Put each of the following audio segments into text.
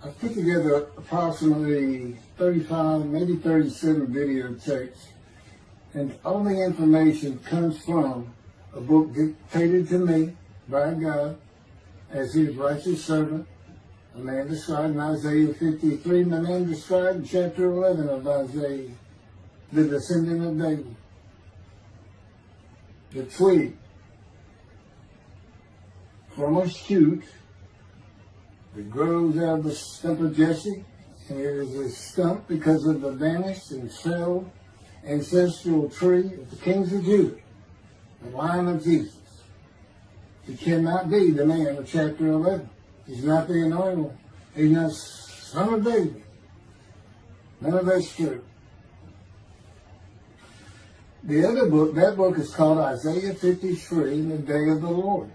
I put together approximately 35, maybe 37 videotapes, and all the information comes from a book dictated to me by God as his righteous servant, a man described in Isaiah 53, and a man described in chapter 11 of Isaiah, the descendant of David, the twig from a shoot that grows out of the stump of Jesse, and it is a stump because of the vanished and felled ancestral tree of the kings of Judah, the line of Jesus. He cannot be the man of chapter 11. He's not the anointed one. He's not son of David. None of that's true. The other book, that book is called Isaiah 53, the Day of the Lord.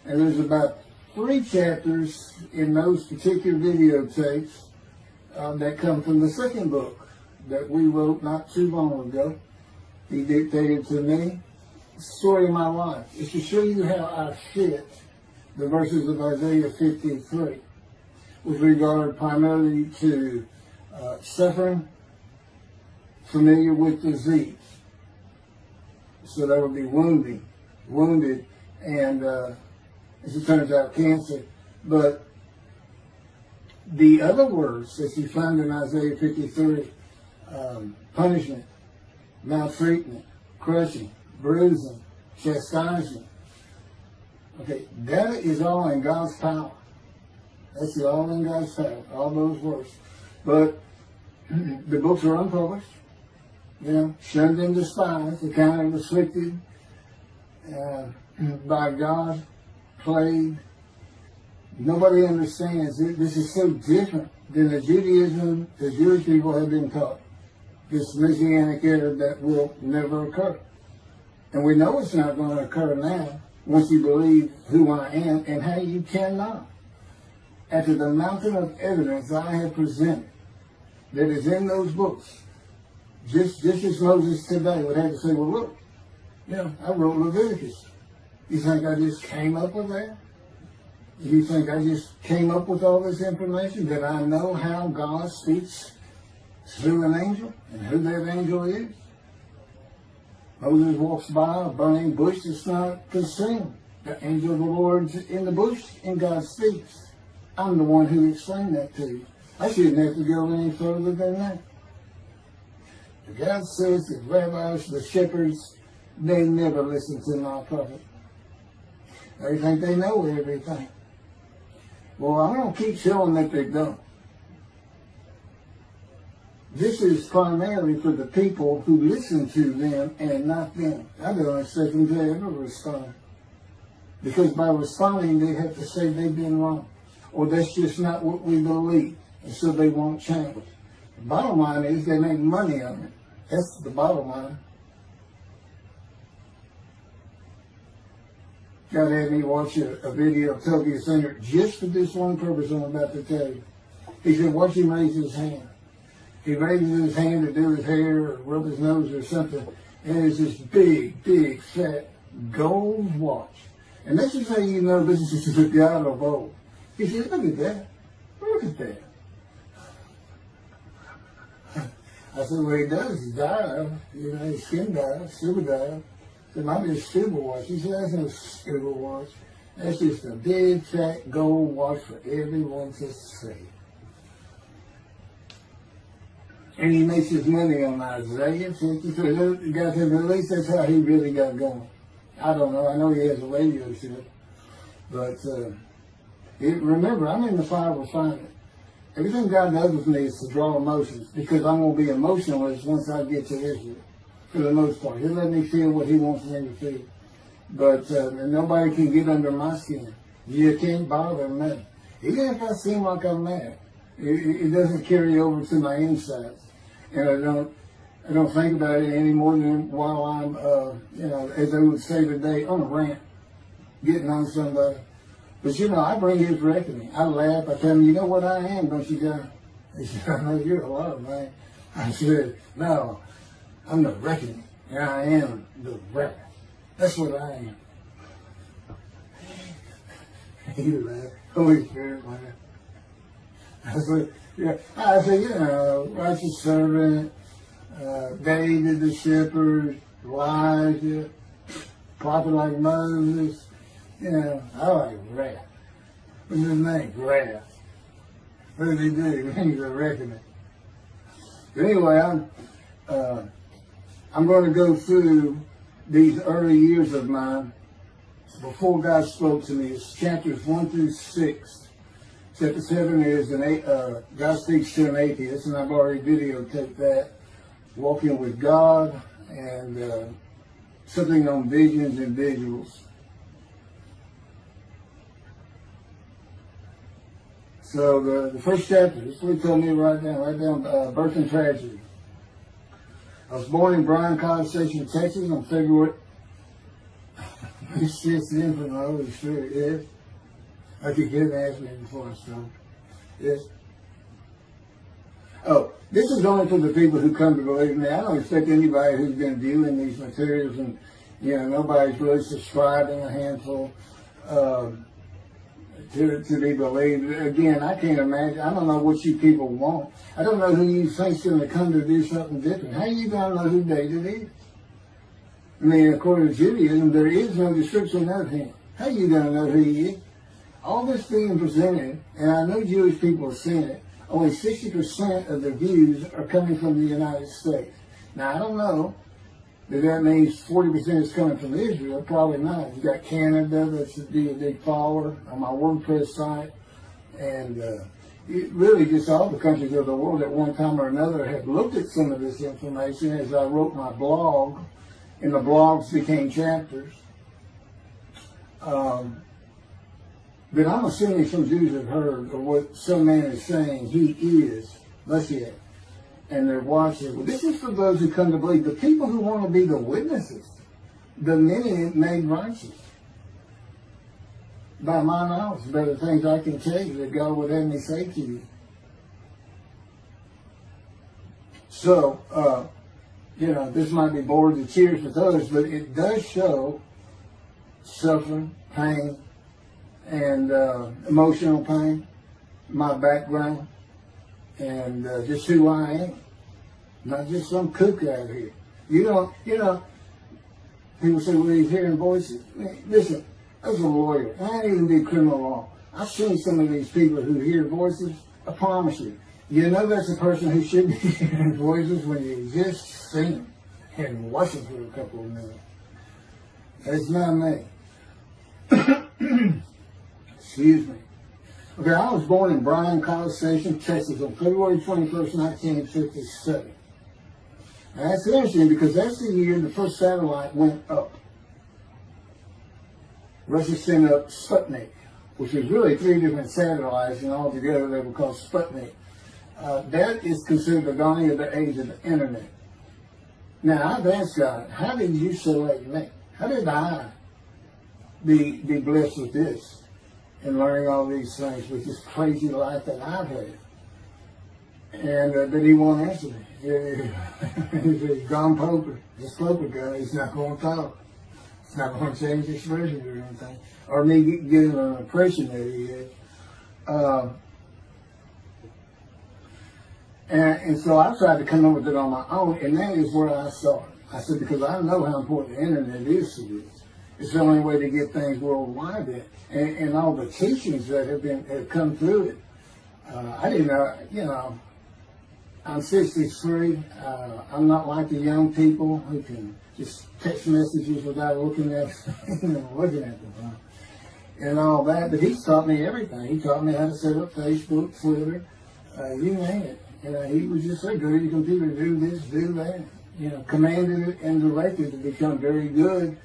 And there's about 3 chapters in those particular videotapes that come from the second book that we wrote not too long ago. He dictated to me the story of my life. It's to show you how I fit the verses of Isaiah 53 with regard primarily to suffering, familiar with disease. So that would be wounded, and as it turns out, cancer. But the other words that you find in Isaiah 53, punishment, maltreatment, crushing, bruising, chastisement. Okay, that is all in God's power. That's all in God's power, all those words. But the books are unpublished, shunned and despised, accounted afflicted by God, plagued. Nobody understands it. This is so different than the Judaism the Jewish people have been taught. This Messianic era that will never occur. And we know it's not going to occur now once you believe who I am and how you cannot. After the mountain of evidence I have presented that is in those books, just as Moses today would have to say, well, look, I wrote Leviticus. You think I just came up with that? You think I just came up with all this information? That I know how God speaks through an angel and who that angel is? Moses walks by a burning bush that's not consumed. The angel of the Lord's in the bush and God speaks. I'm the one who explained that to you. I shouldn't have to go any further than that. The God says the rabbis, the shepherds, they never listen to my prophet. They think they know everything. Well, I'm going to keep showing that they don't. This is primarily for the people who listen to them and not them. I don't expect them to ever respond. Because by responding, they have to say they've been wrong. Or that's just not what we believe. And so they won't change. The bottom line is they make money on it. That's the bottom line. God had me watch a video of Toby Singer just for this one purpose I'm about to tell you. He said, watch him raise his hand. He raises his hand to do his hair or rub his nose or something, and there's this big, fat gold watch. And this is how you know this is the God of old. He said, look at that. Look at that. I said, well, he does. He died. His skin died, silver died. It might be a scuba watch. He said, that's no scuba watch. That's just a big, fat gold watch for everyone to see. And he makes his money on Isaiah 53. You got him, at least that's how he really got going. I don't know. I know he has a radio show. But remember, I'm in the fire refinement. Everything God does with me is to draw emotions, because I'm going to be emotionless once I get to Israel, for the most part. He'll let me feel what he wants me to feel. But nobody can get under my skin. You can't bother me. Even if I seem like I'm mad, it doesn't carry over to my insides. And I don't think about it any more than while I'm, as they would say today, on a rant, getting on somebody. But I bring his reckoning. I laugh. I tell him, you know what I am, don't you, guys? He said, I know you're a lot, man. I said, no, I'm the reckoning. And I am the wrath. That's what I am. He laughed. Holy Spirit, man. I said, righteous servant, David the shepherd, Elijah, prophet like Moses. I like wrath. What's his name? Wrath. What did he do? He's a reckoning. But anyway, I'm going to go through these early years of mine before God spoke to me. It's chapters 1 through 6. Chapter 7 is God speaks to an atheist, and I've already videotaped that. Walking with God, and something on visions and visuals. So the first chapter, this is what he told me to write down birth and tragedy. I was born in Bryan College Station, Texas on February. This shit's in from the Holy Spirit, yes. Like you couldn't ask me before I started. Yes. Oh, this is only for the people who come to believe me. I don't expect anybody who's been viewing these materials and, nobody's really subscribing, a handful, to be believed. Again, I can't imagine. I don't know what you people want. I don't know who you think's going to come to do something different. How are you going to know who David is? I mean, according to Judaism, there is no description of him. How are you going to know who he is? All this being presented, and I know Jewish people have seen it, only 60% of the views are coming from the United States. Now, I don't know if that means 40% is coming from Israel. Probably not. You got Canada, that's a big follower on my WordPress site. And really just all the countries of the world at one time or another have looked at some of this information as I wrote my blog, and the blogs became chapters. But I'm assuming some Jews have heard of what some man is saying he is Moshiach, and they're watching. Well, this is for those who come to believe. The people who want to be the witnesses, the many made righteous. By my knowledge, there are things I can tell you that God would have me say to you. So, this might be bored to tears with others, but it does show suffering, pain, and emotional pain, my background, and just who I am. Not just some kook out here. People say, well, he's hearing voices. Listen, as a lawyer, I ain't even do criminal law. I've seen some of these people who hear voices. I promise you. That's a person who should be hearing voices when you just see them and watch them for a couple of minutes. That's not me. Excuse me. Okay, I was born in Bryan College Station, Texas on February 21st, 1957. And that's interesting because that's the year the first satellite went up. Russia sent up Sputnik, which is really 3 different satellites, and altogether they were called Sputnik. That is considered the dawning of the age of the internet. Now, I've asked God, how did you select me? How did I be blessed with this and learning all these things with this crazy life that I've had? And but he won't answer me. He's John Poper. This Poper guy, he's not going to talk. It's not going to change his expression or anything. Or me getting an impression that he is. And so I tried to come up with it on my own, and that is where I started. I said, because I know how important the internet is to this. It's the only way to get things worldwide in. And all the teachings that have come through it. I didn't know, I'm 63. I'm not like the young people who can just text messages without looking at them and all that. But he's taught me everything. He taught me how to set up Facebook, Twitter, you name it. He was just so good at your computer, do this, do that. Commanded and directed to become very good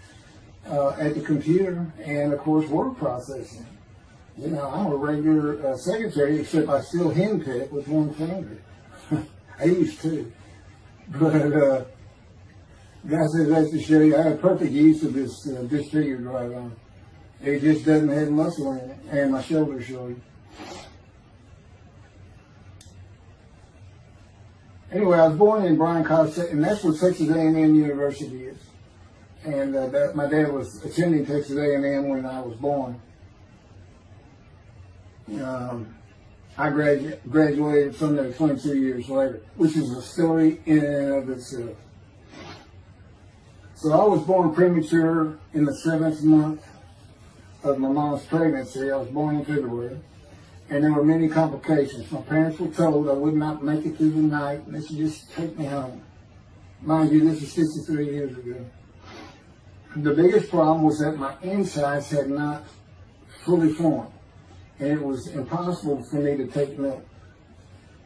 at the computer and, of course, word processing. I'm a regular secretary, except I still henpeck with one finger. I used to. But God says that's to show you I have perfect use of this disfigured right arm. It just doesn't have muscle in it, and my shoulder showing. Anyway, I was born in Bryan College, and that's where Texas A&M University is. And my dad was attending Texas A&M when I was born. I graduated from there 22 years later, which is a story in and of itself. So I was born premature in the 7th month of my mom's pregnancy. I was born in February, and there were many complications. My parents were told I would not make it through the night, and they should just take me home. Mind you, this is 63 years ago. The biggest problem was that my insides had not fully formed, and it was impossible for me to take milk.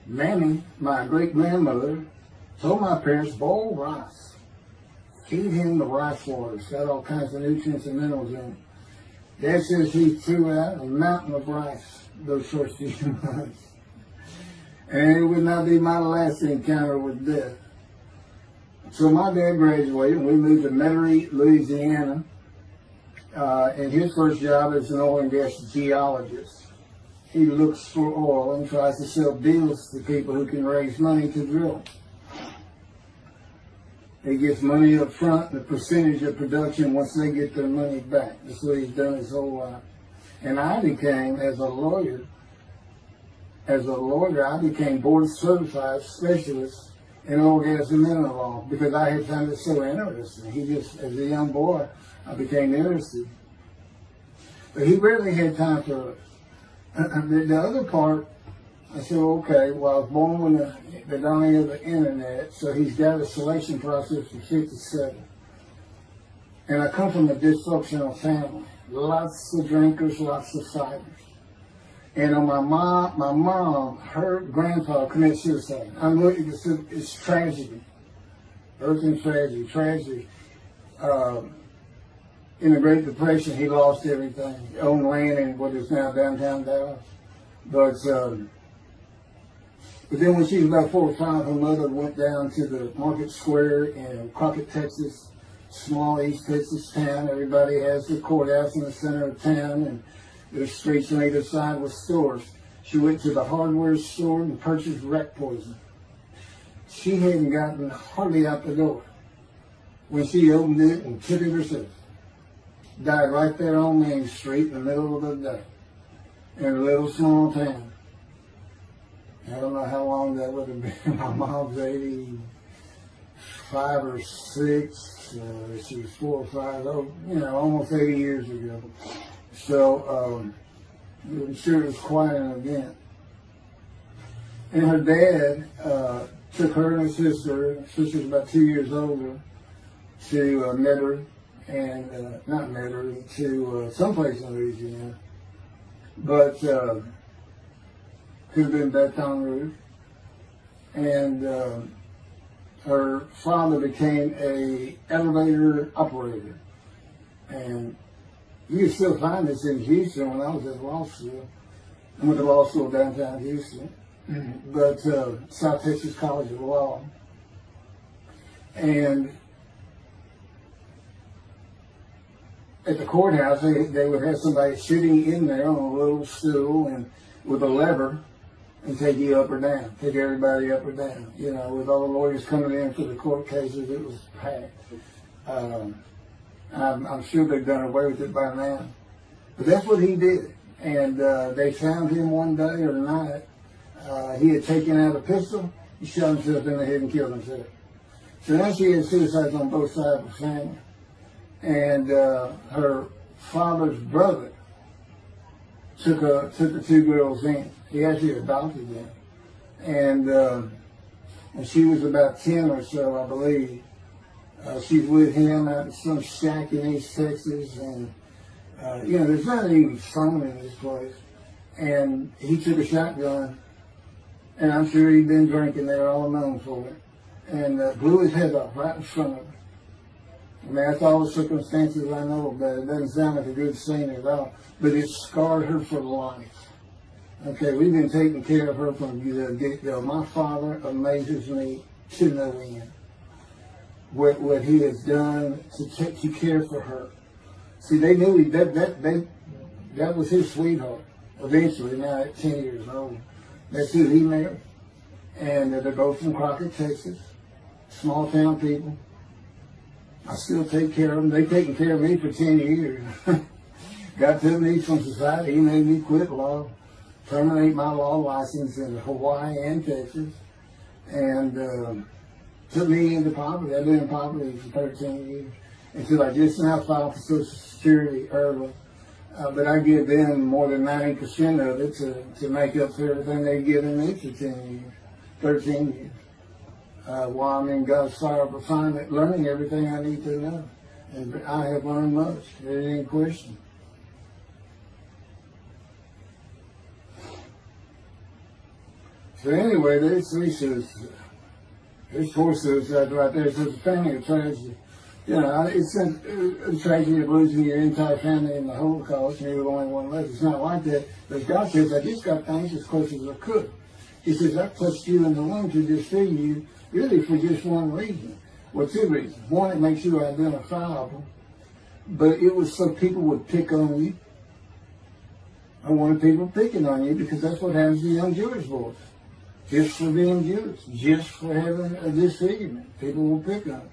Mammy, my great-grandmother, told my parents, boil rice. Feed him the rice water. It's got all kinds of nutrients and minerals in it. Dad says he threw out a mountain of rice those first few months. And it would not be my last encounter with death. So my dad graduated, and we moved to Metairie, Louisiana. And his first job is an oil and gas geologist. He looks for oil and tries to sell deals to people who can raise money to drill. He gets money up front and a percentage of production once they get their money back. That's what he's done his whole life. And I became, as a lawyer, I became board certified specialist in oil, gas, and mineral law because I had found it so interesting. As a young boy, I became interested. But he rarely had time for us. The other part, I said, okay, well, I was born when the dawning of the internet, so he's got a selection process for 57. And I come from a dysfunctional family. Lots of drinkers, lots of fighters. And on my mom, her grandpa committed suicide. It's tragedy. Earth and tragedy. In the Great Depression, he lost everything. He owned land in what is now downtown Dallas. But then when she was about 4 or 5, her mother went down to the market square in Crockett, Texas, small East Texas town. Everybody has the courthouse in the center of town, and there's streets on either side with stores. She went to the hardware store and purchased rat poison. She hadn't gotten hardly out the door when she opened it and took it herself. Died right there on Main Street in the middle of the day in a little small town. I don't know how long that would have been. My mom's 85 or 6. She was 4 or 5, almost 80 years ago. So I'm sure it was quite an event. And her dad took her and her sister's about 2 years older, to Metairie, and not Metairie, to someplace in Louisiana. But could have been Baton Rouge. And her father became a elevator operator. And you can still find this in Houston when I was at law school. I went to law school downtown Houston, but South Texas College of Law. And at the courthouse, they would have somebody sitting in there on a little stool and with a lever and take you up or down, take everybody up or down. With all the lawyers coming in for the court cases, it was packed. I'm sure they've done away with it by now. But that's what he did. And they found him one day or night. He had taken out a pistol, he shot himself in the head and killed himself. So now she had suicides on both sides of the family. And her father's brother took the 2 girls in. He actually adopted them. And she was about 10 or so, I believe. She's with him out in some shack in East Texas. And, there's not even phone in this place. And he took a shotgun. And I'm sure he'd been drinking there all known for it. And blew his head off right in front of her. I mean, that's all the circumstances I know about it. It doesn't sound like a good scene at all, but it scarred her for life. Okay, we've been taking care of her from the get-go. My father amazes me to no end. What he has done to care for her. See, they knew that was his sweetheart. Eventually, now at 10 years old, that's who he married. And they're both from Crockett, Texas. Small town people. I still take care of them. They've taken care of me for 10 years. Got to me from society. He made me quit law. terminate my law license in Hawaii and Texas, and took me into poverty. I've been in poverty for 13 years until I just now filed for Social Security early. But I give them more than 90% of it to make up for everything they've given me for 13 years. While I'm in God's fire of refinement, learning everything I need to know. And I have learned much. There ain't any question. So anyway, there's 3 suicides. There's 4 suicides right there. So it's a family of tragedy. You know, it's a tragedy of losing your entire family in the Holocaust, and you're the only one left. It's not like that. But God says, I just got things as close as I could. He says, I touched you in the womb to disfigure you, really for just one reason. Well, 2 reasons. One, it makes you identifiable. But it was so people would pick on you. I wanted people picking on you because that's what happens to young Jewish boys. Just for being Jewish, just for having a disfigurement. People will pick on you.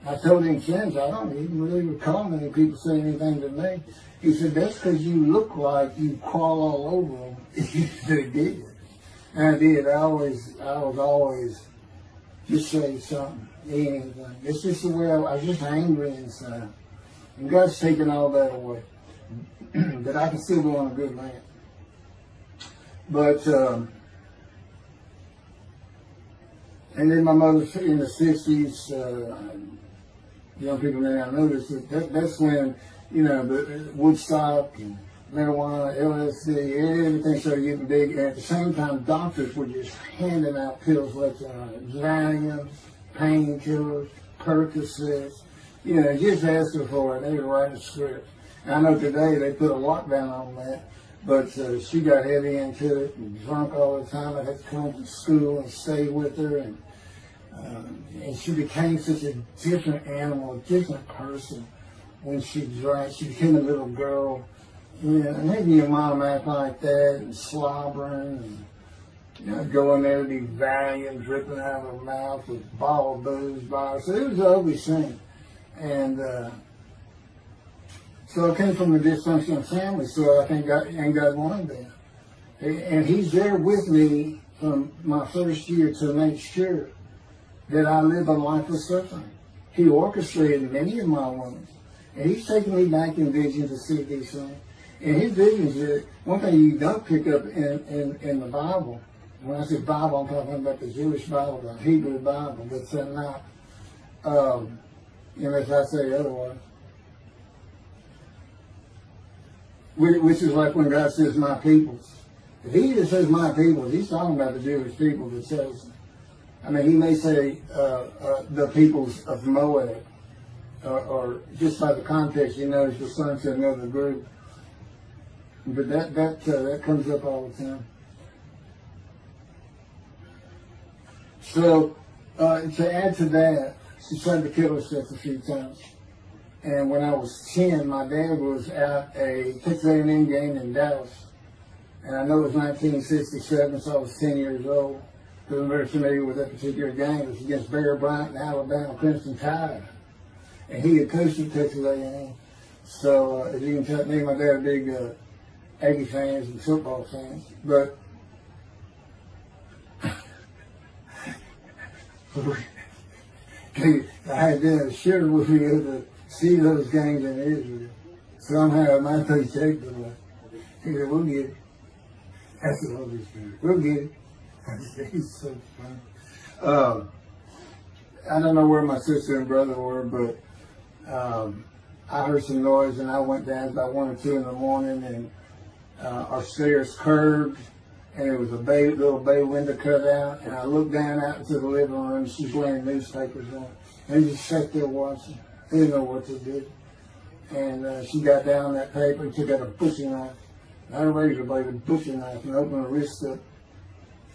I told him since, I don't even really recall many people saying anything to me. He said, that's because you look like you crawl all over them. They did. And I did. I was always just say something, anything. It's just the way I was just angry inside. And God's taken all that away. But I can still go on a good rant. But, and then my mother in the 60s, young people may not know this, that's when, you know, the Woodstock and marijuana, LSD, everything started getting big. And at the same time, doctors were just handing out pills left and right. Valium, painkillers, Percocets, you know, just asking for it. They were writing scripts. And I know today they put a lockdown on that, but she got heavy into it and drunk all the time. I had to come to school and stay with her, and she became such a different animal, a different person when she drank. She became a little girl. You know, and maybe your mom act like that and slobbering and, you know, going there to be Valium dripping out of her mouth with bottle of booze by her. So it was an ugly scene. And so I came from a dysfunctional family, so I think God wanted that. And He's there with me from my first year to make sure that I live a life of suffering. He orchestrated many of my wounds. And He's taken me back in vision to see these things. And His visions are one thing you don't pick up in the Bible. When I say Bible, I'm talking about the Jewish Bible, the Hebrew Bible, but not, unless I say otherwise. Which is like when God says, my peoples. If He just says my peoples, He's talking about the Jewish people that says, I mean, He may say the peoples of Moab, or just by the context, He knows the sons of another group. But that comes up all the time. So, to add to that, she tried to kill herself a few times. And when I was 10, my dad was at a Texas A&M game in Dallas. And I know it was 1967, so I was 10 years old. Because I'm very familiar with that particular game. It was against Bear Bryant and Alabama Crimson Tide. And he had coached at Texas A&M. So, as you can tell, me and my dad are big Aggie fans and football fans. But I had to share with me to see those games in Israel. Somehow my paycheck was like, he said, we'll get it. That's the Holy Spirit. We'll get it. He's so funny. I don't know where my sister and brother were, but I heard some noise and I went down about 1 or 2 in the morning, and our stairs curved, and there was a little bay window cut out, and I looked down out into the living room. She's laying newspapers on, and just sat there watching. I didn't know what to do. And she got down that paper and took out a butcher knife, not a razor blade, a butcher knife, and opened her wrist up.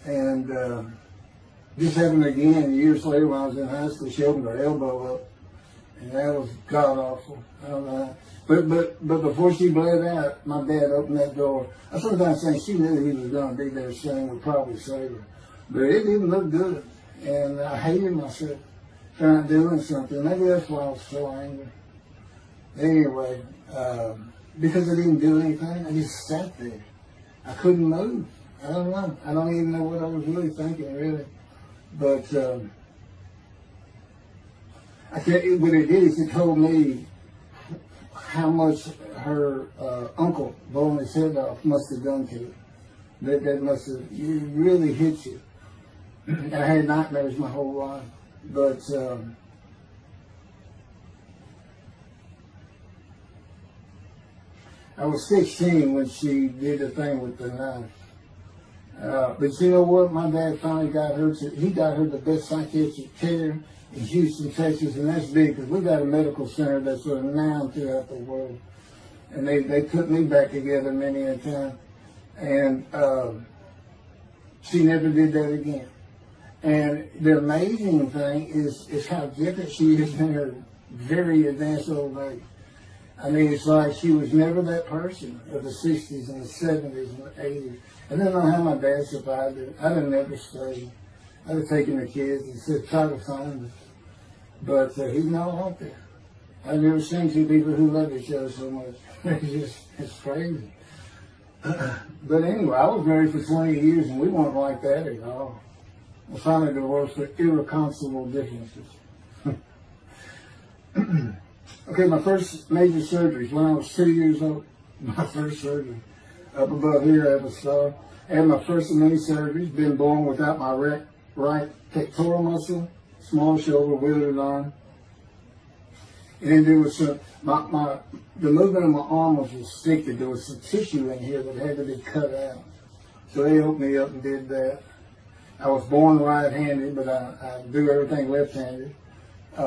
And this happened again years later when I was in high school. She opened her elbow up, and that was god awful. I don't know how. But before she bled out, my dad opened that door. I sometimes think she knew he was going to be there soon, would probably save her. But it didn't look good, and I hated myself for not doing something. Maybe that's why I was so angry. Anyway, because I didn't do anything, I just sat there. I couldn't move. I don't know. I don't even know what I was really thinking, really. But I can't, what it did is it told me how much her uncle blowing his head off must have done to her. That must have really hit you. And I had nightmares my whole life. But I was 16 when she did the thing with the knife. But you know what? My dad finally got her. He got her the best psychiatric care in Houston, Texas, and that's big because we got a medical center that's renowned throughout the world. And they put me back together many a time. And she never did that again. And the amazing thing is how different she is in her very advanced old age. I mean, it's like she was never that person of the 60s and the 70s and the 80s. I don't know how my dad survived it. I'd have never stayed. I'd have taken the kids and said, try to find them. But he's not out there. I've never seen two people who love each other so much. It's crazy. But anyway, I was married for 20 years and we weren't like that at all. I finally divorced for irreconcilable differences. Okay, my first major surgery when I was 2 years old. My first surgery. Up above here, I have a scar. I had my first of many surgeries. Been born without my right pectoral muscle, small shoulder, withered arm. And there was the movement of my arm was restricted. There was some tissue in here that had to be cut out. So they opened me up and did that. I was born right-handed, but I do everything left-handed,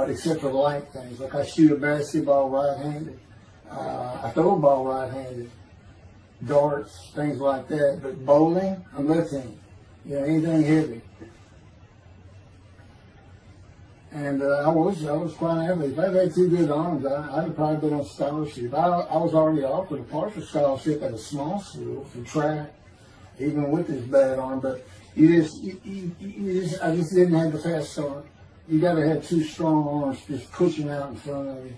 except for light things. Like I shoot a basketball right-handed. I throw a ball right-handed. Darts, things like that. But bowling, I'm left-handed. You know, anything heavy. And I was quite an athlete. If I'd had two good arms, I'd have probably been on scholarship. I was already offered a partial scholarship at a small school for track, even with this bad arm. But I just didn't have the fast start. You got to have two strong arms just pushing out in front of you.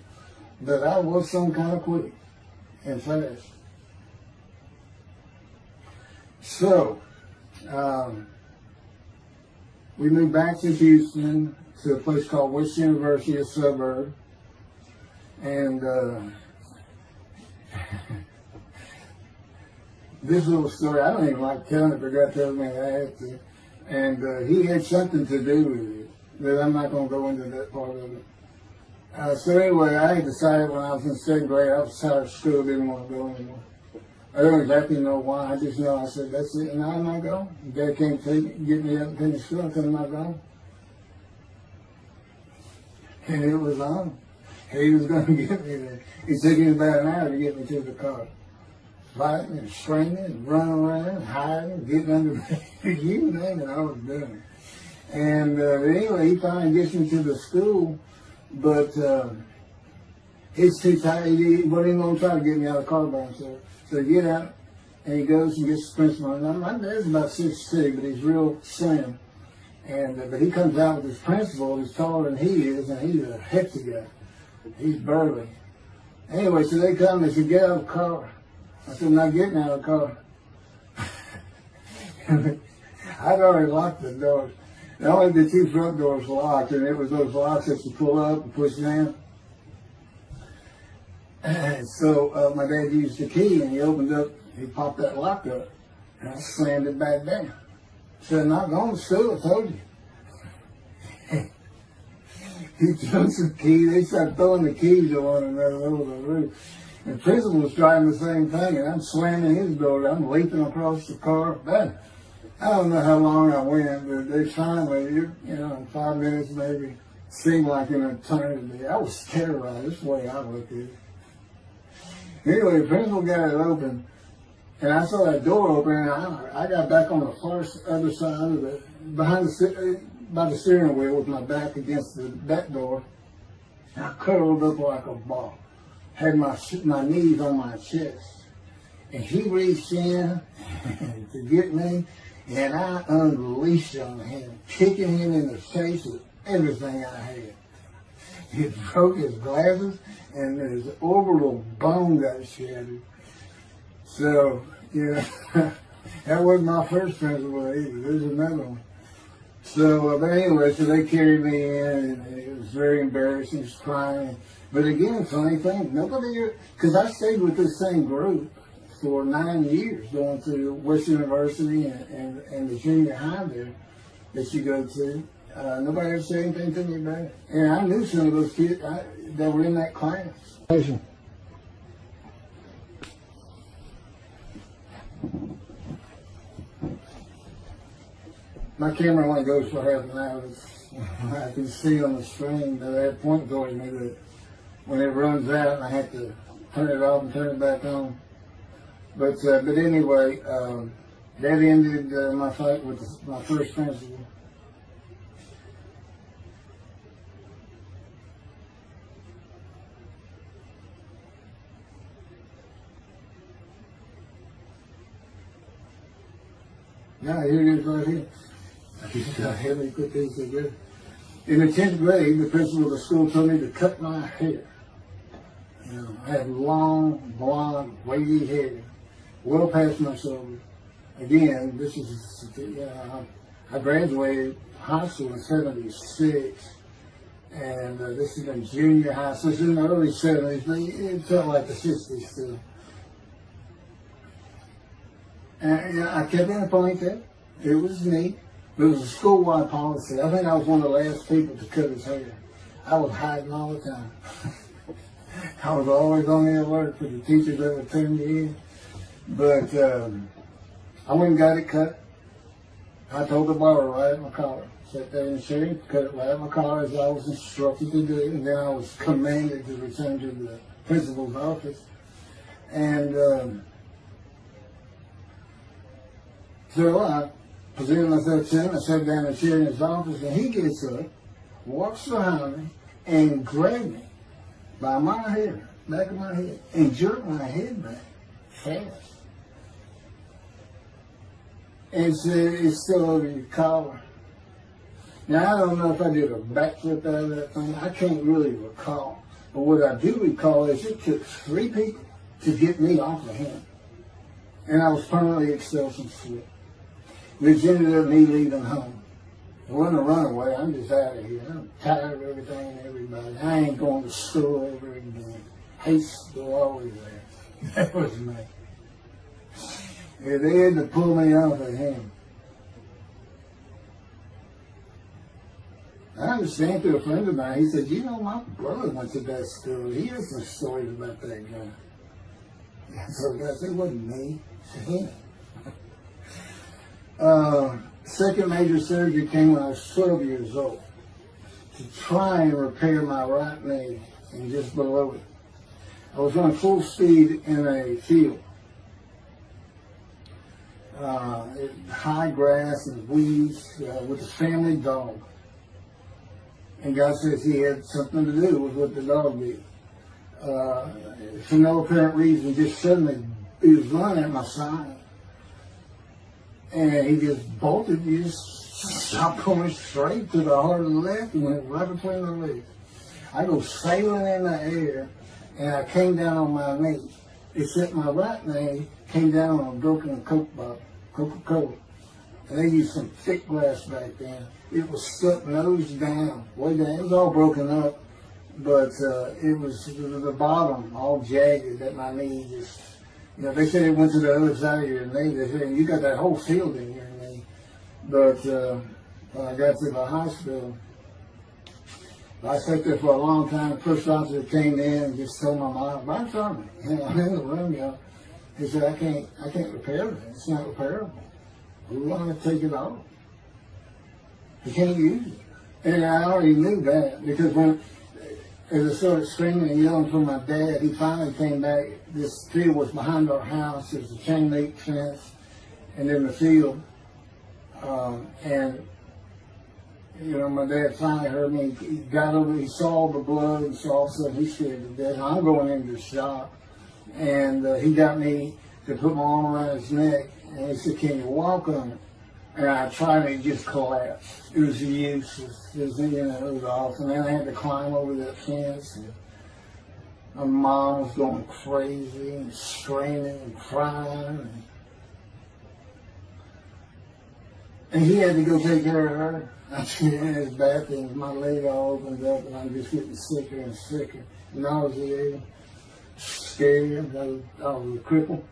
But I was some kind of quick and fast. So, we moved back to Houston to a place called West University, a suburb. And this little story, I don't even like telling it, but God tells me I have to. And he had something to do with it, but I'm not going to go into that part of it. So anyway, I had decided when I was in second grade, I was tired of school, didn't want to go anymore. I don't exactly know why, I just know I said, that's it, and I'm not going. Dad can't get me up and finish school until I'm not going. And it was on. He was going to get me there. It took him about an hour to get me to the car. Fighting and screaming and running around, hiding, getting under the you name it, I was doing it. And anyway, he finally gets me to the school, but he's too tired. He wasn't even going to try to get me out of the car by himself. So he get out, and he goes and gets the principal. And my dad's about 6'2", but he's real slim. And but he comes out with his principal, who's taller than he is, and he's a hefty guy. He's burly. Anyway, so they come and say, get out of the car. I said, I'm not getting out of the car. I'd already locked the doors. Only the two front doors locked, and it was those locks that you pull up and push down. And so my dad used the key, and he opened up, he popped that lock up, and I slammed it back down. I said, I'm not going to school, I told you. He took the key, they started throwing the keys at one another over the roof. And the principal was trying the same thing, and I'm slamming his door, I'm leaping across the car. But I don't know how long I went, but they finally, in 5 minutes maybe, seemed like an eternity. I was terrorized, this is the way I looked at it. Anyway, the principal got it open, and I saw that door open, and I got back on the far other side of by the steering wheel with my back against the back door. And I curled up like a ball, had my knees on my chest, and he reached in to get me, and I unleashed on him, kicking him in the face with everything I had. He broke his glasses, and his orbital bone got shattered. So, That wasn't my first principal either. There's another one. So, but anyway, so they carried me in, and it was very embarrassing. He was crying. But again, funny thing, nobody, because I stayed with this same group for 9 years, going to Western University and the junior high there that you go to. Nobody ever said anything to me about it. And I knew some of those kids that were in that class. My camera only goes for half an hour. I can see on the screen that I have point towards me that when it runs out, I have to turn it off and turn it back on. But anyway, that ended my fight with my first principal. Now here it is right here. I had me put these together. In the 10th grade, the principal of the school told me to cut my hair. You know, I had long, blonde, wavy hair, well past my shoulders. Again, this is, I graduated high school in '76, and this is in junior high, so it's in the early '70s, but it felt like the '60s still. And I kept in a ponytail. It was neat. It was a school-wide policy. I think I was one of the last people to cut his hair. I was hiding all the time. I was always on the alert for the teachers that would turn me in. But I went and got it cut. I told the barber right at my collar. Sat there in the chair, cut it right at my collar as I was instructed to do. And then I was commanded to return to the principal's office. And so I presented myself to him. I sat down in the chair in his office, and he gets up, walks behind me, and grabbed me by my hair, back of my head, and jerked my head back fast. And said, "It's still over your collar." Now, I don't know if I did a backflip out of that thing. I can't really recall. But what I do recall is it took 3 people to get me off of him. And I was permanently expelled from school, which ended up me leaving home. It wasn't a runaway. I'm just out of here. I'm tired of everything and everybody. I ain't going to school ever again. Hate school always there. That was me. And they had to pull me off of him. I understand through a friend of mine. He said, "You know, my brother went to that school. He has some stories about that guy." So I said, "It wasn't me. It was him." Second major surgery came when I was 12 years old to try and repair my right knee and just below it. I was running full speed in a field. High grass and weeds with a family dog. And God says he had something to do with what the dog did. For no apparent reason, just suddenly he was running at my side. And he just bolted, he just stopped going straight to the heart of the left and went right between the legs. I go sailing in the air, and I came down on my knee. Except my right knee came down on a broken Coke bottle, Coca-Cola. And they used some thick glass back then. It was stuck nose down, way down. It was all broken up, but it was the bottom all jagged at my knee. Just, you know, they said it went to the other side of your knee. They said, "You got that whole field in your knee." But when I got to the hospital, I sat there for a long time. The first officer came in and just told my mom, "Right in front of me, you know, I'm in the room, y'all." He said, I can't repair it. It's not repairable. We want to take it off. You can't use it." And I already knew that, because when, as I started screaming and yelling for my dad, he finally came back. This field was behind our house. There was a chain link fence, and in the field, and you know, my dad finally heard me. He got over. He saw the blood, and so all of a sudden he scared to death. I'm going into shock, and he got me to put my arm around his neck, and he said, "Can you walk on it?" And I tried, and it just collapsed. It was useless. It was, you know, it was awful. And then I had to climb over that fence. And my mom was going crazy and screaming and crying. And he had to go take care of her. I'm sitting in his bathroom, my leg all opens up, and I'm just getting sicker and sicker, nauseated, scared. I was a cripple.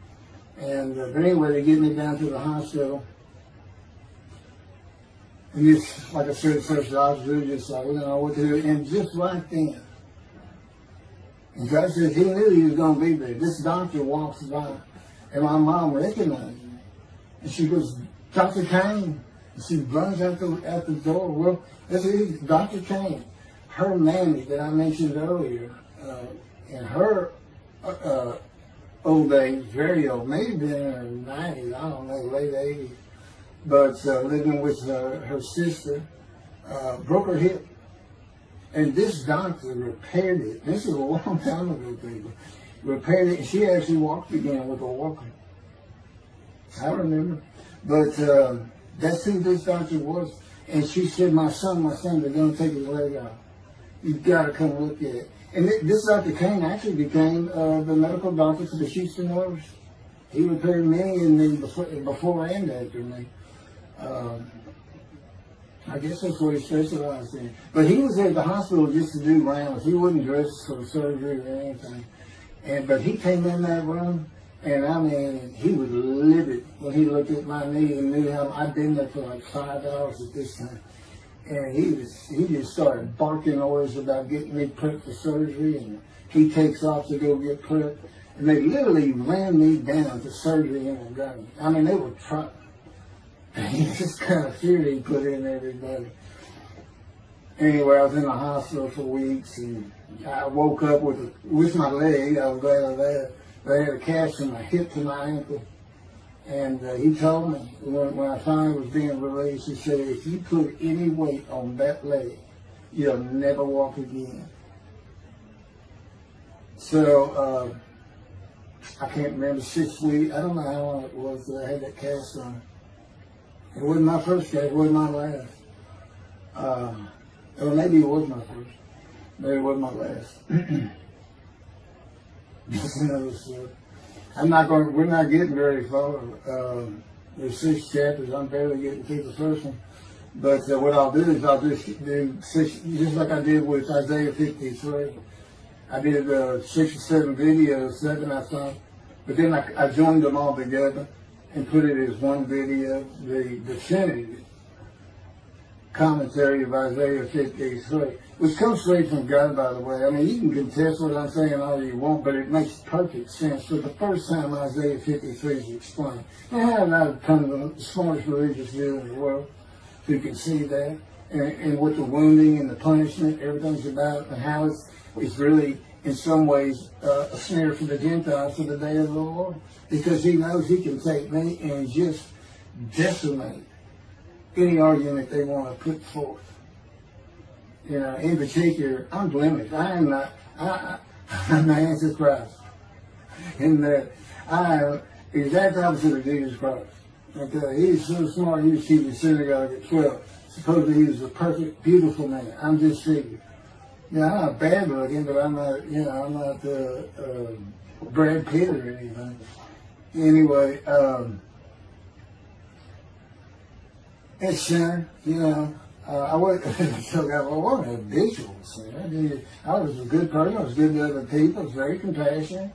And but anyway, they get me down to the hospital. And just, like I said, first officer, just like, we don't know what to do. And just right then, and God says he knew he was going to be there. This doctor walks by, and my mom recognized me. And she goes, Dr. Kane. And she runs out the door. Well, this is Dr. Kane. Her mammy that I mentioned earlier, in her old age, very old, maybe been in her 90s, I don't know, late 80s, but living with her sister, broke her hip. And this doctor repaired it. This is a long time ago, people. Repaired it, and she actually walked again with a walker. I remember. But that's who this doctor was. And she said, my son, they're going to take his leg out. You've got to come look at it. And this Dr. Kane actually became the medical doctor for the Houston Oilers. He repaired many in the before and after me. I guess that's what he specialized in. But he was at the hospital just to do rounds. He wasn't dressed for surgery or anything. But he came in that room, and I mean, he was livid when he looked at my knee and knew how I'd been there for like 5 hours at this time. And he just started barking orders about getting me prepped for surgery, and he takes off to go get prepped. And they literally ran me down to surgery in a gun. I mean, they were trying. This kind of fear he put in everybody. Anyway, I was in the hospital for weeks, and I woke up with my leg. I was glad of that. They had a cast from my hip to my ankle. And he told me, when I finally was being released, he said, if you put any weight on that leg, you'll never walk again. So, I can't remember, 6 weeks, I don't know how long it was that I had that cast on. It wasn't my first cast, it wasn't my last. Or maybe it was my first. Maybe it wasn't my last. That's another story. We're not getting very far. There's 6 chapters. I'm barely getting through the first one. But what I'll do is I'll just do 6, just like I did with Isaiah 53. I did 6 or 7 videos, 7 I thought. But then I joined them all together and put it as one video, the definitive commentary of Isaiah 53, which comes straight from God, by the way. I mean, you can contest what I'm saying all you want, but it makes perfect sense. For the first time, Isaiah 53 is explained. And I've not become the smartest religious Jew in the world who can see that, and what the wounding and the punishment, everything's about, and how it's really, in some ways, a snare for the Gentiles for the day of the Lord. Because he knows he can take me and just decimate any argument they want to put forth. You know, in particular, I'm blemished. I am not, I'm the Antichrist. In that I am the exact opposite of Jesus Christ. Okay, he's so smart, he was keeping synagogue at 12. Supposedly he was a perfect, beautiful man. I'm just figured. You know, I'm not bad looking, but I'm not, you know, I'm not Brad Pitt or anything. Anyway, it's sin, you know. I wasn't a habitual sinner. I was a good person. I was good to other people. I was very compassionate.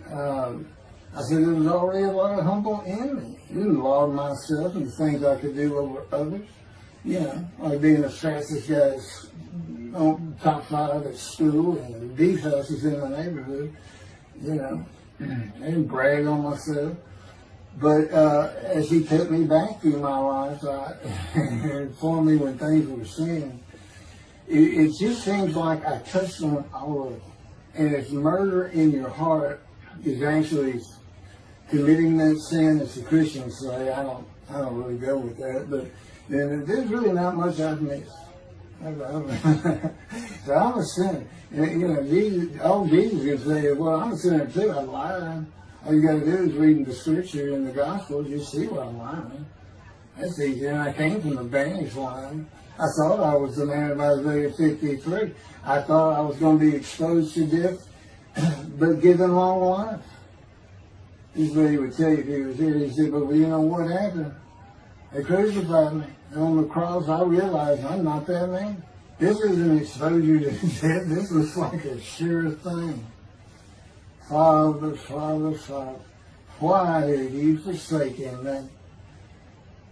I said there was already a lot of humble in me. I didn't laud myself and the things I could do over others. You know, like being the fastest guy on top 5 at school and the fastest in the neighborhood. You know, I didn't brag on myself. But as he took me back through my life and informed me when things were sin, it just seems like I touched on all of it. And if murder in your heart is actually committing that sin, as the Christians say, I don't really go with that, but then there's really not much I've missed. So I'm a sinner. And, you know, Jesus can say, well, I'm a sinner too, I'm lying. All you got to do is read the scripture in the gospel, you see what I'm lying. That's easy. And I came from the banished line. I thought I was the man of Isaiah 53. I thought I was going to be exposed to death, but given long life. This is what he would tell you if he was here. He said, but you know what happened? They crucified me. And on the cross, I realized I'm not that man. This is an exposure to death. This was like a sure thing. Father, Father, Father, why have you forsaken me?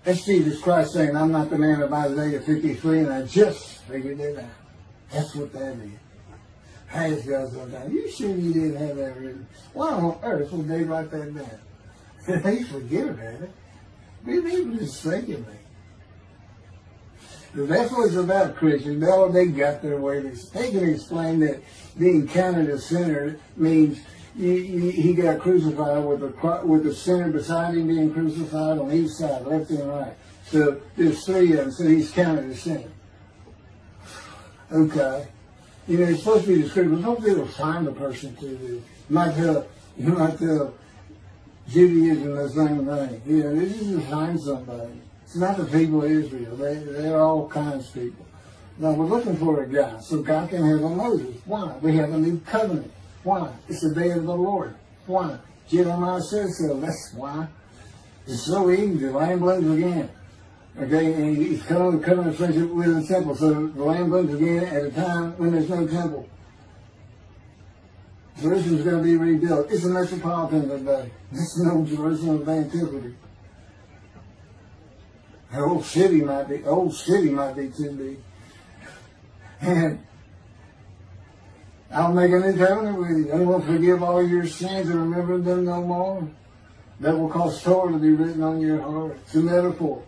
That's Jesus Christ saying, I'm not the man of Isaiah 53, and I just figured it out. That's what that is. Has God sometimes? You sure you didn't have that written? Why on earth would they write that down? They forget about it. They were just thinking me. That's what it's about, Christians. They got their way. They can explain that being counted a sinner means he got crucified with the sinner beside him being crucified on each side, left and right. So there's three of them, so he's counted a sinner. Okay. You know, it's supposed to be the scripture. Don't be able to find a person to do. You might tell Judaism the same thing. You know, this is to find somebody. It's not the people of Israel. They're all kinds of people. Now, we're looking for a guy so God can have a Moses. Why? We have a new covenant. Why? It's the day of the Lord. Why? Jeremiah says so. That's why. It's so easy. The lamb blooms again. Okay, and he's coming to friendship with the temple. So the lamb blooms again at a time when there's no temple. Jerusalem's going to be rebuilt. It's a metropolitan today. This is no Jerusalem of antiquity. The old city might be too big. And I'll make a new covenant with you. I will forgive all your sins and remember them no more. That will cause Torah to be written on your heart. It's a metaphor.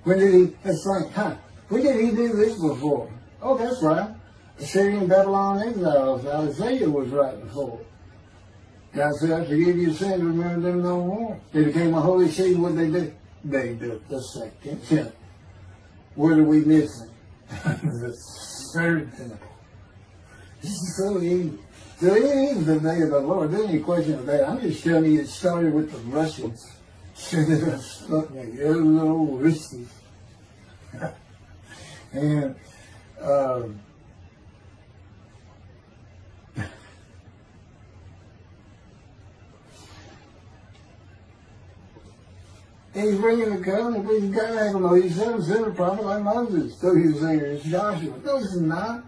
When did he do this before? Oh, that's right. Assyrian Babylon exiles. Isaiah was right before. God said, I forgive your sins, remember them no more. They became a holy city. What did they do? They built the second temple. What are we missing? The third temple. This is so easy. So it is the day of the Lord. There's any question of that. I'm just telling you it started with the Russians. Hello, Russians. And he's bringing the covenant, but he's got to have a Moses. He's a sinner prophet like Moses. So he was saying, it's Joshua. No, it's not.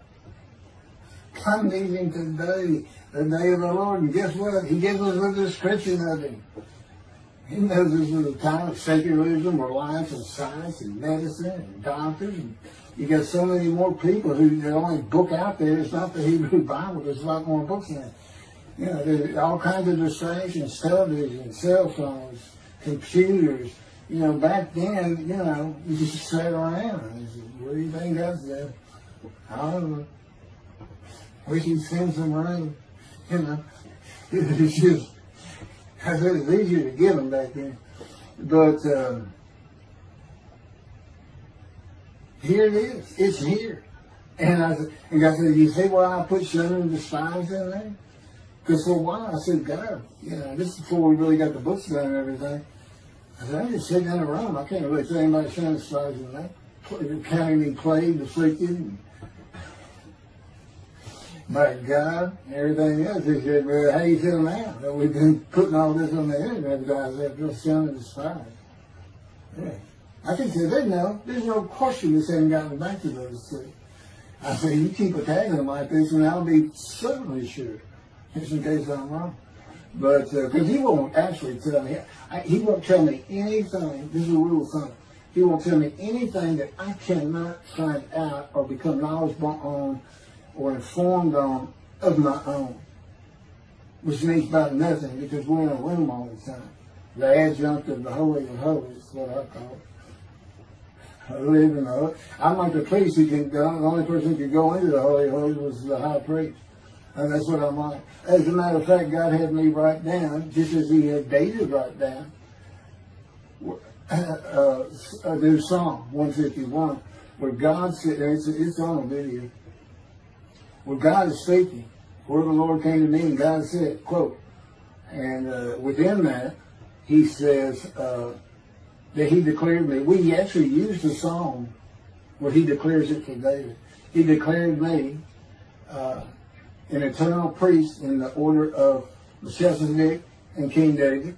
I'm leaving today, the day of the Lord. And guess what? He gives us a description of him. He knows this is a time of secularism, reliance on science and medicine and doctors. And you got so many more people the only book out there is not the Hebrew Bible. There's a lot more books in it. You know, there's all kinds of distractions, television, cell phones, computers. You know, back then, you know, you just sat around and said, what do you think that's there? I don't know. We can send some rain. You know, it's just, I said it's easier to give them back then. But here it is. It's here. And God said, you see why I put Shunner and Despise in there? Because for a while I said, God, you know, this is before we really got the books done and everything. I said, I'm just sitting in a room. I can't really say anybody Shunner and Despise in that. Counting me plagued, afflicted, by God and everything else. He said, well, how you feel now that we've been putting all this on the internet, guys, after Shunner and Despise? Yeah. I can say they know. There's no question this hasn't gotten back to those three. I say, you keep attacking them like this, and I'll be certainly sure, just in case I'm wrong. But, because he won't actually tell me, he won't tell me anything, this is a rule of thumb, he won't tell me anything that I cannot find out or become knowledgeable on or informed on of my own. Which means about nothing, because we're in a room all the time. The adjunct of the Holy of Holies is what I call it. I live in the, I'm like the priest who can go, the only person who could go into the Holy of Holies was the high priest. And that's what I'm like. As a matter of fact, God had me write down, just as he had David write down, there's Psalm 151, where God said, it's on a video, where God is speaking, where the Lord came to me and God said, quote, and within that, he says that he declared me. We actually used the psalm where he declares it for David. He declared me an eternal priest in the order of Melchizedek and King David.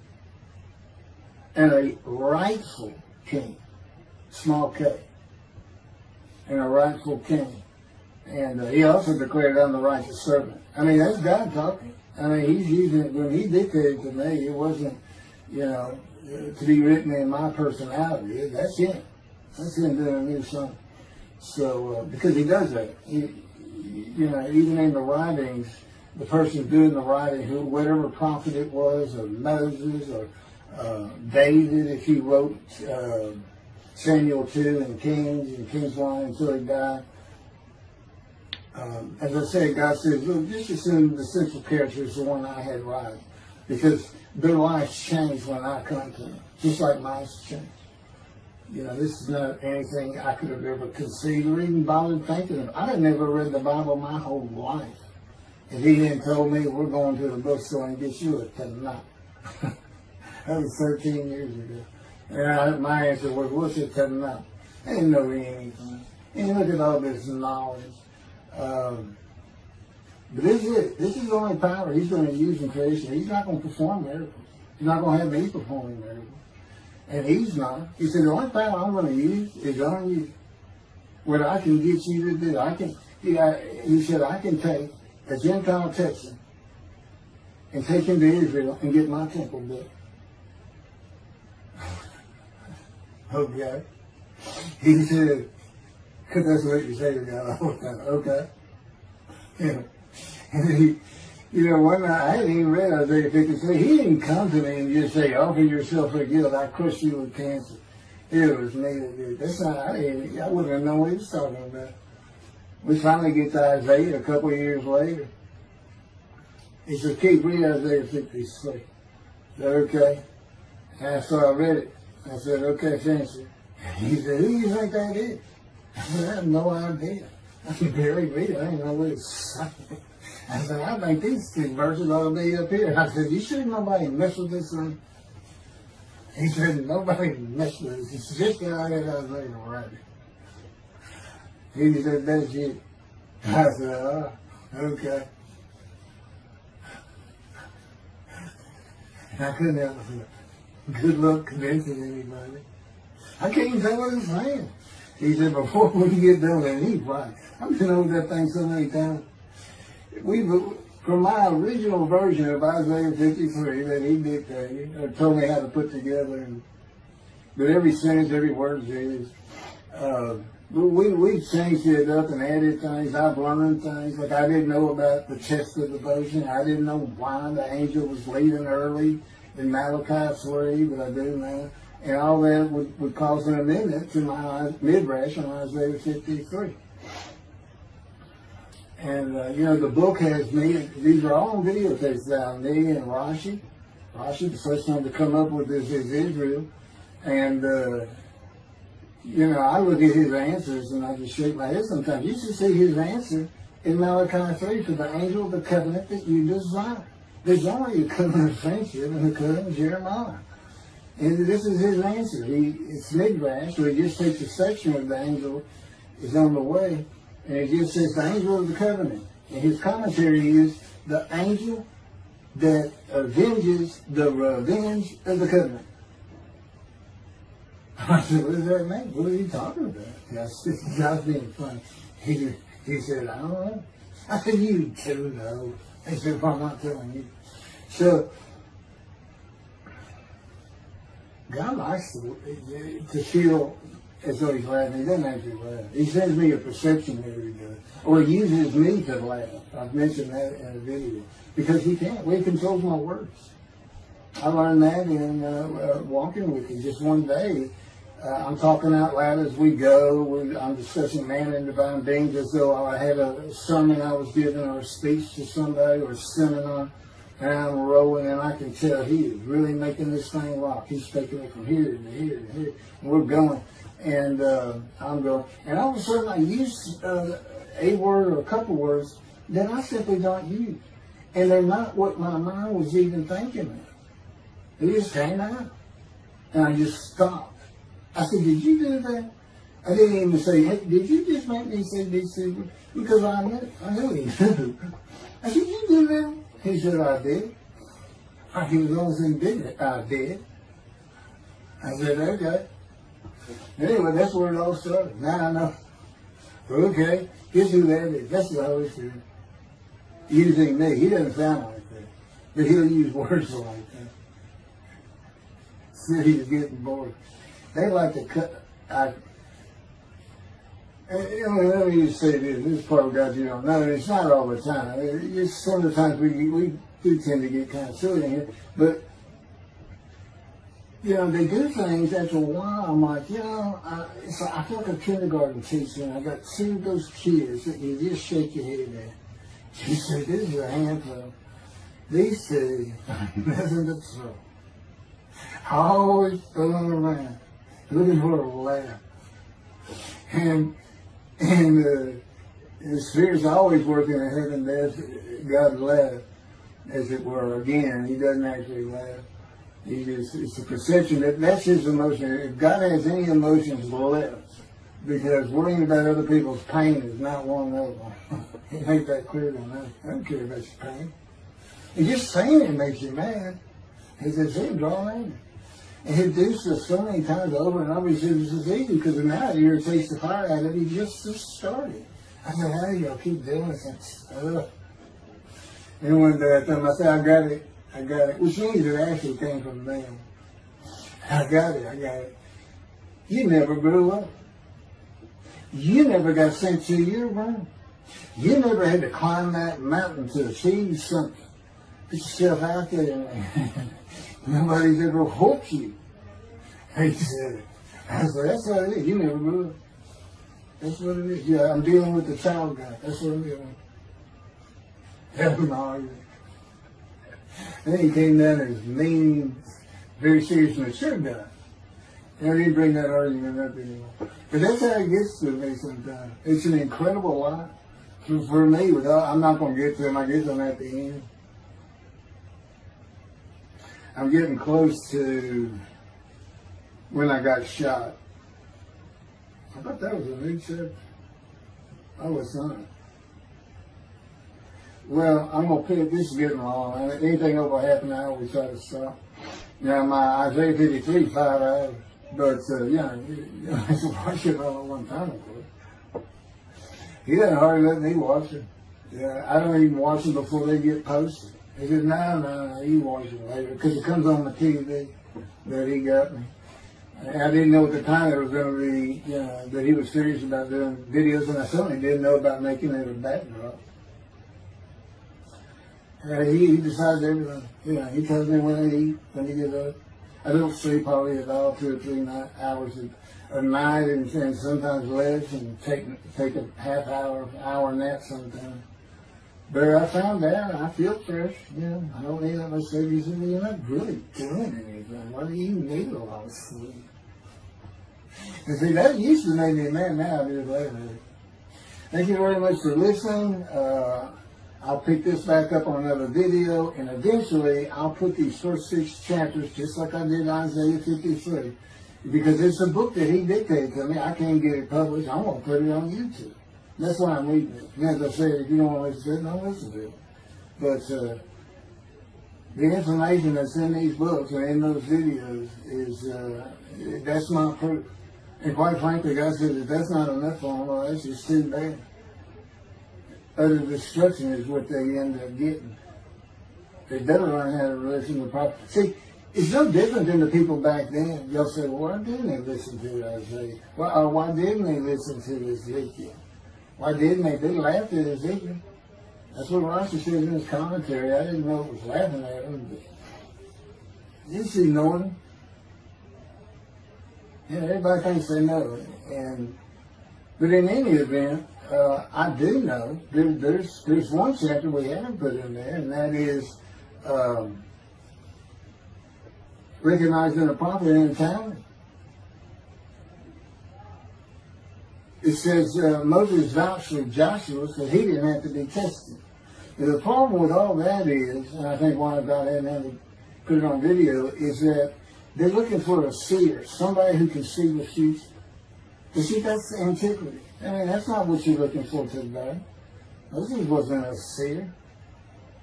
and a rightful king, small k, and a rightful king. And he also declared, I'm the righteous servant. I mean, that's God talking. I mean, he's using it. When he dictated to me, it wasn't, to be written in my personality. That's him. That's him doing a new song. So, because he does that. Even in the writings, the person doing the writing, whatever prophet it was, or Moses, or David, if he wrote Samuel 2 and King's Line until he died. As I said, God says, look, just assume the central character is the one I had writing, because their lives changed when I come to them, just like mine changed. This is not anything I could have ever conceived or even bothered thinking of. I had never read the Bible my whole life. If he hadn't told me, we're going to the bookstore and get you a Tanakh. That was 13 years ago. And my answer was, what's a Tanakh? I didn't know anything. And look at all this knowledge. But this is it. This is the only power he's going to use in creation. He's not going to perform miracles. He's not going to have me performing miracles. And he's not. He said, the only power I'm going to use is on you. What I can get you to do. He said, I can take a Gentile Texan and take him to Israel and get my temple built. Okay. He said, because that's what you say to God all the time. Okay. And one night, I hadn't even read Isaiah 53. He didn't come to me and just say, offer yourself for guilt. I crushed you with cancer. It was me that did. That's not, I wouldn't have known what he was talking about. We finally get to Isaiah a couple of years later. He said, keep reading Isaiah 53. I said, okay. And so I read it. I said, okay, finish it. He said, who do you think that is? I said, I have no idea. I can barely read it. I didn't know what it's saying. I said, I think these two verses ought to be up here. I said, you sure nobody messed with this thing? He said, nobody messed with it. It's just how I had Isaiah right. He said, that's it. I said, oh, okay. And I couldn't help it. Good luck convincing anybody. I can't even tell what he's saying. He said, before we get done, and he's right. I've been over that thing so many times. From my original version of Isaiah 53 that he dictated, or told me how to put together, but every sentence, every word is his. We've changed it up and added things. I've learned things. Like I didn't know about the chest of devotion. I didn't know why the angel was leaving early in Malachi 3, but I do now. And all that would cause an amendment to my midrash on Isaiah 53. And, the book has me, these are all videotapes now, me and Rashi. Rashi, the first one to come up with this is Israel. And, I look at his answers and I just shake my head sometimes. You should see his answer in Malachi 3 to the angel of the covenant that you desire. There's only a covenant of friendship and a covenant of Jeremiah. And this is his answer. It's midrash, so he just takes a section of the angel is on the way, and it just says the angel of the covenant. And his commentary is the angel that avenges the revenge of the covenant. I said, what does that mean? What are you talking about? I said, God's being funny. He said, I don't know. I said, you do know. He said, well, I'm not telling you. So, God likes to feel as though he's laughing. He doesn't actually laugh. He sends me a perception every day. Or he uses me to laugh. I've mentioned that in a video. Because he can't. He controls my words. I learned that in walking with him. Just one day, I'm talking out loud as we go. I'm discussing man and divine beings as though I had a sermon I was giving or a speech to somebody or a seminar. And I'm rolling, and I can tell he is really making this thing rock. He's taking it from here to here to here. And we're going. And I'm going. And all of a sudden, I use a word or a couple words that I simply don't use. And they're not what my mind was even thinking of. They just came out. And I just stopped. I said, did you do that? I didn't even say, hey, did you just make me say these things? Because I knew he knew. I said, did you do that? He said, I did. He was the only thing did it. I did. I said, okay. Anyway, that's where it all started. Now I know. Okay, guess who that is? That's the Holy Spirit. Using me. He doesn't sound like that. But he'll use words like that. So he's getting bored. They like to cut. Let me just say this. This is part of God you don't know. It's not all the time. It's some of the times we do tend to get kind of silly in here. But, they do things after a while. I'm like, I feel like a kindergarten teacher, and I got two of those kids that you just shake your head at. She said, this is a handful. These two, nothing but trouble. Always fooling around, looking for a laugh. And the Spirit's always working in heaven. There's God laugh, as it were. Again, he doesn't actually laugh. It's a perception that's his emotion. If God has any emotions left, because worrying about other people's pain is not one of them. He made that clear to me. I don't care about your pain. And just saying it makes you mad. He says, he'll draw angry. And he do so many times over and over. He says, this is easy because now it irritates the fire out of it. He just started. I said, how do y'all keep doing this? And one day I told him, I said, I got it. Which means it actually came from them. I got it. You never grew up. You never got sent to your room. You never had to climb that mountain to achieve something. Put yourself out there. Nobody's ever whooped you. He said, I said, that's what it is. You never grew up. That's what it is. Yeah, I'm dealing with the child guy. That's what I'm dealing with. Helping my argument. And then he came down as mean, very serious and mature guy. And I didn't bring that argument up anymore. But that's how it gets to me sometimes. It's an incredible lot. For me, I'm not going to get to him. I guess I'm at the end. I'm getting close to when I got shot. I thought that was a new chapter. I was on. Well, I'm going to pick, this is getting long. Anything over half an hour, we try to stop. Now, my Isaiah 53, 5 hours. But, you have to watch it all at one time, of course. He doesn't hardly let me watch it. Yeah, I don't even watch them before they get posted. He said, no, you watch it later. Because it comes on the TV that he got me. I didn't know at the time it was going to be, that he was serious about doing videos, and I certainly didn't know about making it a backdrop. He decides everything. He tells me when I eat, when he gets up. I don't sleep hardly at all, 2 or 3 hours a night, and sometimes less, and take a half hour nap sometimes. But I found out I feel fresh. I don't need that much sleep. He said, you're not really doing anything. Why do you need a lot of sleep? And see, that used to make me mad. Now I do later. Thank you very much for listening. I'll pick this back up on another video, and eventually I'll put these first 6 chapters, just like I did Isaiah 53, because it's a book that he dictated to me. I can't get it published. I'm going to put it on YouTube. That's why I'm reading it. And as I said, if you don't want to listen to it, don't listen to it. But the information that's in these books and in those videos is, that's my proof. And quite frankly, God says, if that's not enough for them, well, that's just too bad. Utter destruction is what they end up getting. They better learn how to listen to the prophet. See, it's no different than the people back then. Y'all say, well, why didn't they listen to Isaiah? Why didn't they listen to Ezekiel? Why didn't they? They laughed at Ezekiel. That's what Rashi says in his commentary. I didn't know it was laughing at him, but just ignoring him. Everybody thinks they know it. But in any event, I do know there's one chapter we haven't put in there, and that is recognizing a prophet in time. It says Moses vouched for Joshua, so he didn't have to be tested. And the problem with all that is, and I think why God hadn't had to put it on video, is that they're looking for a seer, somebody who can see the future. You see, that's antiquity. I mean, that's not what you're looking for today. Moses wasn't a seer.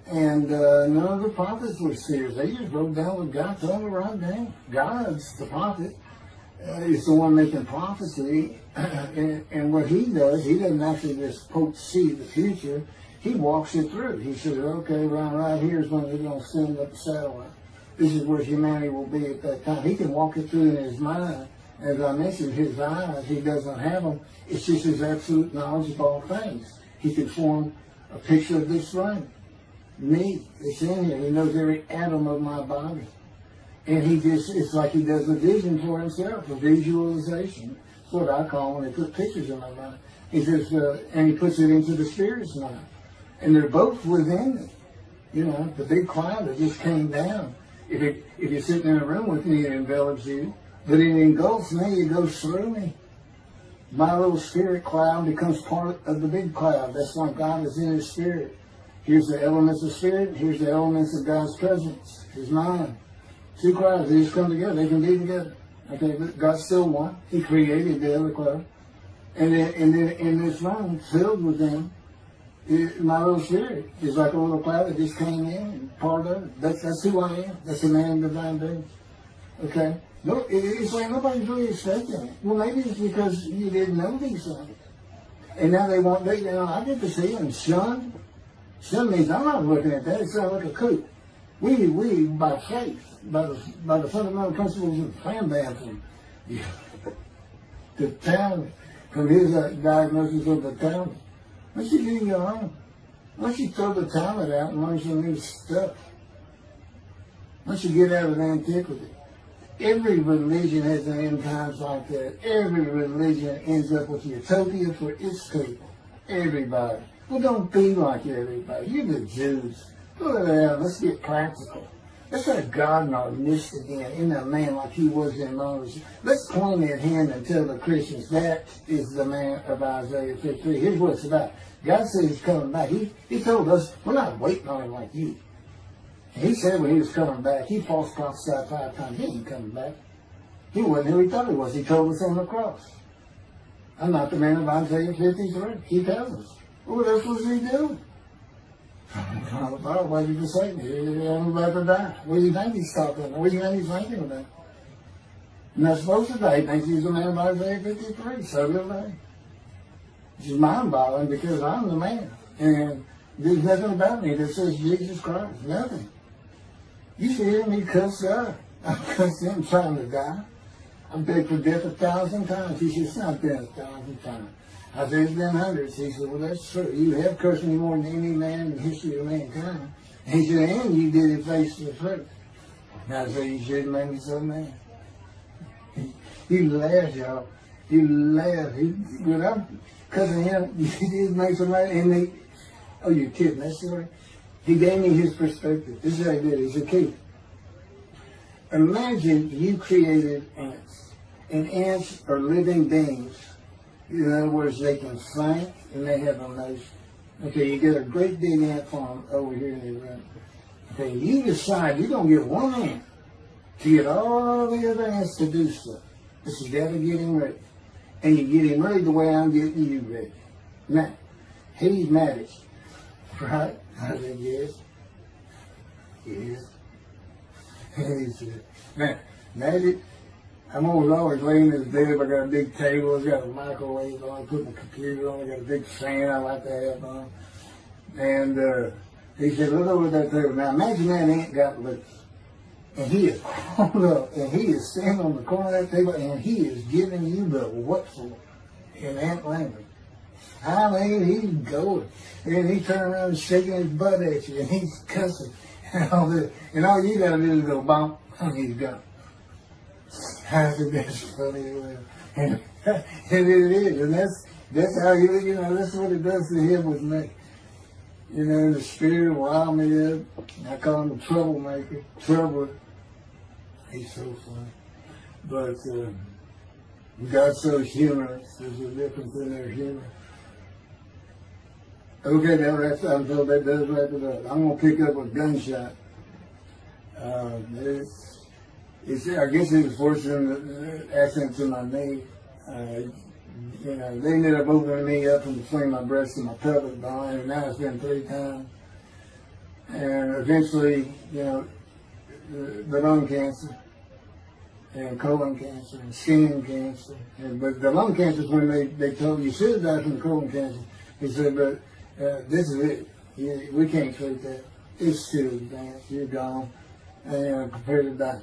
And none of the prophets were seers. They just wrote down what God told them to write down. God's the prophet. Is the one making prophecy. And what he does, he doesn't actually just quote see the future. He walks it through. He says, okay, right here is when they're going to send up a satellite. This is where humanity will be at that time. He can walk it through in his mind. As I mentioned, his eyes, he doesn't have them. It's just his absolute knowledge of all things. He can form a picture of this frame. Me, it's in here. He knows every atom of my body. And it's like he does a vision for himself, a visualization. That's what I call when they put pictures in my mind. He says, and he puts it into the spirit's mind. And they're both within it. You know, the big cloud that just came down. If you're sitting in a room with me, it envelops you. But it engulfs me, it goes through me. My little spirit cloud becomes part of the big cloud. That's why God is in his spirit. Here's the elements of spirit, here's the elements of God's presence, his mind. Two clouds, they just come together, they can be together. Okay, but God's still one. He created the other cloud. And then in this room, filled with them, my little spirit is like a little cloud that just came in and part of it. That's who I am. That's the man in divine being. Okay? No, it's like nobody's really expecting it. Well, maybe it's because you didn't know these things. And now they want, I get to see them shunned. Shun means I'm not looking at that. It sounds like a coup. We by faith, by the fundamental principles of plan from the talent, from his diagnosis of the talent. Why don't you do your own? Why don't you throw the talent out and learn some new stuff? Why don't you get out of antiquity? Every religion has an end times like that. Every religion ends up with utopia for its people. Everybody. Well, don't be like everybody. You're the Jews. Go ahead, let's get practical. Let's let God in our midst again, in a man like he was in Moses. Let's point at him and tell the Christians that is the man of Isaiah 53. Here's what it's about. God said he's coming back. He told us, we're not waiting on him like you. He said when he was coming back, he false prophesied 5 times. He ain't coming back. He wasn't who he thought he was. He told us on the cross. I'm not the man of Isaiah 53. He tells us. What else was he doing? Why did you say me? I'm about to die. What do you think he's talking about? What do you think he's thinking about? Not supposed to die. He thinks he's the man of Isaiah 53. So do they. Which is mind-boggling because I'm the man. And there's nothing about me that says Jesus Christ. Nothing. You should hear me cuss God. I cussed him trying to die. I begged for death 1,000 times. He said, it's not been 1,000 times. I said, it's been hundreds. He said, well, that's true. You have cursed me more than any man in the history of mankind. And he said, and you did it face to face. And I said, you shouldn't make me so mad. He laughed, y'all. He laughed. When I'm cussing him, he did make so mad. And oh, you're kidding. That's the way. He gave me his perspective. This is how he did it. He said, Keith, imagine you created ants. And ants are living beings. In other words, they can think and they have emotion. Okay, you get a great big ant farm over here in the room. Okay, you decide you're going to get one ant to get all the other ants to do stuff. This is got to get him ready. And you get him ready the way I'm getting you ready. Now, he's mad at you. Right? I said, yes. Yes. And he said, now, Magic, I'm always laying in his bed. I got a big table. I've got a microwave on. I put my computer on. I got a big fan I like to have on. And he said, look over at that table. Now, imagine that ant got loose. And he is pulled up. And he is standing on the corner of that table. And he is giving you the what for in ant language. I mean, he's going. And he turned around and shaking his butt at you. And he's cussing. And all this. And all you got to do is go bump. And he's gone. I think that's funny. And it is. And that's how that's what it does to him with me. You know, the spirit will rile me up. I call him a troublemaker. Troubler. He's so funny. But God's so humorous. There's a difference in their humor. Okay, now I'm told that does wrap it up. I'm going to pick up a gunshot. I guess it was forcing the accent to my knee. They ended up opening me up from between my breast and my pelvic bone, and now it's been 3 times. And eventually, you know, the lung cancer and colon cancer and skin cancer. But the lung cancer is when they told you should have died from the colon cancer. He said, but this is it. We can't treat that. It's too advanced. You're gone. And compared to that.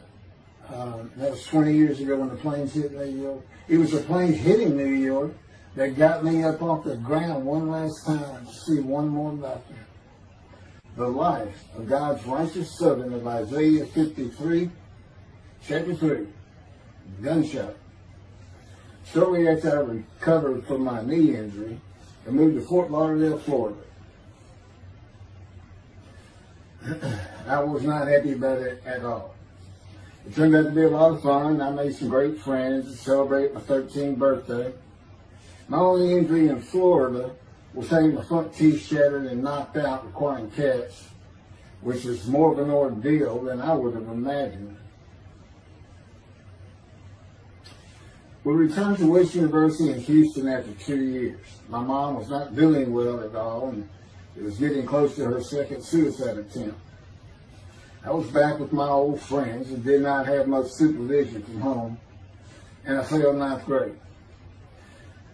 That was 20 years ago when the planes hit New York. It was the planes hitting New York that got me up off the ground one last time to see one more doctor. The life of God's righteous servant of Isaiah 53, chapter 3, gunshot. Shortly after I recovered from my knee injury, I moved to Fort Lauderdale, Florida. I was not happy about it at all. It turned out to be a lot of fun. I made some great friends to celebrate my 13th birthday. My only injury in Florida was having my front teeth shattered and knocked out, requiring casts, which was more of an ordeal than I would have imagined. We returned to West University in Houston after 2 years. My mom was not doing well at all, and it was getting close to her second suicide attempt. I was back with my old friends and did not have much supervision from home, and I failed ninth grade.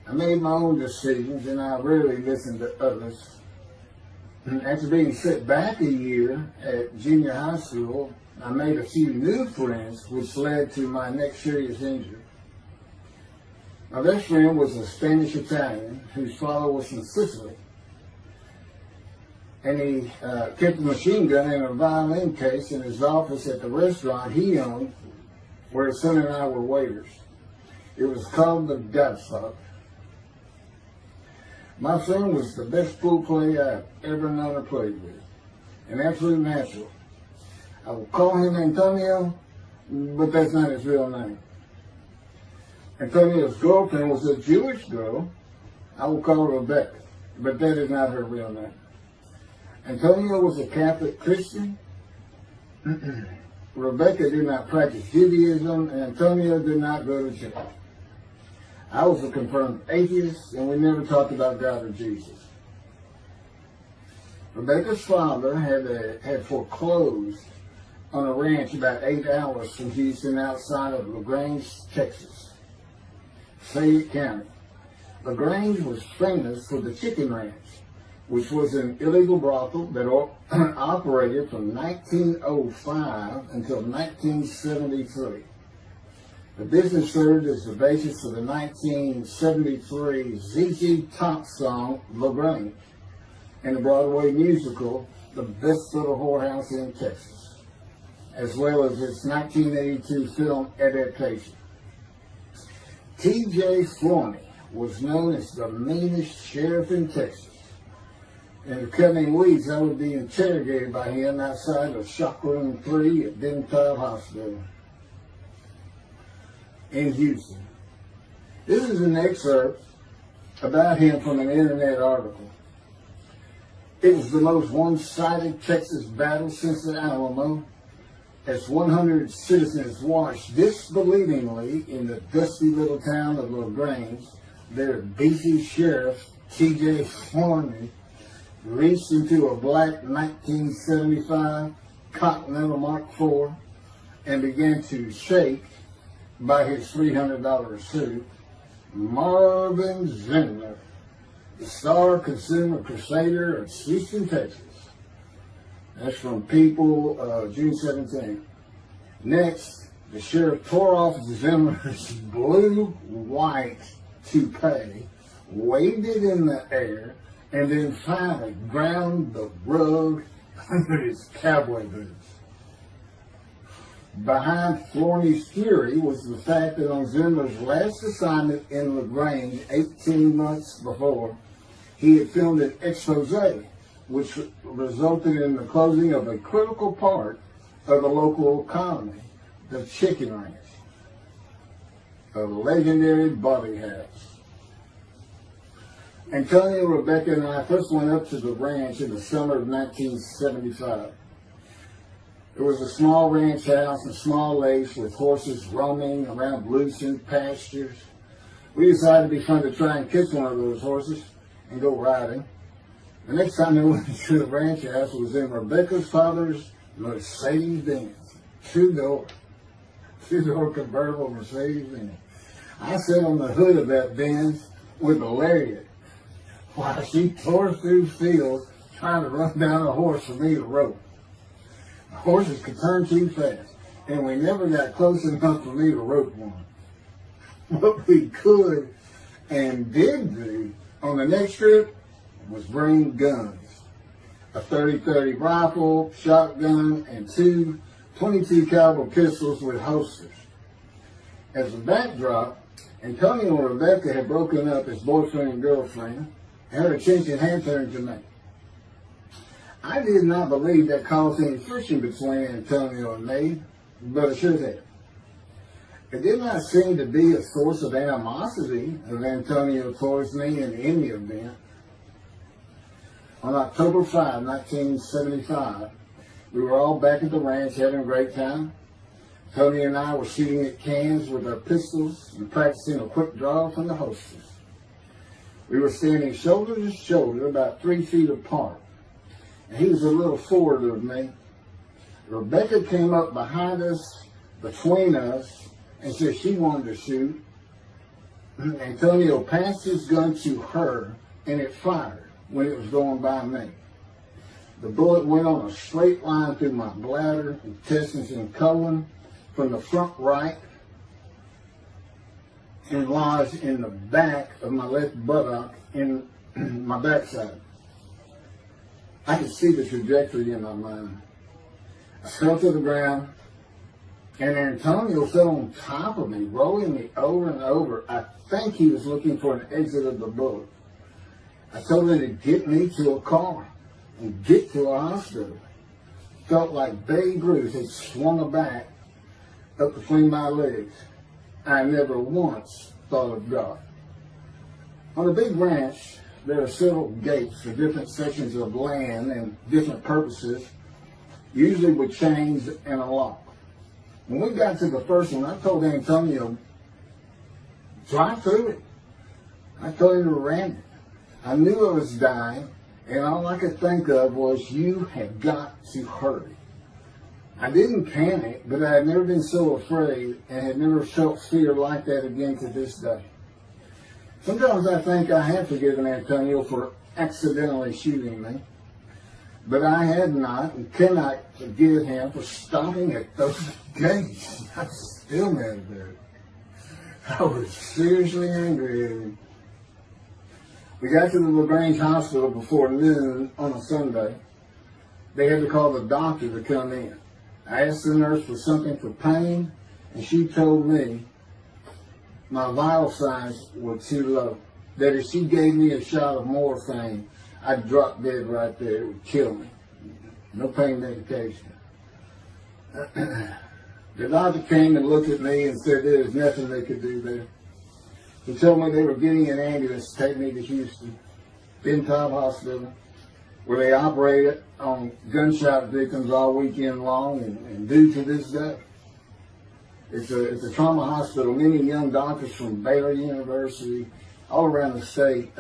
I made my own decisions, and I rarely listened to others. After being set back a year at junior high school, I made a few new friends, which led to my next serious injury. My best friend was a Spanish Italian whose father was from Sicily. And he kept a machine gun and a violin case in his office at the restaurant he owned, where his son and I were waiters. It was called the Godfather. My son was the best pool player I've ever known or played with, an absolute natural. I will call him Antonio, but that's not his real name. Antonio's girlfriend was a Jewish girl. I will call her Rebecca, but that is not her real name. Antonio was a Catholic Christian. Rebecca did not practice Judaism, and Antonio did not go to church. I was a confirmed atheist, and we never talked about God or Jesus. Rebecca's father had foreclosed on a ranch about 8 hours from Houston outside of LaGrange, Texas, Fayette County. LaGrange was famous for the Chicken Ranch, which was an illegal brothel that operated from 1905 until 1973. The business served as the basis for the 1973 ZZ Top song, LaGrange, and the Broadway musical, The Best Little Whorehouse in Texas, as well as its 1982 film adaptation. T.J. Flourney was known as the meanest sheriff in Texas. In the coming weeks, I would be interrogated by him outside of Shock Room 3 at Dental Hospital in Houston. This is an excerpt about him from an internet article. It was the most one-sided Texas battle since the Alamo, as 100 citizens watched disbelievingly in the dusty little town of LaGrange, their beefy sheriff, T.J. Flourney, reached into a black 1975 Continental Mark IV and began to shake by his $300 suit Marvin Zimler, the star consumer crusader of Houston, Texas. That's from People, June 17. Next, the sheriff tore off Zimmer's blue-white toupee, waved it in the air, and then finally ground the rug under his cowboy boots. Behind Flourney's fury was the fact that on Zimmer's last assignment in LaGrange 18 months before, he had filmed an expose, which resulted in the closing of a critical part of the local economy, the Chicken Ranch, a legendary body house. Antonio, Rebecca, and I first went up to the ranch in the summer of 1975. It was a small ranch house and small lakes with horses roaming around loosened pastures. We decided it'd be fun to try and catch one of those horses and go riding. The next time I went to the ranch house was in Rebecca's father's Mercedes-Benz. Two-door convertible Mercedes-Benz. I sat on the hood of that Benz with a lariat while she tore through fields trying to run down a horse for me to rope. The horses could turn too fast, and we never got close enough for me to rope one. What we could and did do on the next trip was bring guns. A 30-30 rifle, shotgun, and two 22 caliber pistols with holsters. As a backdrop, Antonio and Rebecca had broken up as boyfriend and girlfriend, and her attention had turned to me. I did not believe that caused any friction between Antonio and me, but it should have. It did not seem to be a source of animosity of Antonio towards me in any event. On October 5, 1975, we were all back at the ranch having a great time. Tony and I were shooting at cans with our pistols and practicing a quick draw from the holsters. We were standing shoulder to shoulder, about 3 feet apart, and he was a little forward of me. Rebecca came up behind us, between us, and said she wanted to shoot. Antonio passed his gun to her, and it fired when it was going by me. The bullet went on a straight line through my bladder, intestines, and colon from the front right and lodged in the back of my left buttock in my backside. I could see the trajectory in my mind. I fell to the ground, and Antonio fell on top of me, rolling me over and over. I think he was looking for an exit of the bullet. I told him to get me to a car and get to a hospital. Felt like Babe Ruth had swung a bat up between my legs. I never once thought of God. On a big ranch, there are several gates for different sections of land and different purposes, usually with chains and a lock. When we got to the first one, I told Antonio, drive through it. I told him to ram it. I knew I was dying, and all I could think of was, you have got to hurry. I didn't panic, but I had never been so afraid and had never felt fear like that again to this day. Sometimes I think I have forgiven Antonio for accidentally shooting me, but I had not and cannot forgive him for stopping at those gates. I'm still mad about it. I was seriously angry at him. We got to the LaGrange Hospital before noon on a Sunday. They had to call the doctor to come in. I asked the nurse for something for pain, and she told me my vital signs were too low. That if she gave me a shot of morphine, I'd drop dead right there. It would kill me. No pain medication. The doctor came and looked at me and said there was nothing they could do there. He told me they were getting an ambulance to take me to Houston, Ben Cobb Hospital, where they operated on gunshot victims all weekend long and do to this day. It's a trauma hospital. Many young doctors from Baylor University, all around the state.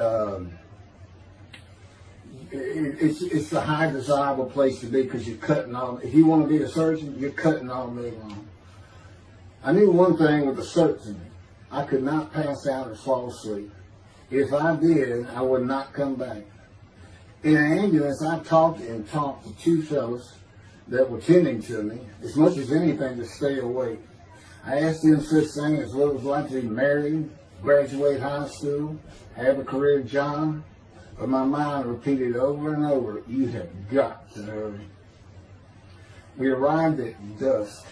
It's the high desirable place to be because you're cutting all. If you want to be a surgeon, you're cutting all day long. I knew one thing with the certainty. I could not pass out or fall asleep. If I did, I would not come back. In an ambulance, I talked to two fellows that were tending to me, as much as anything to stay awake. I asked them such things as what it was like to be married, graduate high school, have a career job, but my mind repeated over and over, you have got to hurry. We arrived at dusk.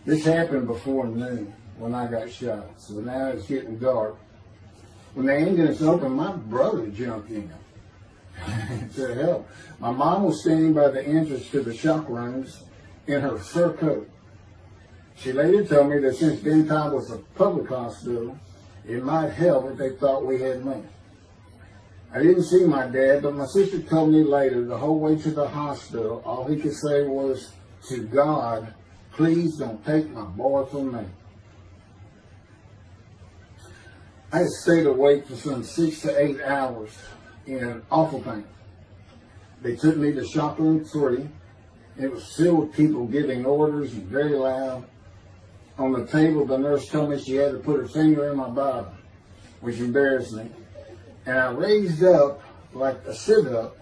This happened before noon when I got shot, so now it's getting dark. When the ambulance opened, my brother jumped in to help. My mom was standing by the entrance to the shock rooms in her fur coat. She later told me that since Ben Cobb was a public hospital, it might help if they thought we had money. I didn't see my dad, but my sister told me later, the whole way to the hospital, all he could say was, to God, please don't take my boy from me. I had stayed awake for some 6 to 8 hours in awful pain. They took me to shop room 3. It was filled with people giving orders and very loud. On the table, the nurse told me she had to put her finger in my bottom, which embarrassed me. And I raised up like a sit-up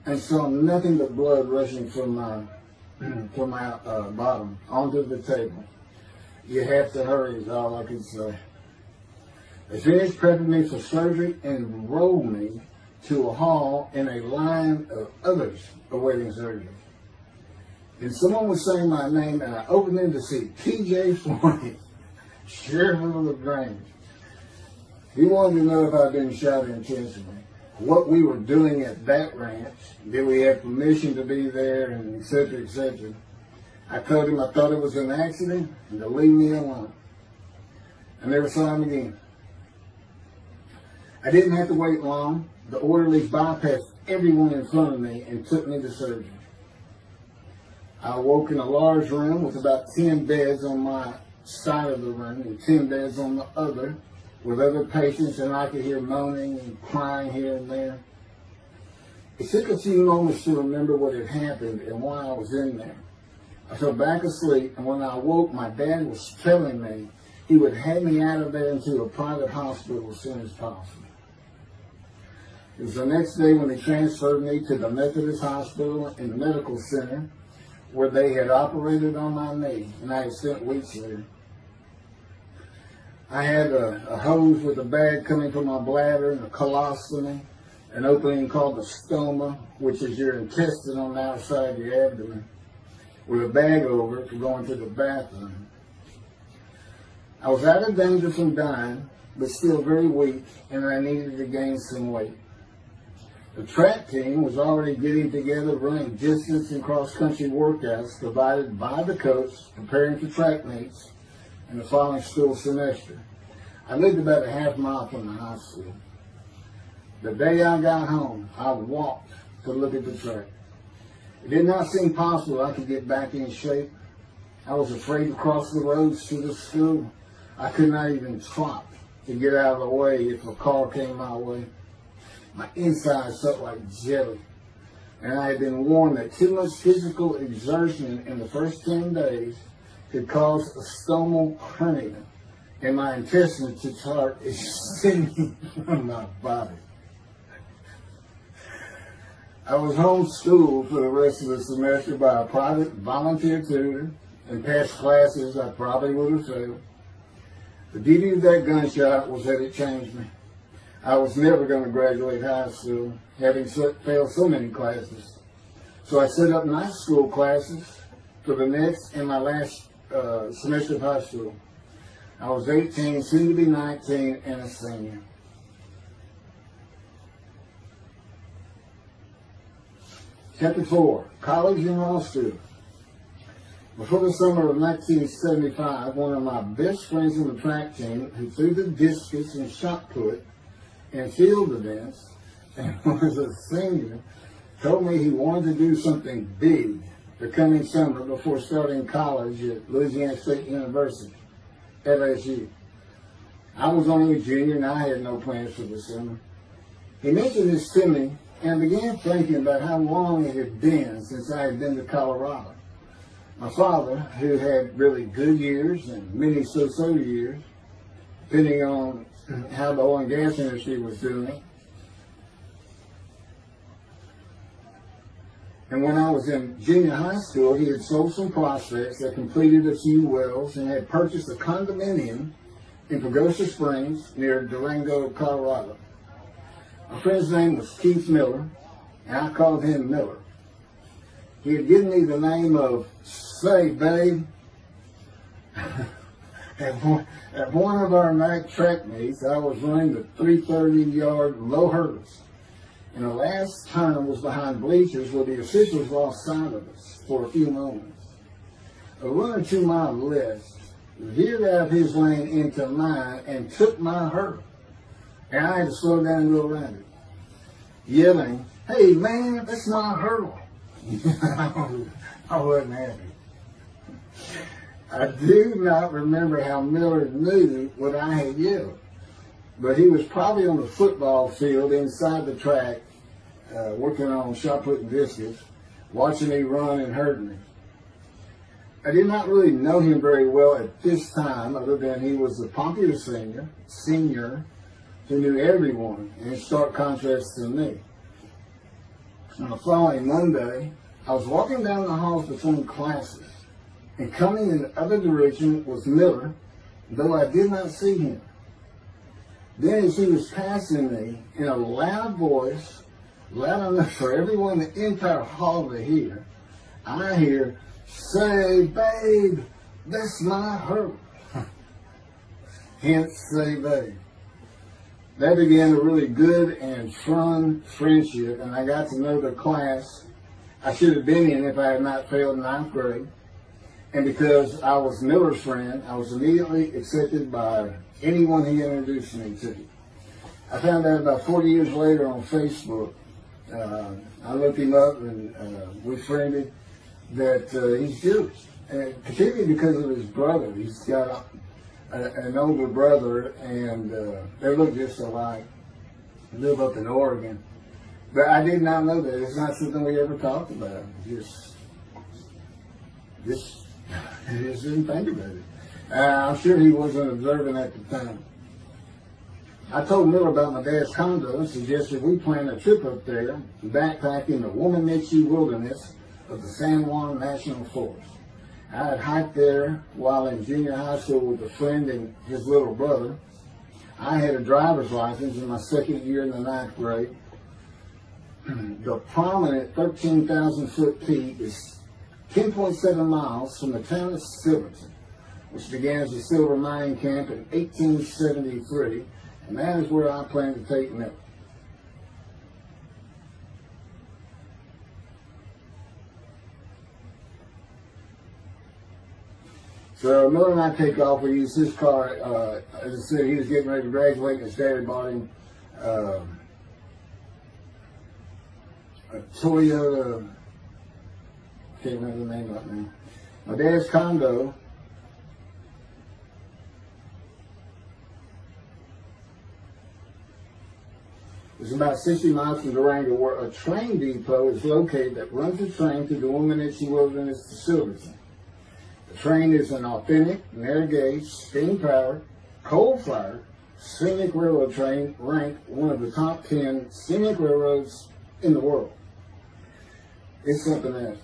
and saw nothing but blood rushing from my bottom onto the table. You have to hurry is all I could say. They finished prepping me for surgery and rolled me to a hall in a line of others awaiting surgery. And someone was saying my name, and I opened in to see T.J. Floyd, Sheriff of LaGrange. He wanted to know if I'd been shot intentionally, what we were doing at that ranch, did we have permission to be there, and et cetera, et cetera. I told him I thought it was an accident and to leave me alone. I never saw him again. I didn't have to wait long. The orderlies bypassed everyone in front of me and took me to surgery. I awoke in a large room with about 10 beds on my side of the room and 10 beds on the other with other patients, and I could hear moaning and crying here and there. It took a few moments to remember what had happened and why I was in there. I fell back asleep, and when I awoke, my dad was telling me he would have me out of there into a private hospital as soon as possible. It was the next day when they transferred me to the Methodist Hospital and Medical Center, where they had operated on my knee, and I had spent weeks there. I had a hose with a bag coming from my bladder and a colostomy, an opening called the stoma, which is your intestine on the outside of your abdomen, with a bag over it to go into the bathroom. I was out of danger from dying, but still very weak, and I needed to gain some weight. The track team was already getting together, running distance and cross-country workouts provided by the coach, preparing for track meets in the following school semester. I lived about a half mile from the high school. The day I got home, I walked to look at the track. It did not seem possible I could get back in shape. I was afraid to cross the roads to the school. I could not even trot to get out of the way if a car came my way. My insides felt like jelly, and I had been warned that too much physical exertion in the first 10 days could cause a stomal hernia, and my intestines to start extending from my body. I was homeschooled for the rest of the semester by a private volunteer tutor, and passed classes I probably would have failed. The beauty of that gunshot was that it changed me. I was never going to graduate high school, having failed so many classes. So I set up night school classes for the next and my last semester of high school. I was 18, soon to be 19, and a senior. Chapter 4, College and Law School. Before the summer of 1975, one of my best friends on the track team, who threw the discus and shot put in field events and was a senior, told me he wanted to do something big the coming summer before starting college at Louisiana State University, LSU. I was only a junior and I had no plans for the summer. He mentioned this to me and I began thinking about how long it had been since I had been to Colorado. My father, who had really good years and many so-so years, depending on how the oil and gas industry was doing. And when I was in junior high school, he had sold some prospects, had completed a few wells, and had purchased a condominium in Pagosa Springs near Durango, Colorado. My friend's name was Keith Miller, and I called him Miller. He had given me the name of Say Babe. At one of our night track meets, I was running the 330-yard low hurdles, and the last turn was behind bleachers where the officials lost sight of us for a few moments. A runner to my left veered out of his lane into mine and took my hurdle, and I had to slow down and go around it, yelling, "Hey man, that's my hurdle." I wasn't happy. I do not remember how Miller knew what I had yelled, but he was probably on the football field inside the track working on shot putting biscuits, watching me run and hurt me. I did not really know him very well at this time, other than he was a popular senior who knew everyone, and in stark contrast to me. On the following Monday, I was walking down the halls between classes, and coming in the other direction was Miller, though I did not see him. Then as he was passing me, in a loud voice, loud enough for everyone in the entire hall to hear, I hear, "Say, babe, that's my hurt." Hence, say, babe. That began a really good and fun friendship, and I got to know the class I should have been in if I had not failed ninth grade. And because I was Miller's friend, I was immediately accepted by anyone he introduced me to. I found out about 40 years later on Facebook. I looked him up and we friended that he's Jewish, and particularly because of his brother. He's got an older brother, and they look just alike. They live up in Oregon. But I did not know that. It's not something we ever talked about. Just didn't think about it. I'm sure he wasn't observant at the time. I told Miller about my dad's condo and suggested we plan a trip up there to backpack in the Womanichi wilderness of the San Juan National Forest. I had hiked there while in junior high school with a friend and his little brother. I had a driver's license in my second year in the ninth grade. The prominent 13,000-foot peak is 10.7 miles from the town of Silverton, which began as a silver mining camp in 1873, and that is where I plan to take Miller. So Miller and I take off. We use his car. As I said, he was getting ready to graduate, and his dad had bought him a Toyota. I can't remember the name right now. My dad's condo is about 60 miles from Durango, where a train depot is located that runs a train to the Womanichi Wilderness to Silverton. The train is an authentic, narrow-gauge, steam-powered, coal-fired, scenic railroad train ranked one of the top 10 scenic railroads in the world. It's something else.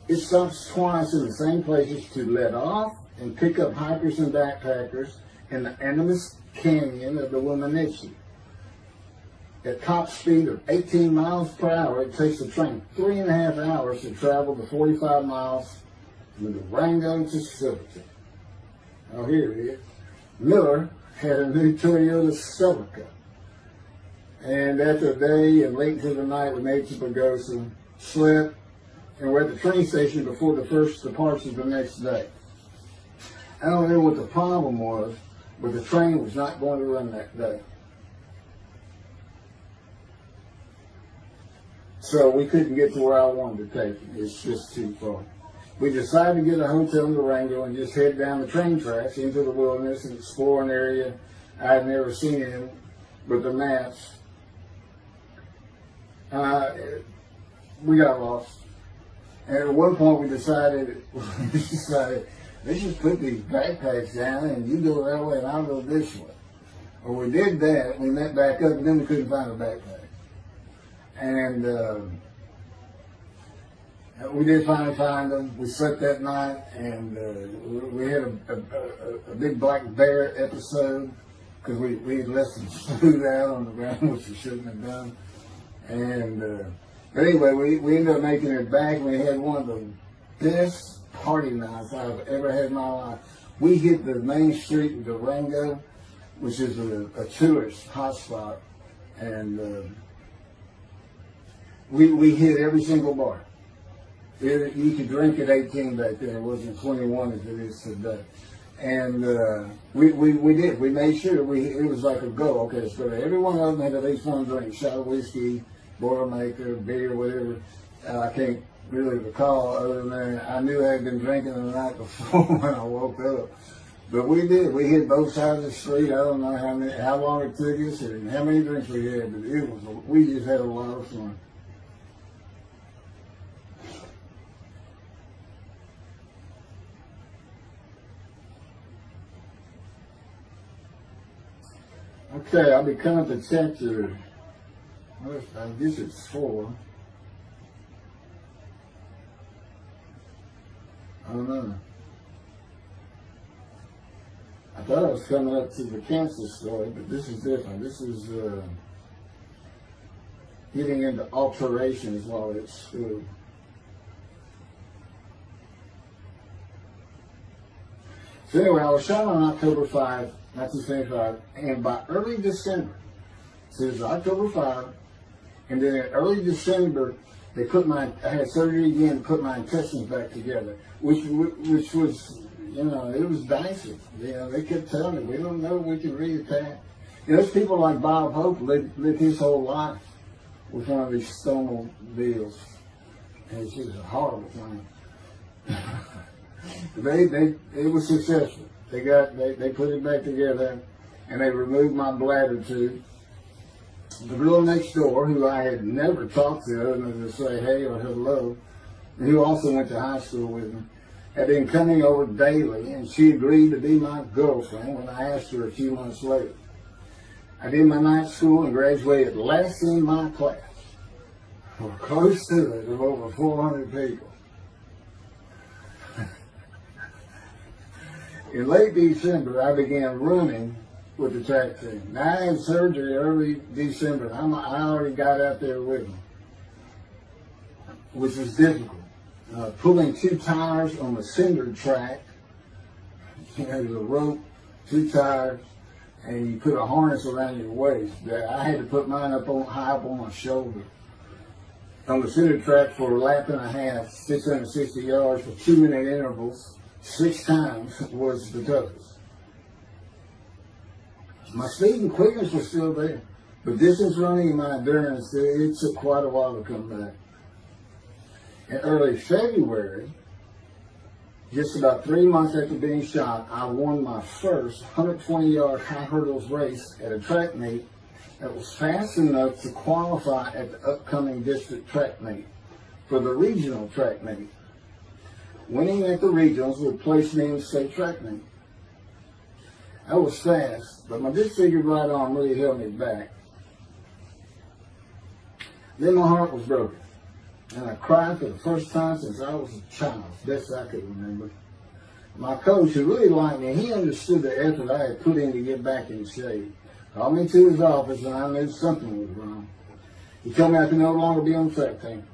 It stops twice in the same places to let off and pick up hikers and backpackers in the Animus Canyon of the Womanichi. At top speed of 18 miles per hour, it takes the train 3.5 hours to travel the 45 miles from Durango to Silverton. Oh, here it is. Miller had a new Toyota Celica. And after a day and late into the night, we made to Pagosa, slept, and we're at the train station before the first departure the next day. I don't know what the problem was, but the train was not going to run that day. So we couldn't get to where I wanted to take it. It's just too far. We decided to get a hotel in Durango and just head down the train tracks into the wilderness and explore an area I had never seen in with the maps. We got lost. And at one point we decided, let's just put these backpacks down and you go that way and I'll go this way. Well, we did that. We met back up and then we couldn't find a backpack. And we did finally find them. We slept that night, and we had a big black bear episode because we had left some food out on the ground, which we shouldn't have done. And but anyway, we ended up making it back. We had one of the best party nights I've ever had in my life. We hit the main street in Durango, which is a tourist hotspot, and we hit every single bar. You could drink at 18 back then. It wasn't 21 as it is today. And we did. We made sure it was like a go. Okay, so every one of them had at least one drink: shot of whiskey, Boilermaker, beer, whatever. I can't really recall other than that. I knew I had been drinking the night before when I woke up. But we did. We hit both sides of the street. I don't know how long it took us and how many drinks we had, but we just had a lot of fun. Okay, I'll be coming to chapter, I guess it's 4. I don't know. I thought I was coming up to the cancer story, but this is different. This is getting into alterations while at school. So anyway, I was shot on October 5, 1975, and by early December, so it was October 5, and then in early December, they I had surgery again to put my intestines back together, which was, you know, it was dicey. You know, they kept telling me, we don't know if we can reattach. You know, there's people like Bob Hope lived his whole life with one of these stonal deals. And it's just a horrible thing. It was successful. They put it back together, and they removed my bladder tube. The girl next door, who I had never talked to other than to say hey or hello, and who also went to high school with me, had been coming over daily, and she agreed to be my girlfriend when I asked her a few months later. I did my night school and graduated last in my class, or close to it, of over 400 people. In late December, I began running with the track team. Now, I had surgery early December. I already got out there with them, which was difficult. Pulling 2 tires on the cinder track. You know, there's a rope, 2 tires, and you put a harness around your waist. I had to put mine high up on my shoulder. On the cinder track for a lap and a half, 660 yards for 2-minute intervals, 6 times was the toughest. My speed and quickness was still there, but distance running and my endurance, it took quite a while to come back. In early February, just about 3 months after being shot, I won my first 120-yard high hurdles race at a track meet that was fast enough to qualify at the upcoming district track meet for the regional track meet. Winning at the regionals would place me in the state track meet. I was fast, but my disfigured right arm really held me back. Then my heart was broken, and I cried for the first time since I was a child, best I could remember. My coach, who really liked me, he understood the effort I had put in to get back in shape. Called me to his office, and I knew something was wrong. He told me I could no longer be on the track team.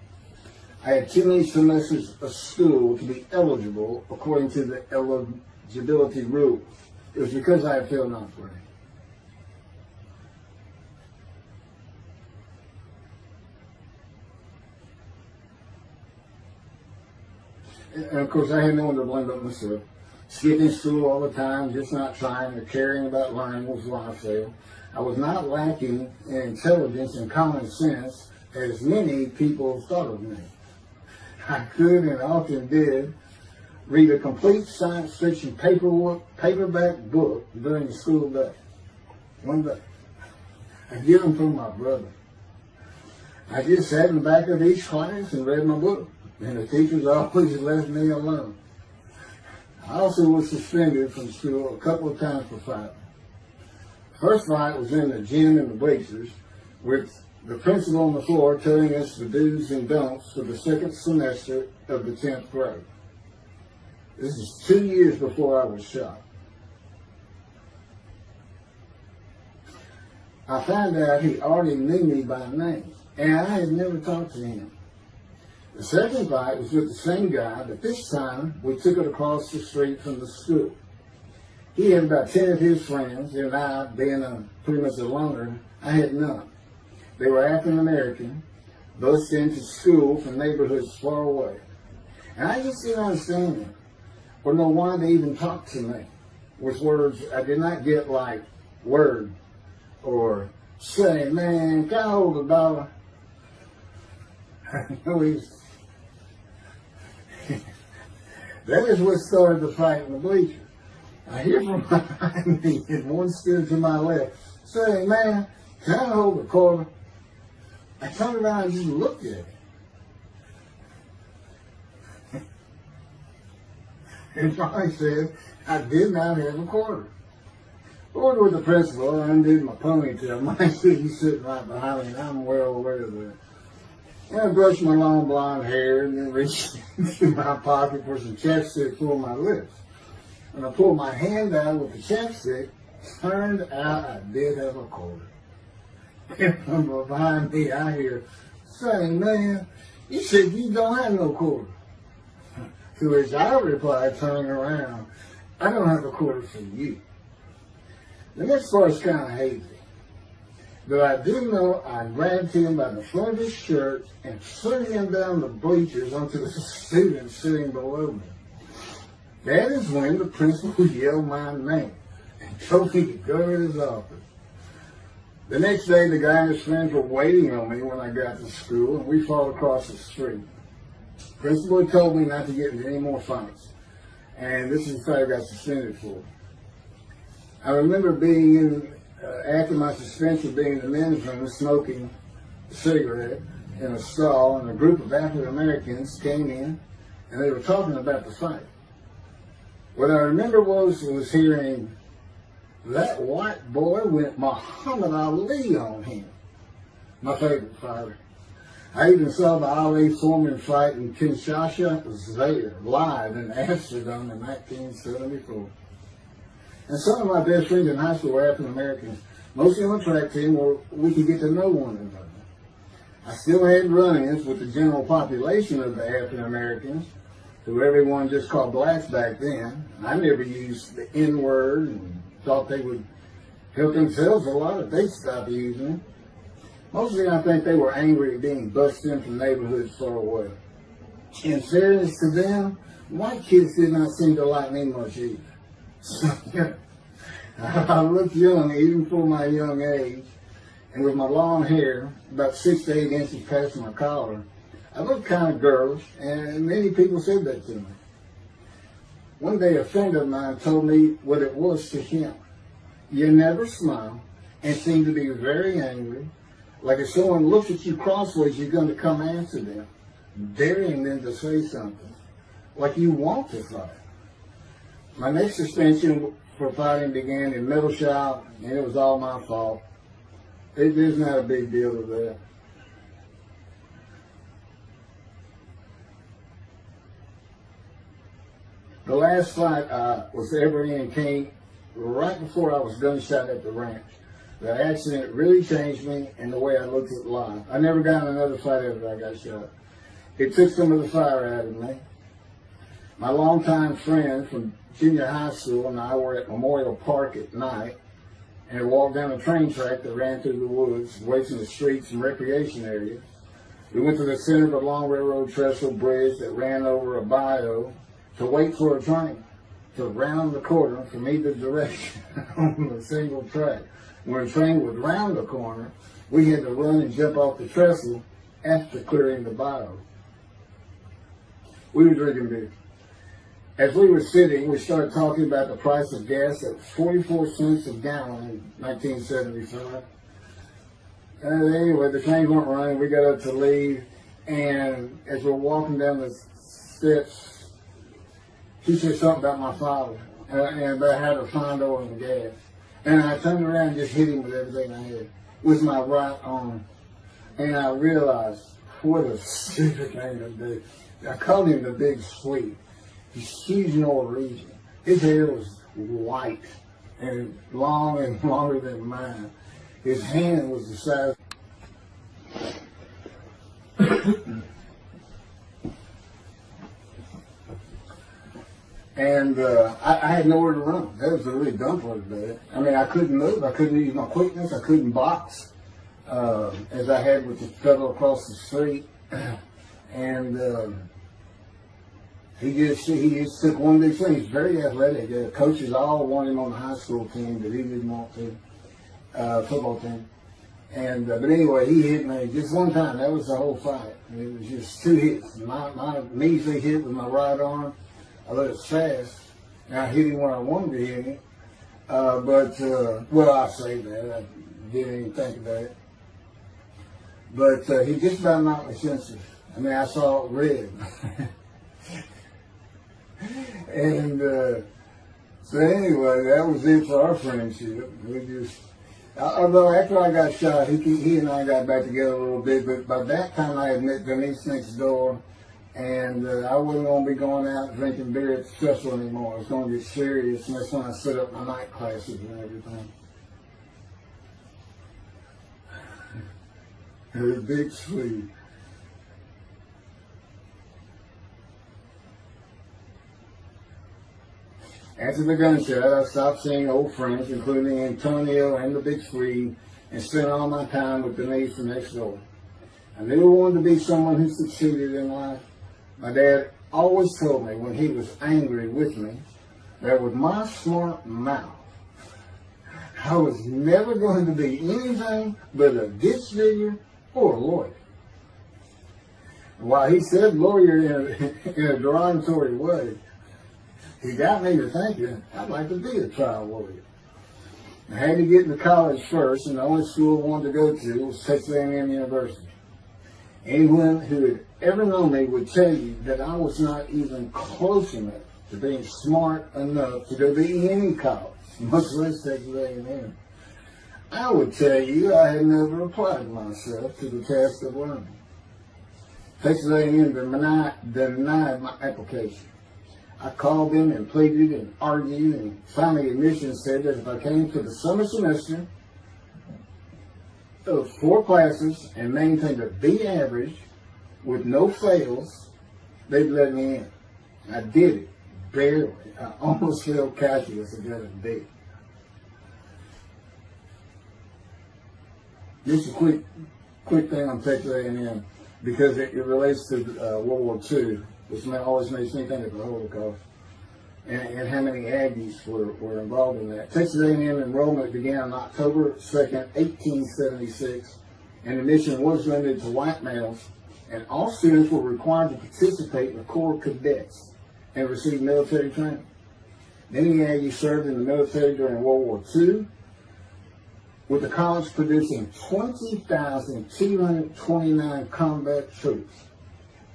I had too many semesters of school to be eligible according to the eligibility rules. It was because I had failed ninth grade. And of course, I had no one to blame but myself. Skipping school all the time, just not trying or caring about learning was why I failed. I was not lacking in intelligence and common sense as many people thought of me. I could and often did read a complete science fiction paperback book during the school day. One day. I get them from my brother. I just sat in the back of each class and read my book, and the teachers always left me alone. I also was suspended from school a couple of times for fighting. First fight was in the gym in the bleachers, with the principal on the floor telling us the do's and don'ts for the second semester of the 10th grade. This is 2 years before I was shot. I found out he already knew me by name, and I had never talked to him. The second fight was with the same guy, but this time we took it across the street from the school. He had about 10 of his friends, and I, being pretty much a loner, I had none. They were African American, bused into school from neighborhoods far away. And I just didn't understand them, or know why they even talked to me with words I did not get, like word, or say, man, can I hold a dollar? That is what started the fight in the bleachers. I hear from behind me and one stood to my left saying, "Man, can I hold the quarter?" I turned around and just looked at it. And finally said, "I did not have a quarter." Ordered with the principal, I undid my ponytail. My he's sitting right behind me, and I'm well aware of that. And I brushed my long blonde hair and then reached into my pocket for some chapstick for my lips. When I pulled my hand out with the chapstick, turned out I did have a quarter. And from behind me, I hear saying, "Man, you said you don't have no quarter." To which I replied, turning around, "I don't have a quarter for you." The next part's kind of hazy. But I do know I grabbed him by the front of his shirt and threw him down the bleachers onto the student sitting below me. That is when the principal yelled my name and told me to go to his office. The next day, the guy and his friends were waiting on me when I got to school, and we fought across the street. The principal had told me not to get into any more fights, and this is what I got suspended for. I remember being in, after my suspension, being in the men's room smoking a cigarette in a stall, and a group of African Americans came in, and they were talking about the fight. What I remember was hearing, "That white boy went Muhammad Ali on him." My favorite fighter. I even saw the Ali Foreman fight in Kinshasa there, live in Amsterdam in 1974. And some of my best friends in high school were African Americans, mostly on the track team where we could get to know one another. I still had run-ins with the general population of the African Americans, who everyone just called blacks back then. I never used the N-word and thought they would help themselves a lot if they stopped using it. Mostly I think they were angry at being bussed in from neighborhoods far away. In fairness to them, white kids did not seem to like me much either. I looked young even for my young age, and with my long hair, about 6 to 8 inches past my collar, I looked kind of girlish, and many people said that to me. One day a friend of mine told me what it was to him. You never smile and seem to be very angry. Like if someone looks at you crossways, you're going to come after them, daring them to say something, like you want to fight. My next suspension for fighting began in middle shop, and it was all my fault. There's not a big deal with that. The last fight I was ever in came right before I was gunshot at the ranch. The accident really changed me and the way I looked at life. I never got in another fight after I got shot. It took some of the fire out of me. My longtime friend from junior high school and I were at Memorial Park at night and walked down a train track that ran through the woods, away from the streets and recreation areas. We went to the center of a long railroad trestle bridge that ran over a bayou to wait for a train to round the corner from either direction on a single track. When a train would round the corner, we had to run and jump off the trestle after clearing the bayou. We were drinking beer. As we were sitting, we started talking about the price of gas at 44 cents a gallon in 1975. And anyway, the trains weren't running. We got up to leave, and as we're walking down the steps, he said something about my father and about how to find oil and gas. And I turned around and just hit him with everything I had, with my right arm. And I realized what a stupid thing to do. I called him the Big Sweet. He's huge Norwegian. His hair was white and long and longer than mine. His hand was the size. And I had nowhere to run. That was the really dumb part of that. I mean, I couldn't move. I couldn't use my quickness. I couldn't box as I had with the fellow across the street. And he just took one big thing. He's very athletic. The coaches all wanted him on the high school team, but he didn't want to, football team. And but anyway, he hit me just one time. That was the whole fight. It was just two hits. My measly hit with my right arm. I let it fast, And I hit him when I wanted to hit him. Well, I say that. I didn't even think about it. But he just about knocked me senseless. I mean, I saw it red. And so anyway, that was it for our friendship. We just, although after I got shot, he and I got back together a little bit, but by that time I had met Denise next door, and I wasn't going to be going out drinking beer at the festival anymore. It was going to get serious, and that's when I set up my night classes and everything. Her big sleeve. After the gunshot, I stopped seeing old friends, including Antonio and the Big Swede, and spent all my time with Denise from next door. I never wanted to be someone who succeeded in life. My dad always told me when he was angry with me that with my smart mouth, I was never going to be anything but a ditch digger or a lawyer. While he said lawyer in a derogatory way, he got me to thinking I'd like to be a trial lawyer. I had to get into college first, and the only school I wanted to go to was Texas A&M University. Anyone who had ever known me would tell you that I was not even close enough to being smart enough to go to any college, much less Texas A&M. I would tell you I had never applied myself to the task of learning. Texas A&M denied my application. I called them and pleaded and argued, and finally admissions said that if I came to the summer semester of 4 classes and maintained a B average with no fails, they'd let me in. I did it, barely. I almost failed calculus and got a B. Just a quick thing on Texas A&M, because it relates to World War II, which always makes me think of the Holocaust, and how many Aggies were involved in that. Texas A&M enrollment began on October 2nd, 1876, and admission was limited to white males, and all students were required to participate in the Corps Cadets and receive military training. Many Aggies served in the military during World War II, with the college producing 20,229 combat troops.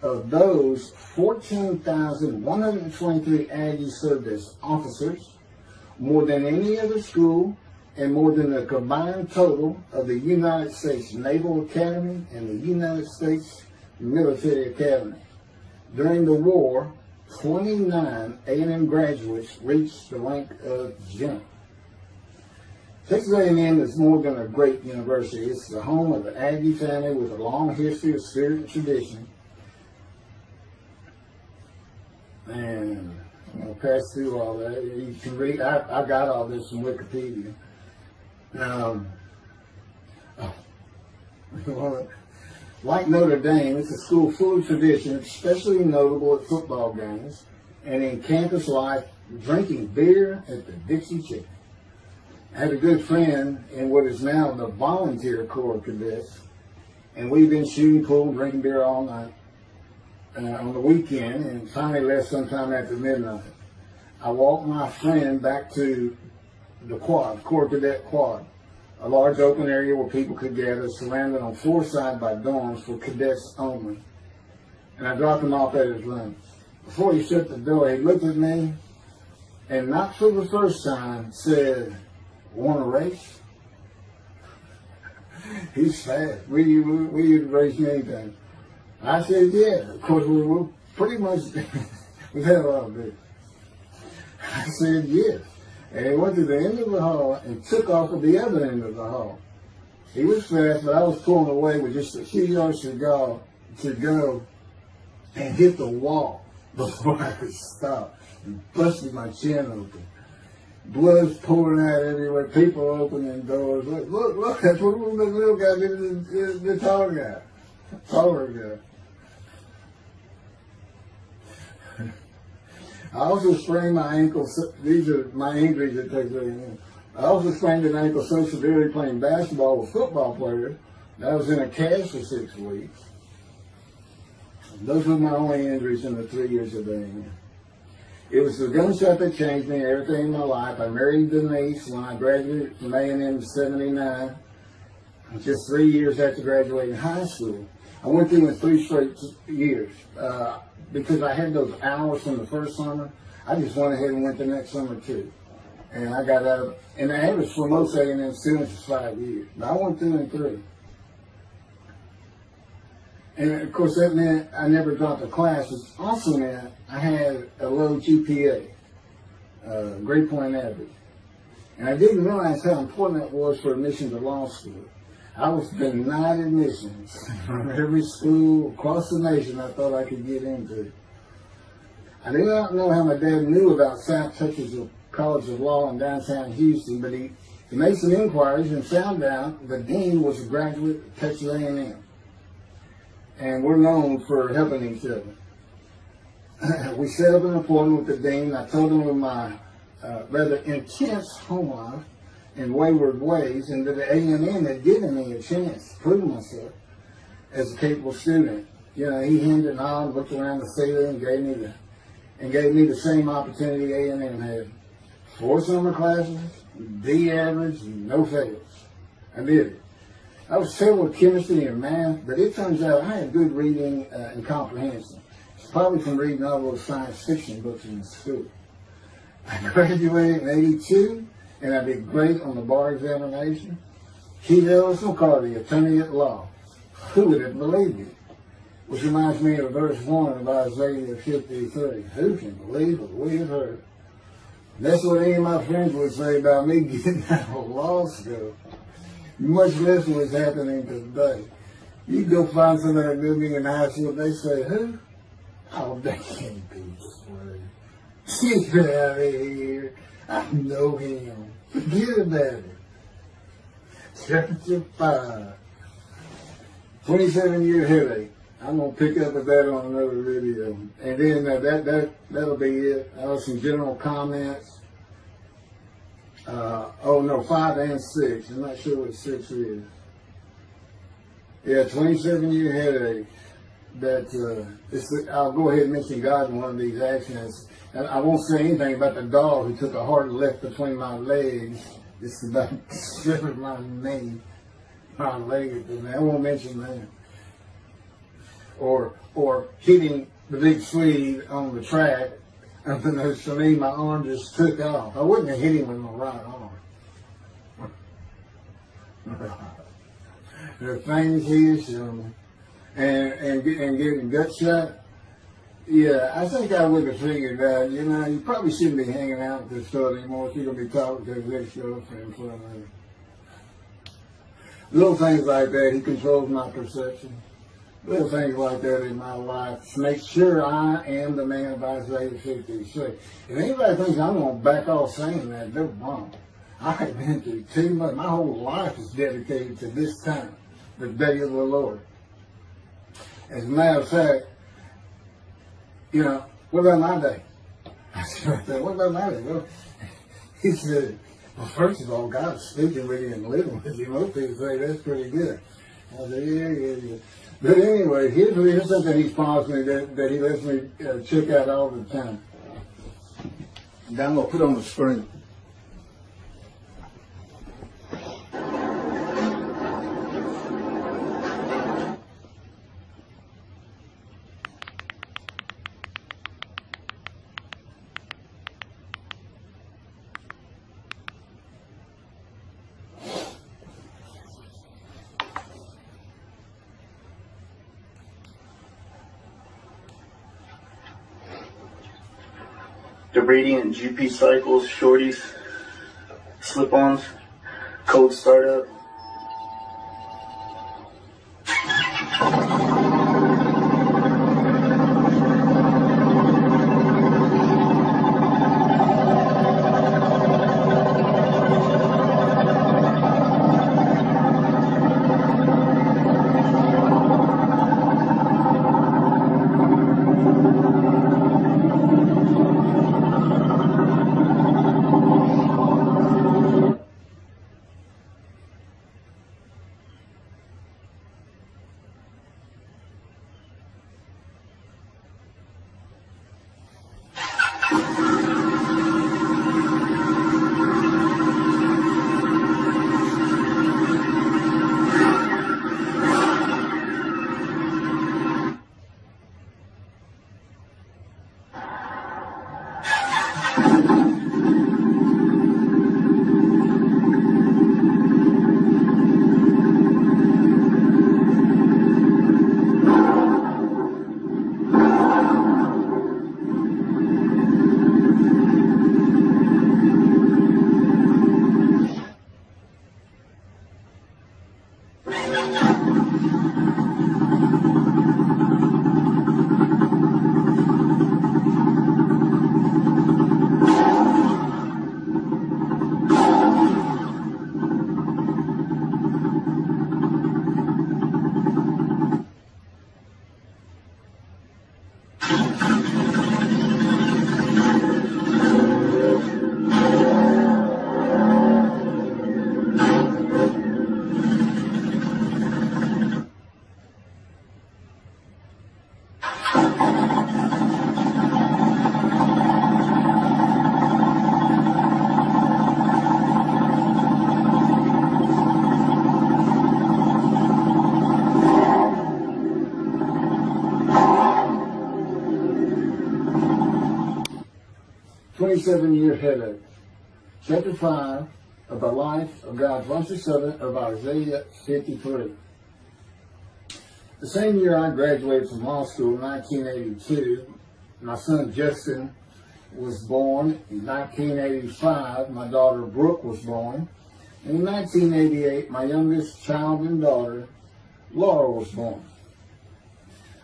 Of those, 14,123 Aggies served as officers, more than any other school, and more than the combined total of the United States Naval Academy and the United States Military Academy. During the war, 29 A&M graduates reached the rank of general. Texas A&M is more than a great university. It's the home of the Aggie family with a long history of spirit and tradition. And I'll pass through all that. You can read. I got all this from Wikipedia. Like Notre Dame, it's a school full of tradition, especially notable at football games and in campus life, drinking beer at the Dixie Chicken. I had a good friend in what is now the Volunteer Corps of Cadets, and we've been shooting pool and drinking beer all night on the weekend, and finally left sometime after midnight. I walked my friend back to the quad, Corps Cadet Quad, a large open area where people could gather, surrounded on 4 sides by dorms for cadets only. And I dropped him off at his room. Before he shut the door, he looked at me, and not for the first time, said, "Want to race?" He's fast. Will you race me anything? I said, yeah. Of course, we were pretty much, we've had a lot of beer. I said, yes. And he went to the end of the hall and took off at the other end of the hall. He was fast, but I was pulling away with just a few yards to go and hit the wall before I could stop and busted my chin open. Blood's pouring out everywhere, people opening doors. Look, that's what the little guy did to the taller guy. I also sprained my ankle. These are my injuries at Texas A&M. I also sprained an ankle so severely playing basketball with football players that I was in a cast for 6 weeks. Those were my only injuries in the 3 years of A&M. It was the gunshot that changed me and everything in my life. I married Denise when I graduated from A&M in '79. Just 3 years after graduating high school. I went through in 3 straight years. Because I had those hours from the first summer, I just went ahead and went the next summer too. And I got out, and the average for most A&M students is 5 years. But I went through in 3. And of course that meant I never dropped a class. It also meant I had a low GPA, grade point average. And I didn't realize how important that was for admission to law school. I was denied admissions from every school across the nation I thought I could get into. I do not know how my dad knew about South Texas College of Law in downtown Houston, but he made some inquiries and found out the dean was a graduate of Texas A&M. And we're known for helping each other. We set up an appointment with the dean. I told him of my rather intense home life and wayward ways, and that the A&M had given me a chance to prove myself as a capable student. You know, he hemmed and hawed, looked around the ceiling, and gave me the same opportunity A&M had. 4 summer classes, D average, no fails. I did it. I was terrible with chemistry and math, but it turns out I had good reading and comprehension. It's probably from reading all those science fiction books in school. I graduated in '82, and I did great on the bar examination. Keith Ellis McCarty, attorney at law. Who would have believed it? Which reminds me of verse 1 of Isaiah 53. Who can believe what we have heard? That's what any of my friends would say about me getting out of law school. Much less what's happening today. You go find somebody that knew me in high school, they say, who? Oh, that can't be true. Get out of here. I know him. Forget about it. Chapter 5. 27-year headache. I'm going to pick up with that on another video. And then that'll be it. Some general comments. 5 and 6. I'm not sure what 6 is. Yeah, 27-year headache. I'll go ahead and mention God in one of these actions. And I won't say anything about the dog who took a hard left between my legs. It's about stripping my knee, my leg. I won't mention that. Or hitting the big Swede on the track. Unbeknownst to me, my arm just took off. I wouldn't have hit him with my right arm. The things he is showing. And getting gut shot. Yeah, I think I would have figured that, you probably shouldn't be hanging out with this fellow anymore if you're going to be talking to his ex-girlfriend for a minute. Little things like that, he controls my perception. Little things like that in my life to make sure I am the man of Isaiah 53. If anybody thinks I'm going to back off saying that, they're wrong. I have been through too much. My whole life is dedicated to this time, the day of the Lord. As a matter of fact, what about my day? I said, what about my day? Well, he said, well, first of all, God's speaking with you and living with you. Most people say that's pretty good. I said, yeah. But anyway, here's something he's promised me that he lets me check out all the time. And I'm going to put on the screen. The radiant GP cycles, shorties, slip-ons, code startup. 27-year headache. Chapter 5 of the life of God's righteous servant of Isaiah 53. The same year I graduated from law school in 1982, my son Justin was born. In 1985, my daughter Brooke was born. And in 1988, my youngest child and daughter, Laura, was born.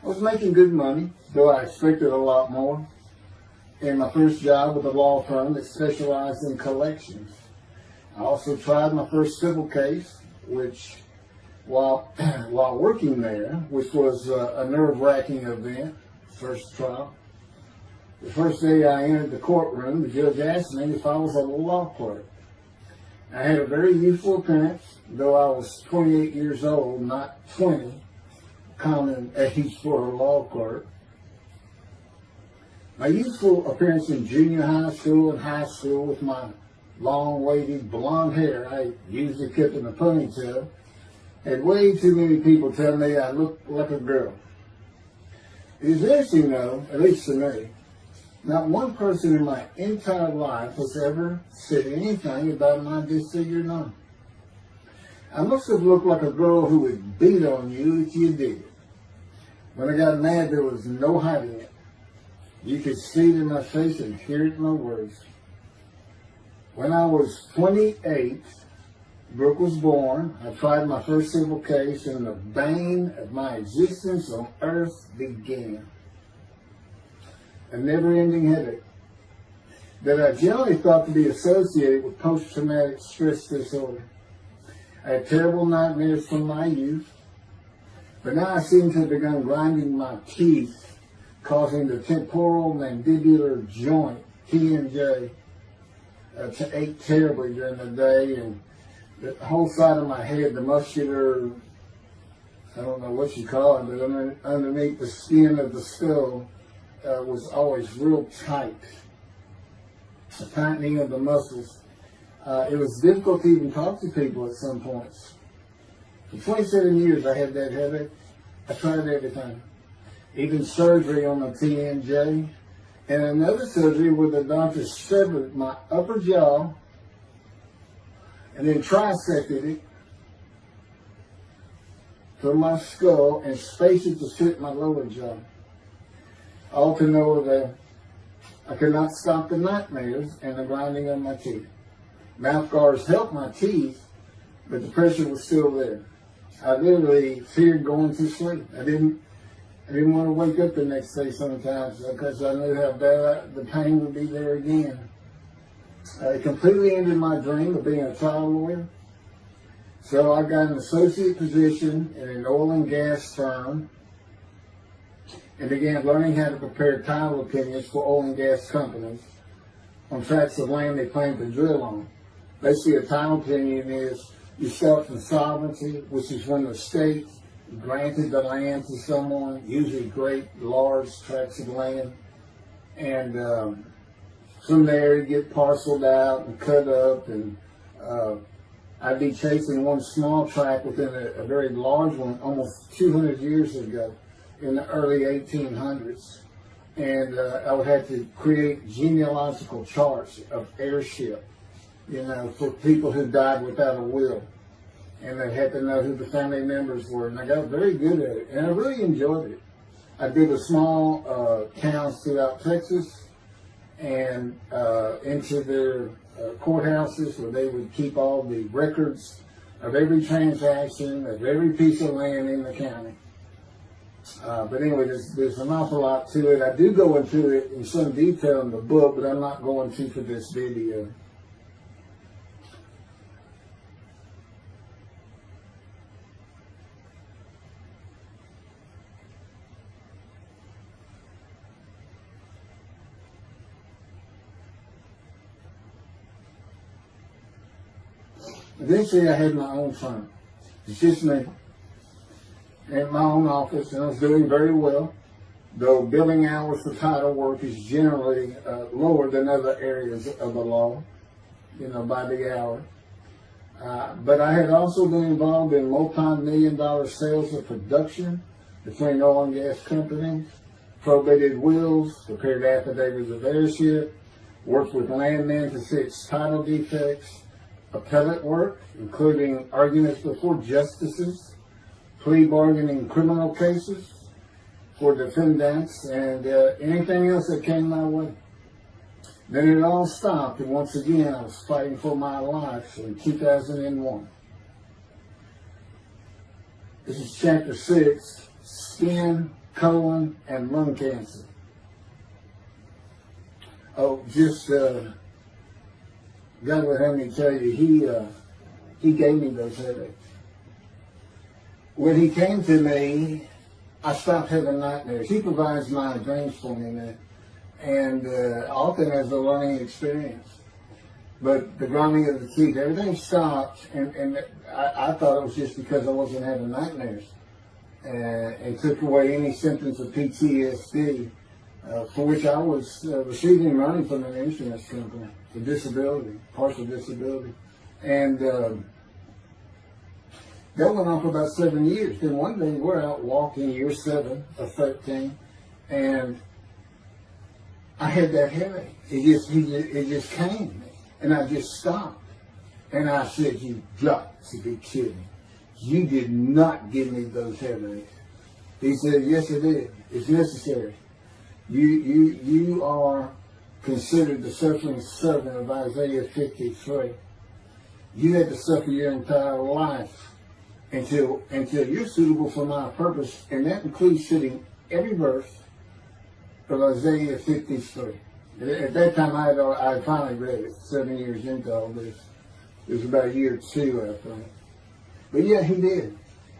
I was making good money, though I expected a lot more, in my first job with a law firm that specialized in collections. I also tried my first civil case, which, while working there, which was a nerve-wracking event, first trial. The first day I entered the courtroom, the judge asked me if I was a law clerk. I had a very youthful appearance, though I was 28 years old, not 20, common age for a law clerk. My youthful appearance in junior high school and high school with my long, wavy blonde hair I usually kept in a ponytail had way too many people tell me I looked like a girl. It is interesting, though, at least to me, not one person in my entire life has ever said anything about my disfigured arm. I must have looked like a girl who would beat on you if you did. When I got mad, there was no hiding it. You could see it in my face and hear it in my words. When I was 28, Brooke was born. I tried my first civil case, and the bane of my existence on earth began. A never-ending headache that I generally thought to be associated with post-traumatic stress disorder. I had terrible nightmares from my youth, but now I seem to have begun grinding my teeth, causing the temporal mandibular joint, TMJ, to ache terribly during the day, and the whole side of my head, the muscular, I don't know what you call it, but underneath the skin of the skull was always real tight, a tightening of the muscles. It was difficult to even talk to people at some points. For 27 years I had that headache. I tried everything. Even surgery on the TMJ, and another surgery where the doctor severed my upper jaw and then trisected it from my skull and spaced it to fit my lower jaw. All to know that I could not stop the nightmares and the grinding of my teeth. Mouth guards helped my teeth, but the pressure was still there. I literally feared going to sleep. I didn't want to wake up the next day sometimes because I knew how bad the pain would be there again. It completely ended my dream of being a trial lawyer. So I got an associate position in an oil and gas firm and began learning how to prepare title opinions for oil and gas companies on tracts of land they plan to drill on. Basically, a title opinion is you start from sovereignty, which is when the state granted the land to someone, usually great, large tracts of land, and from there you get parceled out and cut up, and I'd be chasing one small tract within a very large one almost 200 years ago in the early 1800s, and I would have to create genealogical charts of heirship, for people who died without a will. And I had to know who the family members were, and I got very good at it, and I really enjoyed it. I did a small towns throughout Texas, and into their courthouses where they would keep all the records of every transaction, of every piece of land in the county. But anyway, there's an awful lot to it. I do go into it in some detail in the book, but I'm not going to for this video. Eventually, I had my own firm. It's just me. In my own office, and I was doing very well, though billing hours for title work is generally lower than other areas of the law, by the hour. But I had also been involved in multi-million-dollar sales of production between oil and gas companies, probated wills, prepared affidavits of heirship, worked with landmen to fix title defects, appellate work, including arguments before justices, plea bargaining in criminal cases for defendants, and anything else that came my way. Then it all stopped, and once again I was fighting for my life in 2001. This is chapter 6, skin, colon, and lung cancer. Oh, just God would have me tell you, he gave me those headaches. When he came to me, I stopped having nightmares. He provides my dreams for me now, and often as a learning experience. But the grinding of the teeth, everything stopped, and I thought it was just because I wasn't having nightmares, and took away any symptoms of PTSD, for which I was receiving money from an insurance company for disability, partial disability, and that went on for about 7 years. Then one day we're out walking, year 7 of 13, and I had that headache. It just came. And I just stopped. And I said, "You got to be kidding. You did not give me those headaches." He said, "Yes, I did. It's necessary. You are considered the suffering servant of Isaiah 53. You had to suffer your entire life until you're suitable for my purpose." And that includes sitting every verse of Isaiah 53. At that time, I had finally read it, 7 years into all this. It was about year 2, I think. But yeah, he did.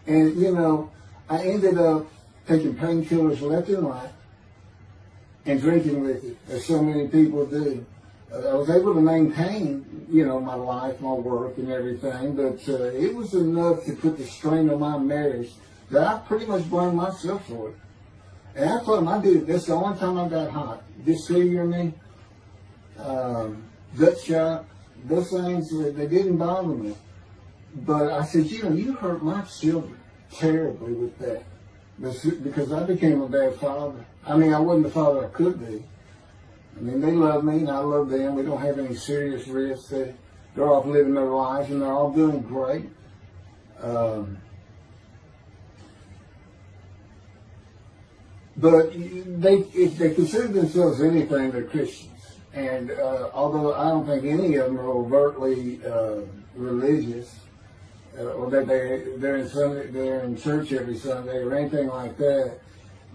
And, I ended up taking painkillers left and right and drinking with it, as so many people do. I was able to maintain, my life, my work, and everything, but it was enough to put the strain on my marriage that I pretty much blamed myself for it. And I told him, I did it. That's the only time I got hot. Disfigure me, gut shot, those things, they didn't bother me. But I said, you hurt my children terribly with that. Because I became a bad father. I mean, I wasn't the father I could be. I mean, they love me and I love them. We don't have any serious risks. They're off living their lives and they're all doing great. But if they consider themselves anything, they're Christians. And although I don't think any of them are overtly religious, or that they're in church every Sunday or anything like that,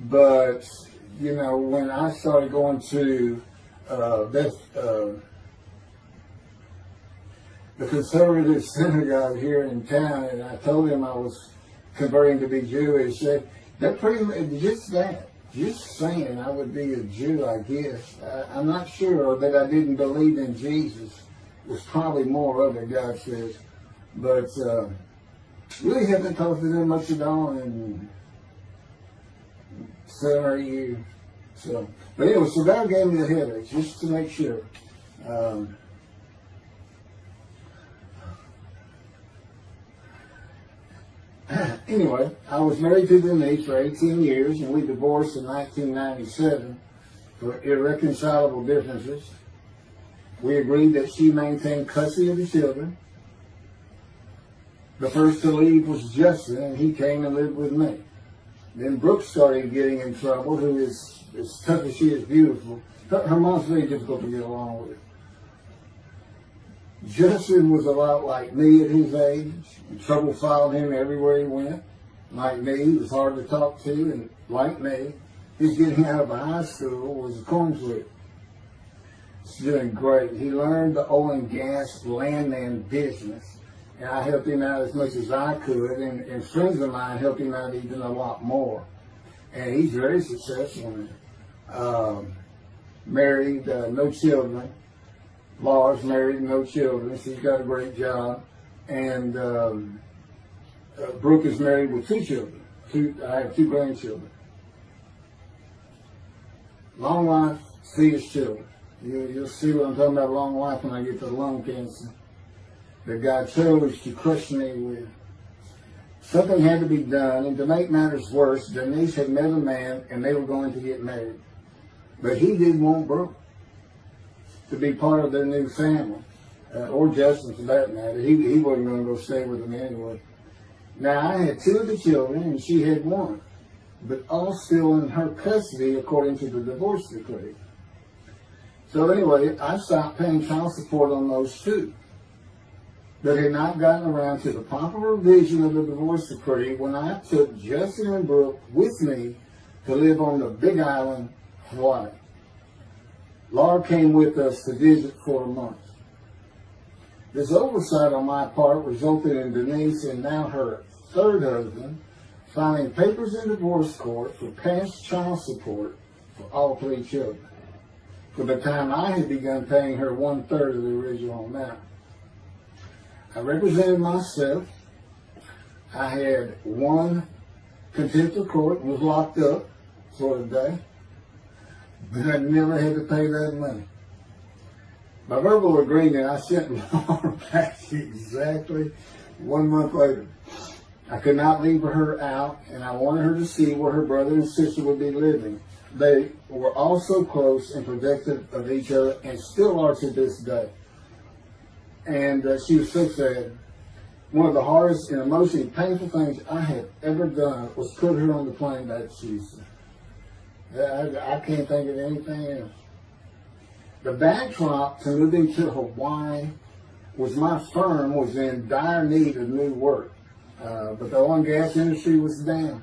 but when I started going to the conservative synagogue here in town, and I told him I was converting to be Jewish, that pretty much just saying I would be a Jew, I guess. I'm not sure that I didn't believe in Jesus. There's probably more of it, God says. But really haven't talked to them much at all in 7 or 8 years. But anyway, so God gave me the headache, just to make sure. Anyway, I was married to Denise for 18 years, and we divorced in 1997 for irreconcilable differences. We agreed that she maintain custody of the children. The first to leave was Justin, and he came and lived with me. Then Brooke started getting in trouble, who is, as tough as she is beautiful. Her mom's very difficult to get along with. Justin was a lot like me at his age, and trouble followed him everywhere he went. Like me, he was hard to talk to, and like me, his getting out of high school was a cornflake. He's doing great. He learned the oil and gas landman business, and I helped him out as much as I could, and friends of mine helped him out even a lot more. And he's very successful now. Married, no children. Laura's married, no children. She's got a great job. And Brooke is married with 2 children. I have 2 grandchildren. Long life, see his children. You'll see what I'm talking about, long life, when I get to lung cancer that God chose to crush me with. Something had to be done, and to make matters worse, Denise had met a man, and they were going to get married. But he didn't want Brooke. to be part of their new family, or Justin for that matter. He wasn't going to go stay with them anyway. Now, I had 2 of the children, and she had 1, but all still in her custody according to the divorce decree. So anyway, I stopped paying child support on those 2, but had not gotten around to the proper revision of the divorce decree when I took Justin and Brooke with me to live on the Big Island, Hawaii. Laura came with us to visit for a month. This oversight on my part resulted in Denise and now her 3rd husband filing papers in divorce court for past child support for all 3 children, for the time I had begun paying her 1/3 of the original amount. I represented myself. I had 1 contempt of court and was locked up for a day, but I never had to pay that money. By verbal agreement, I sent Laura back exactly 1 month later. I could not leave her out, and I wanted her to see where her brother and sister would be living. They were all so close and protective of each other, and still are to this day. And she was so sad. One of the hardest and emotionally painful things I had ever done was put her on the plane back to Houston. I can't think of anything else. The backdrop to moving to Hawaii was my firm was in dire need of new work. But the oil and gas industry was down.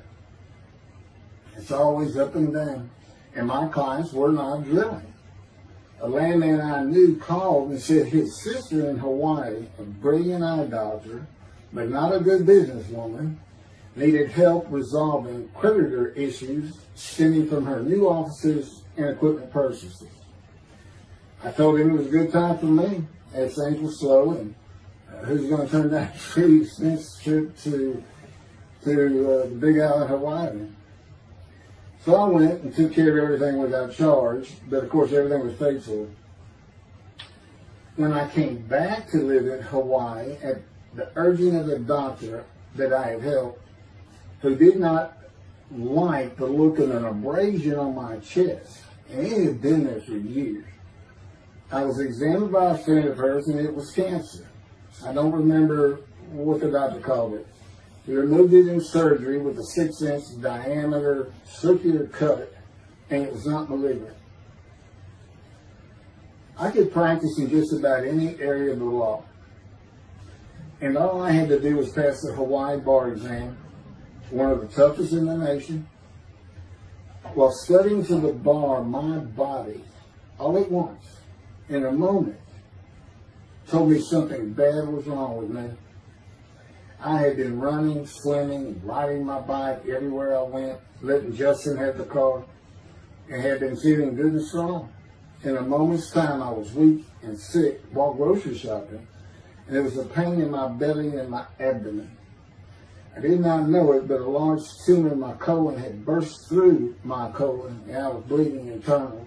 It's always up and down. And my clients were not drilling. A landman I knew called and said his sister in Hawaii, a brilliant eye doctor, but not a good businesswoman, needed help resolving creditor issues stemming from her new offices and equipment purchases. I told him it was a good time for me, as things were slow, and who's going to turn down a free expense trip to the Big Island, Hawaii. So I went and took care of everything without charge, but of course everything was paid for. When I came back to live in Hawaii at the urging of the doctor that I had helped, who did not like the look of an abrasion on my chest, and it had been there for years, I was examined by a friend of hers, and it was cancer. I don't remember what the doctor called it. He removed it in surgery with a 6-inch diameter circular cut, and it was not malignant. I could practice in just about any area of the law, and all I had to do was pass the Hawaii bar exam, one of the toughest in the nation. While studying to the bar, my body, all at once, in a moment, told me something bad was wrong with me. I had been running, swimming, and riding my bike everywhere I went, letting Justin have the car, and had been feeling good and strong. In a moment's time, I was weak and sick while grocery shopping, and there was a pain in my belly and my abdomen. I did not know it, but a large tumor in my colon had burst through my colon, and I was bleeding internally.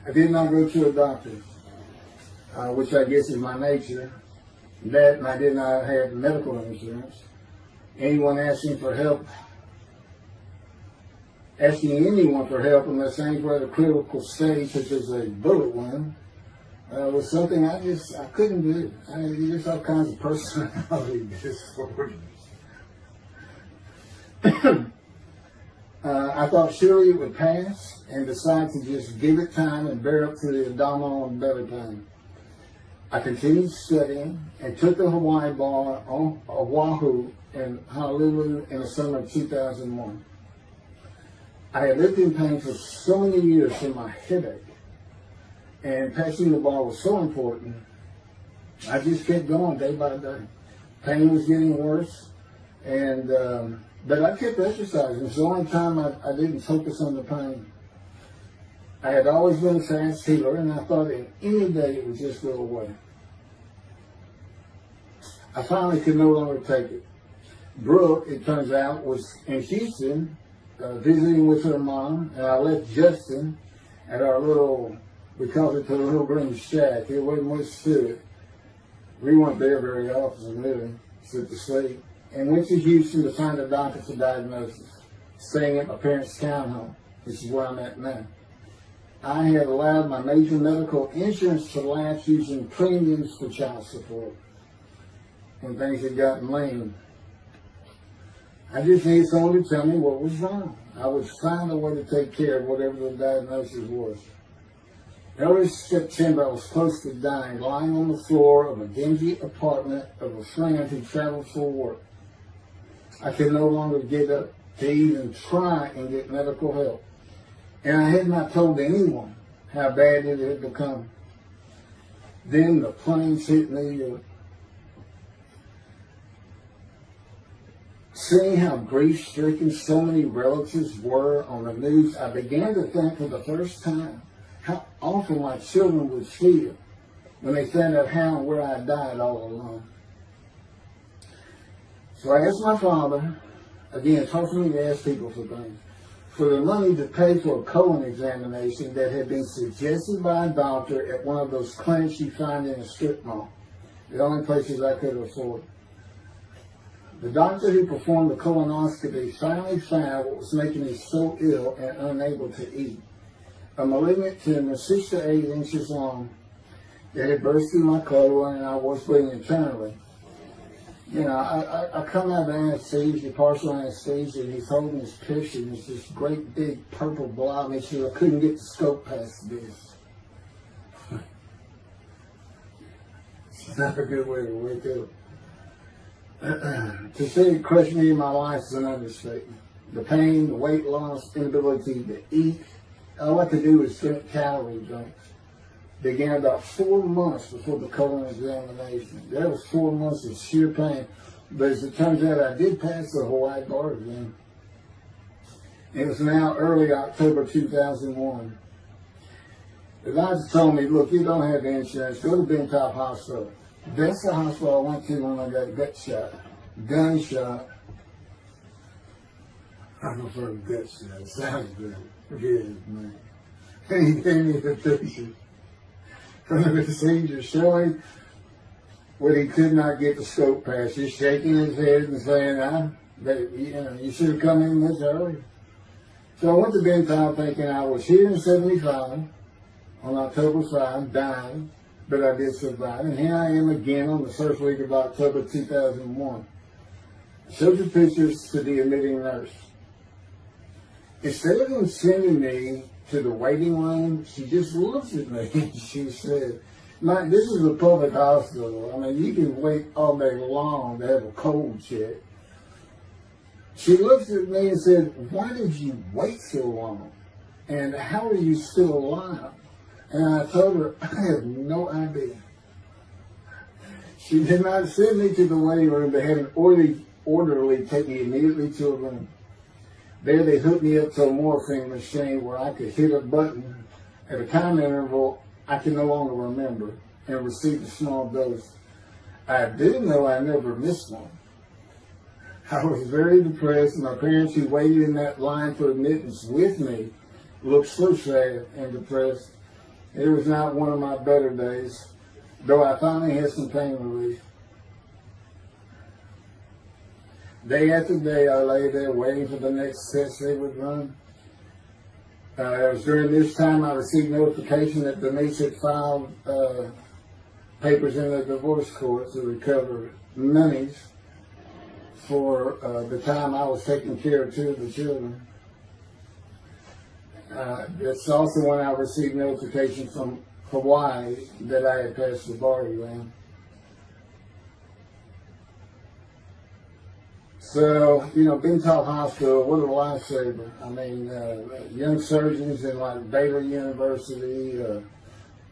I did not go to a doctor, which I guess is my nature. That, and I did not have medical insurance. Anyone asking anyone for help unless things were at a critical stage, such as a bullet wound, was something I couldn't do. There's all kinds of personality disorders. I thought surely it would pass, and decided to just give it time and bear up to the abdominal and belly pain. I continued studying and took the Hawaii bar on Oahu and Honolulu in the summer of 2001. I had lived in pain for so many years from my headache, and passing the bar was so important, I just kept going day by day. Pain was getting worse, and but I kept exercising. It's the only time I didn't focus on the pain. I had always been a fast healer, and I thought in any day it would just go away. I finally could no longer take it. Brooke, it turns out, was in Houston visiting with her mom, and I left Justin at our little, we called it the little green shack. There wasn't much to it. We weren't there very often, really, except to sleep. And went to Houston to find a doctor for diagnosis, staying at my parents' townhome, which is where I'm at now. I had allowed my major medical insurance to lapse using premiums for child support when things had gotten lean. I just needed someone to tell me what was wrong. I would find a way to take care of whatever the diagnosis was. Early September, I was close to dying, lying on the floor of a dingy apartment of a friend who traveled for work. I could no longer get up to even try and get medical help. And I had not told anyone how bad it had become. Then the planes hit New York. Seeing how grief-stricken so many relatives were on the news, I began to think for the first time how awful my children would feel when they found out how and where I died all alone. So I asked my father, again, it's hard for me to ask people for things, for the money to pay for a colon examination that had been suggested by a doctor at one of those clinics you find in a strip mall, the only places I could afford. The doctor who performed the colonoscopy finally found what was making me so ill and unable to eat. A malignant tumor 6 to 8 inches long that had burst through my colon and I was bleeding internally. You know, I come out of anesthesia, partial anesthesia, and he's holding his picture, and it's this great big purple blob, and he said, I couldn't get the scope past this. It's not a good way to wake up. To say it crushed me in my life is an understatement. The pain, the weight loss, inability to eat, all I could do was drink calorie drinks. Began about 4 months before the colon examination. That was 4 months of sheer pain. But as it turns out, I did pass the Hawaii bar exam. It was now early October 2001. The doctor told me, look, you don't have insurance. Go to Bentop Hospital. That's the hospital I went to when I got gut shot. Gunshot. I prefer gut shot. It sounds good. Good, man. And he gave me the picture from the procedure showing what he could not get the scope past. He's shaking his head and saying, you should have come in this early. So I went to Bentop thinking I was here in 75 on October 5, dying, but I did survive. And here I am again on the first week of October 2001. I showed the pictures to the admitting nurse. Instead of them sending me to the waiting room, she just looked at me and she said, Mike, this is a public hospital. I mean, you can wait all day long to have a cold check. She looked at me and said, why did you wait so long? And how are you still alive? And I told her, I have no idea. She did not send me to the waiting room. They had an orderly take me immediately to a room. There they hooked me up to a morphine machine where I could hit a button at a time interval I can no longer remember and receive a small dose. I do know I never missed one. I was very depressed. My parents who waited in that line for admittance with me looked so sad and depressed. It was not one of my better days, though I finally had some pain relief. Day after day, I lay there waiting for the next test they would run. It was during this time I received notification that Denise had filed papers in the divorce court to recover monies for the time I was taking care of 2 of the children. It's also when I received notification from Hawaii that I had passed the bar exam. So, Bentop Hospital, what a lifesaver. I mean, young surgeons in like Baylor University,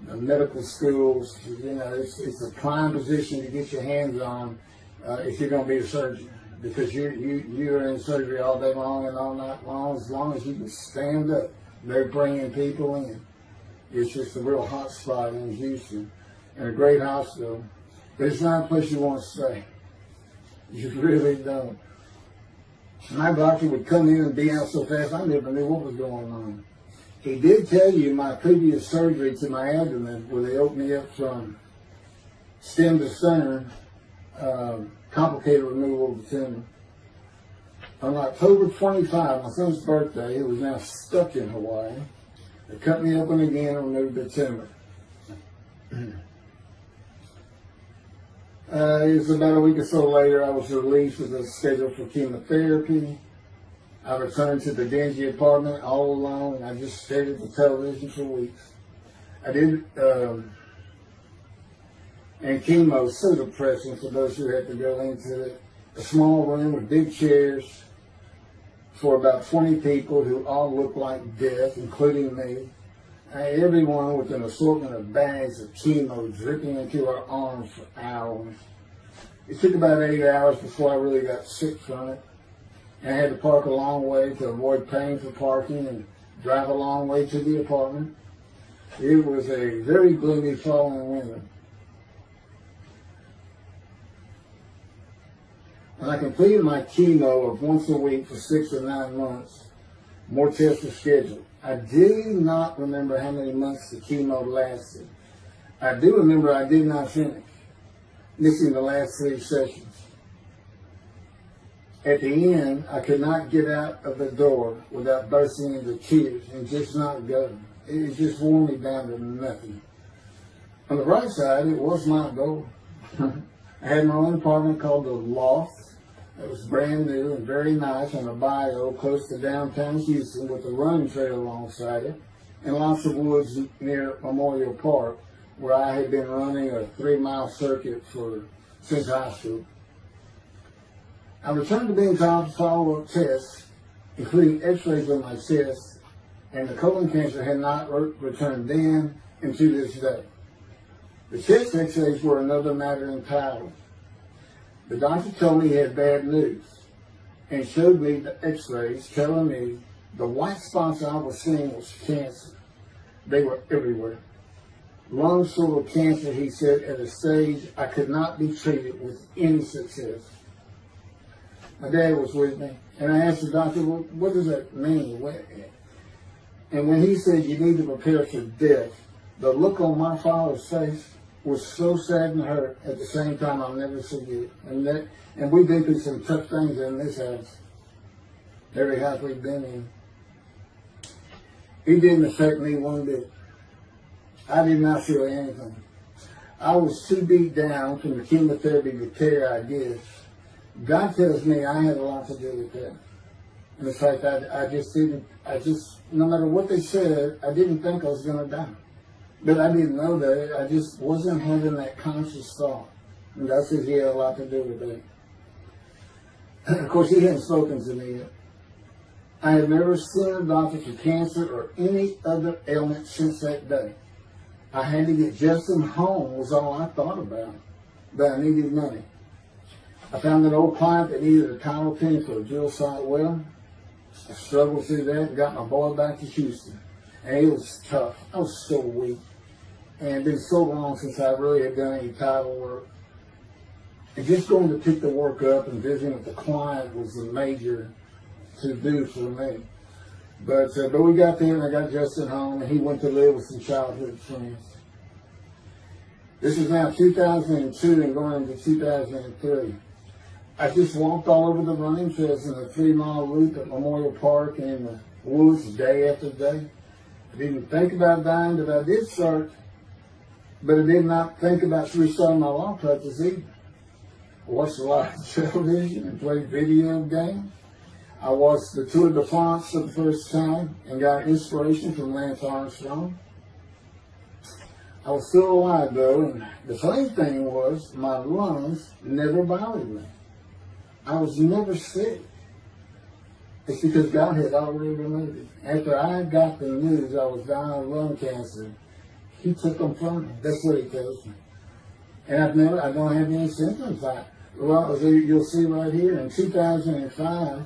medical schools, it's a prime position to get your hands on if you're going to be a surgeon. Because you're in surgery all day long and all night long. As long as you can stand up, they're bringing people in. It's just a real hot spot in Houston and a great hospital. But it's not a place you want to stay. You really don't. My doctor would come in and be out so fast, I never knew what was going on. He did tell you my previous surgery to my abdomen, where they opened me up from stem to sternum, complicated removal of the tumor. On October 25, my son's birthday, who was now stuck in Hawaii, They cut me open again and removed the tumor. It was about a week or so later, I was released with a schedule for chemotherapy. I returned to the dingy apartment all alone, and I just stared at the television for weeks. I did, and chemo is so depressing for those who have to go into it. A small room with big chairs for about 20 people who all look like death, including me. Everyone with an assortment of bags of chemo dripping into our arms for hours. It took about 8 hours before I really got sick from it. And I had to park a long way to avoid paying for parking and drive a long way to the apartment. It was a very gloomy fall and winter. When I completed my chemo of once a week for 6 or 9 months, more tests were scheduled. I do not remember how many months the chemo lasted. I do remember I did not finish, missing the last 3 sessions. At the end, I could not get out of the door without bursting into tears and just not going. It just wore me down to nothing. On the right side, it was my goal. I had my own apartment called the Loft. It was brand new and very nice on a bayou close to downtown Houston with a running trail alongside it and lots of woods near Memorial Park where I had been running a 3-mile circuit since high school. I returned to being called for follow-up tests, including x-rays on my chest, and the colon cancer had not returned then and to this day. The chest x-rays were another matter entirely. The doctor told me he had bad news and showed me the x-rays telling me the white spots I was seeing was cancer. They were everywhere. Lungs full of cancer, he said, at a stage I could not be treated with any success. My dad was with me, and I asked the doctor, well, what does that mean? And when he said you need to prepare for death, the look on my father's face was so sad and hurt at the same time I'll never forget. And we've been through some tough things in this house. Every house we've been in. It didn't affect me one bit. I did not feel anything. I was too beat down from the chemotherapy to care, I guess. God tells me I had a lot to do with that. And in fact, I just, no matter what they said, I didn't think I was going to die. But I didn't know that. I just wasn't having that conscious thought. And God says he had a lot to do with that. Of course, he hadn't spoken to me yet. I had never seen a doctor for cancer or any other ailment since that day. I had to get Justin home was all I thought about. But I needed money. I found an old client that needed a title pin for a drill site well. I struggled through that and got my boy back to Houston. And it was tough. I was so weak. And it had been so long since I really had done any title work. And just going to pick the work up and visiting with the client was a major to-do for me. But we got there and I got Justin home and he went to live with some childhood friends. This is now 2002 and going into 2003. I just walked all over the running trails in the 3-mile loop at Memorial Park and in the woods day after day. I didn't think about dying, but I did start. But I did not think about restarting my law practice either. I watched a lot of television and played video games. I watched the Tour de France for the first time and got inspiration from Lance Armstrong. I was still alive though, and the funny thing was my lungs never bothered me. I was never sick. It's because God had already removed it. After I got the news I was dying of lung cancer, he took them from me. That's what he tells me. And I don't have any symptoms. Well, you'll see right here, in 2005,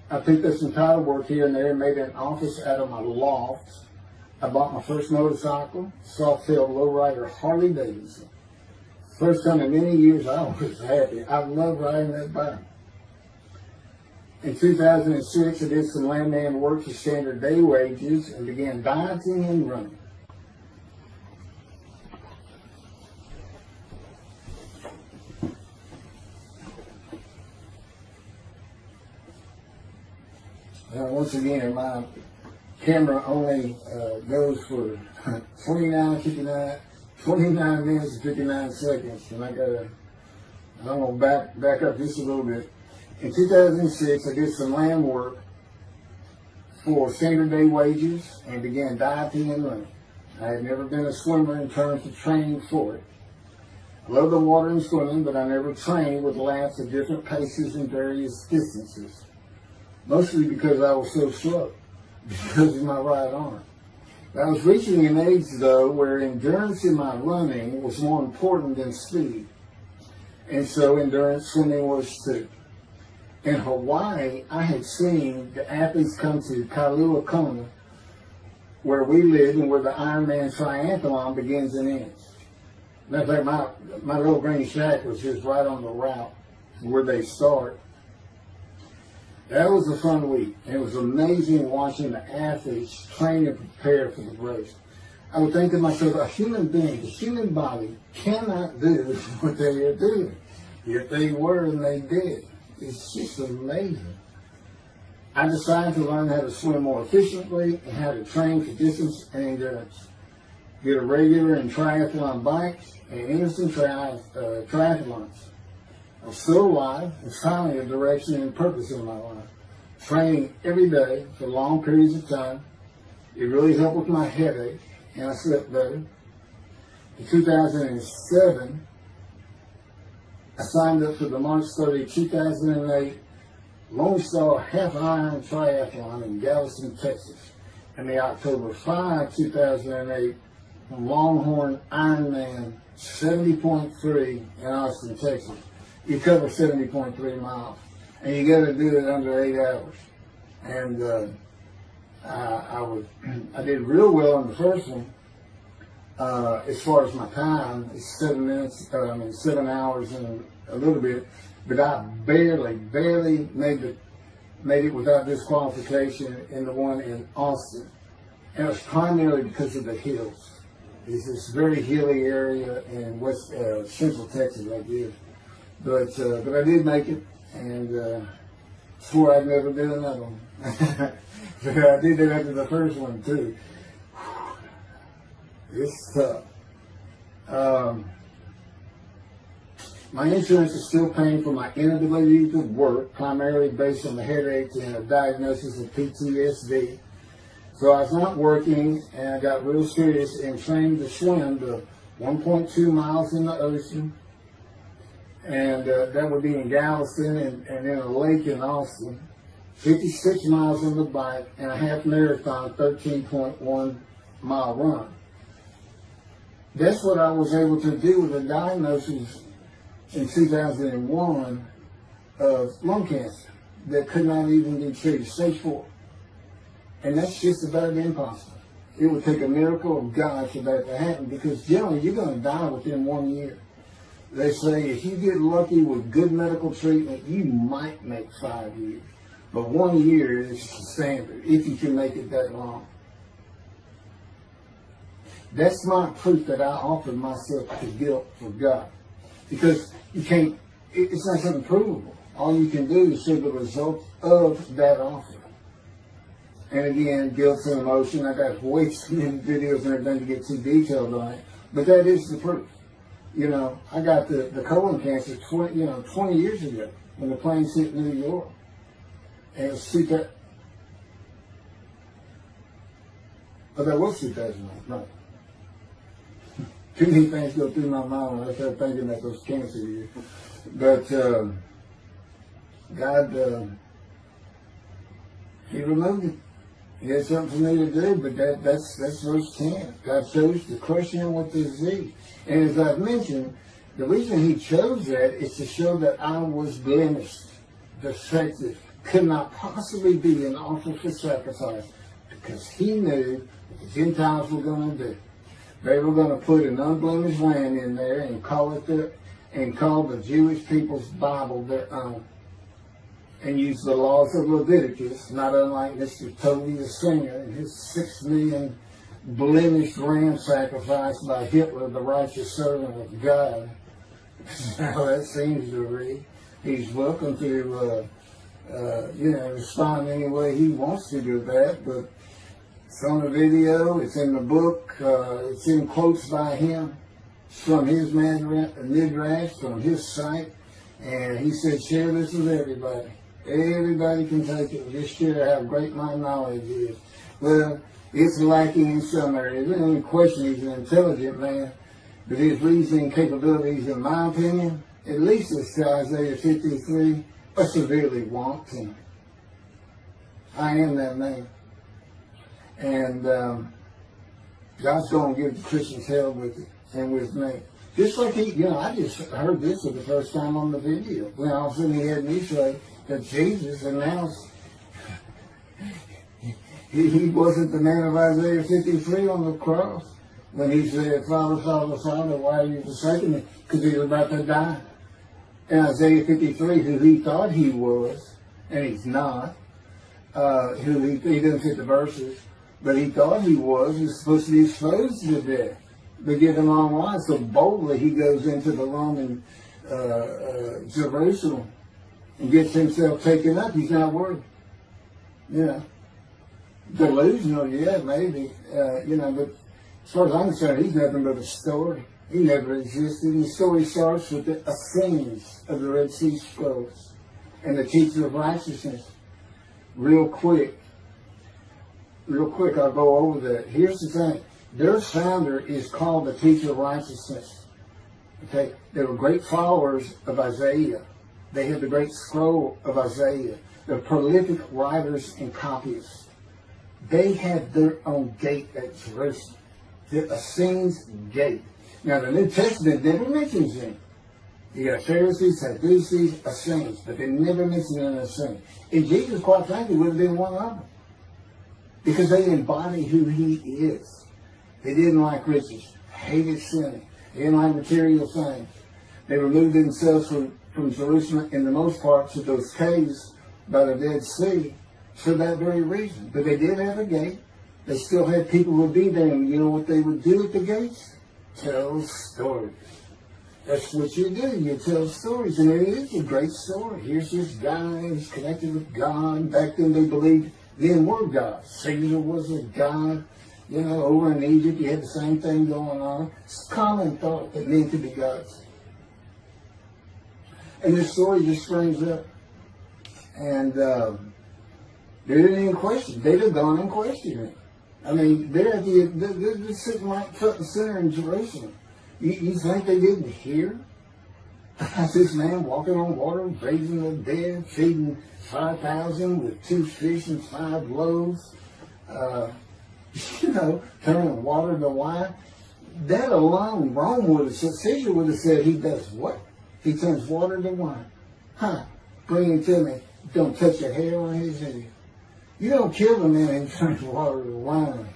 I picked up some title work here and there and made an office out of my loft. I bought my first motorcycle, soft-tailed lowrider Harley Davidson. First time in many years I was happy. I love riding that bike. In 2006, I did some landman work for standard day wages and began dieting and running. once again, my camera only goes for 29 minutes and 59 seconds, and I'm going to back up just a little bit. In 2006, I did some land work for standard day wages and began dieting and running. I had never been a swimmer in terms of training for it. I love the water and swimming, but I never trained with laps at different paces and various distances. Mostly because I was so slow, because of my right arm. I was reaching an age, though, where endurance in my running was more important than speed. And so endurance swimming was too. In Hawaii, I had seen the athletes come to Kailua Kona, where we live and where the Ironman triathlon begins and ends. Matter of fact, my little green shack was just right on the route where they start. That was a fun week. It was amazing watching the athletes train and prepare for the race. I would think to myself, a human being, the human body cannot do what they are doing. Yet they were and they did. It's just amazing. I decided to learn how to swim more efficiently and how to train for distance and endurance. Get a regular and triathlon bikes and innocent triathlons. I'm still alive and finally a direction and purpose in my life. Training every day for long periods of time. It really helped with my headache and I slept better. In 2007, I signed up for the March 30, 2008 Lone Star Half Iron Triathlon in Galveston, Texas, and the October 5, 2008 Longhorn Ironman 70.3 in Austin, Texas. You cover 70.3 miles, and you got to do it under 8 hours. And I did real well on the first one. As far as my time, it's 7 hours and a little bit, but I barely made it without disqualification in the one in Austin. And it was primarily because of the hills. It's this very hilly area in central Texas like this. But I did make it, and swore I'd never do another one. But I did it after the first one too. It's tough. My insurance is still paying for my inability to work, primarily based on the headaches and a diagnosis of PTSD. So I was not working, and I got real serious and trained to swim to 1.2 miles in the ocean, and that would be in Galveston and in a lake in Austin, 56 miles on the bike, and a half marathon, 13.1 mile run. That's what I was able to do with a diagnosis in 2001 of lung cancer that could not even be treated, stage 4. And that's just about impossible. It would take a miracle of God for that to happen, because generally you're going to die within 1 year. They say if you get lucky with good medical treatment, you might make 5 years. But 1 year is the standard, if you can make it that long. That's my proof that I offered myself to guilt for God. Because you can't, it's not something provable. All you can do is see the result of that offer. And again, guilt and emotion. I got way too many videos and everything to get too detailed on it. But that is the proof. You know, I got the colon cancer 20 years ago when the planes hit New York. And it was that was 2009, right. Too many things go through my mind when I start thinking that those cancer years. But God, He removed it. He had something for me to do, but that's verse 10. God chose to crush him with the disease. And as I've mentioned, the reason He chose that is to show that I was blemished, defective, could not possibly be an offer for sacrifice, because He knew what the Gentiles were going to do. They were going to put an unblemished lamb in there and call the Jewish people's Bible their own, and use the laws of Leviticus, not unlike Mr. Toby the Singer and his 6 million blemished ram sacrifice by Hitler, the righteous servant of God. How that seems to read. He's welcome to respond any way he wants to do that. But it's on the video, it's in the book, it's in quotes by him from his midrash, from his site. And he said, share this with everybody. Everybody can take it. Just share how great my knowledge is. Well, it's lacking in some areas. There's no question he's an intelligent man. But his reasoning capabilities, in my opinion, at least as to Isaiah 53, are severely wanting. I am that man. And God's going to give the Christians hell with it and with me. Just like I just heard this for the first time on the video. When all of a sudden he had me say that Jesus announced he wasn't the man of Isaiah 53 on the cross. When he said, Father, Father, Father, why are you forsaking me? Because he was about to die. And Isaiah 53, who he thought he was, and he's not, who he doesn't fit the verses, but he thought he was supposed to be exposed to death, but give him long life. So boldly he goes into the Roman Jerusalem and gets himself taken up. He's not worthy. Delusional, yeah, maybe, but as far as I'm concerned, he's nothing but a story. He never existed. And the story starts with the Essenes of the Red Sea Scrolls and the teacher of righteousness. Real quick, I'll go over that. Here's the thing. Their founder is called the teacher of righteousness. Okay? They were great followers of Isaiah. They had the great scroll of Isaiah. They're prolific writers and copyists. They had their own gate at Jerusalem. The Essenes gate. Now, the New Testament never mentions them. You got Pharisees, Sadducees, Essenes, but they never mention an Essene. And Jesus, quite frankly, would have been one of them. Because they embody who he is. They didn't like riches, hated sinning. They didn't like material things. They removed themselves from Jerusalem, in the most part, to those caves by the Dead Sea for that very reason. But they did have a gate. They still had people who would be there, and you know what they would do at the gates? Tell stories. That's what you do. You tell stories, and it is a great story. Here's this guy who's connected with God. Back then they believed men were gods. Caesar was a god. Over in Egypt you had the same thing going on. It's a common thought that men could be gods. And this story just springs up. And they didn't even question. They'd have gone and questioned it. I mean, they're sitting right front and center in Jerusalem. You think they didn't hear? This man walking on water, raising the dead, feeding 5,000 with 2 fish and 5 loaves, turning water to wine. That alone, Rome would have said, Caesar would have said, he does what? He turns water to wine. Bring him to me. Don't touch a hair on his head. You don't kill the man and turn water to wine.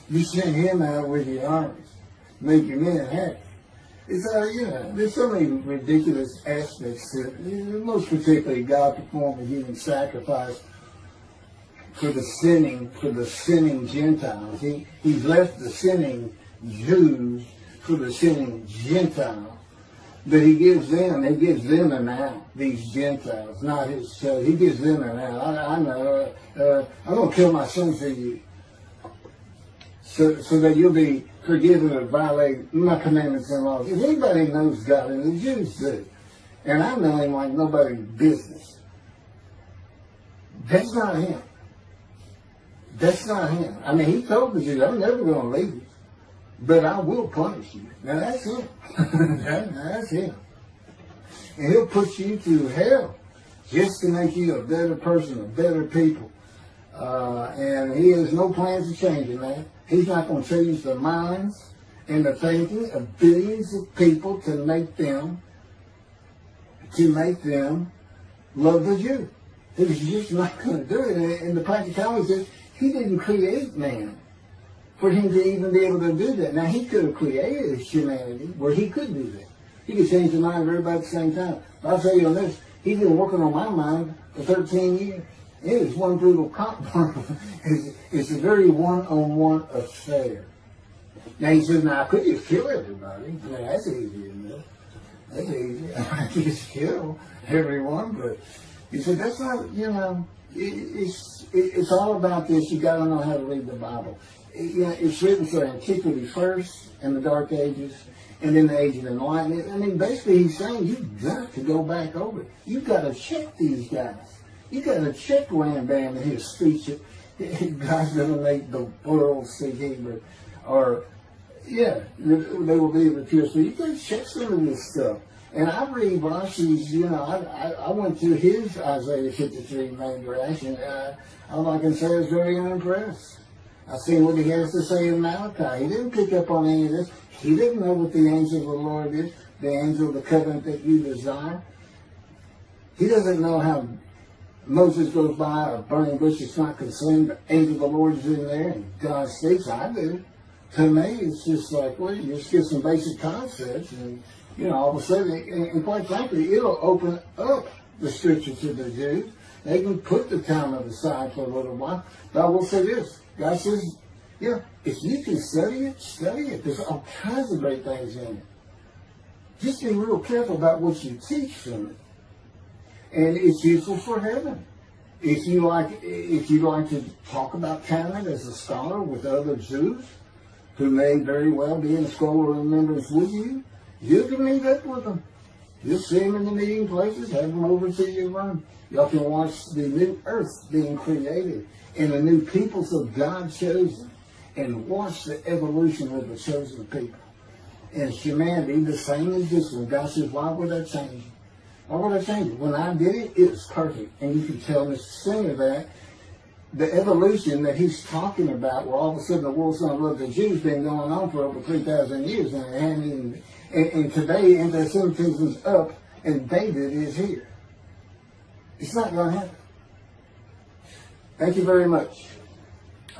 You send him out with your armies. Make your men happy. It's there's so many ridiculous aspects to it. Most particularly, God performed a human sacrifice for the sinning Gentiles. He's left the sinning Jews for the sinning Gentiles. But he gives them an out, these Gentiles, not his children. He gives them an out. I know, I'm going to kill my son for you. So that you'll be forgiven of violating my commandments and laws. If anybody knows God, and the Jews do, and I know him like nobody's business, that's not him. That's not him. I mean, he told the Jews, I'm never going to leave you, but I will punish you. Now that's him. That's him. And he'll put you through hell just to make you a better person, a better people. And he has no plans of changing that. He's not going to change the minds and the thinking of billions of people to make them love the Jew. He's just not going to do it. And the practicality is he didn't create man for him to even be able to do that. Now, he could have created humanity where he could do that. He could change the mind of everybody at the same time. But I'll tell you on this, he's been working on my mind for 13 years. It is one brutal compromise. It's a very one-on-one affair. Now, he says, now, I could just kill everybody. I mean, that's easy enough. That's easy. I could just kill everyone, but He said, that's not, it's all about this. You got to know how to read the Bible. It's written for antiquity first, and the Dark Ages, and then the Age of Enlightenment. I mean, basically he's saying you've got to go back over it. You've got to check these guys. You've got to check Rambam and his speech. God's going to make the world speak Hebrew. Or, they will be able to hear. So you got to check some of this stuff. And I read Rashi's, I went to his Isaiah 53 main direction. All I can say is very unimpressed. I've seen what he has to say in Malachi. He didn't pick up on any of this. He didn't know what the angel of the Lord is, the angel of the covenant that you desire. He doesn't know how Moses goes by a burning bush that's not consumed. The angel of the Lord is in there, and God speaks. I do. To me, it's just like, well, you just get some basic concepts, and all of a sudden, and quite frankly, it'll open up the scripture to the Jews. They can put the Talmud aside for a little while. But I will say this. God says, if you can study it, study it. There's all kinds of great things in it. Just be real careful about what you teach from it. And it's useful for heaven. If you like to talk about Talmud as a scholar with other Jews, who may very well be in scholar remembrance with you, you can meet up with them. You'll see them in the meeting places, have them over to your room. Y'all can watch the new earth being created and the new peoples of God chosen, and watch the evolution of the chosen people. And humanity, the same as this one. God says, why would I change it? Why would I change it? When I did it, it was perfect. And you can tell Mr. Singer that the evolution that he's talking about, where all of a sudden the world's going to love the Jews, been going on for over 3,000 years. And today, anti-Semitism is up, and David is here. It's not going to happen. Thank you very much.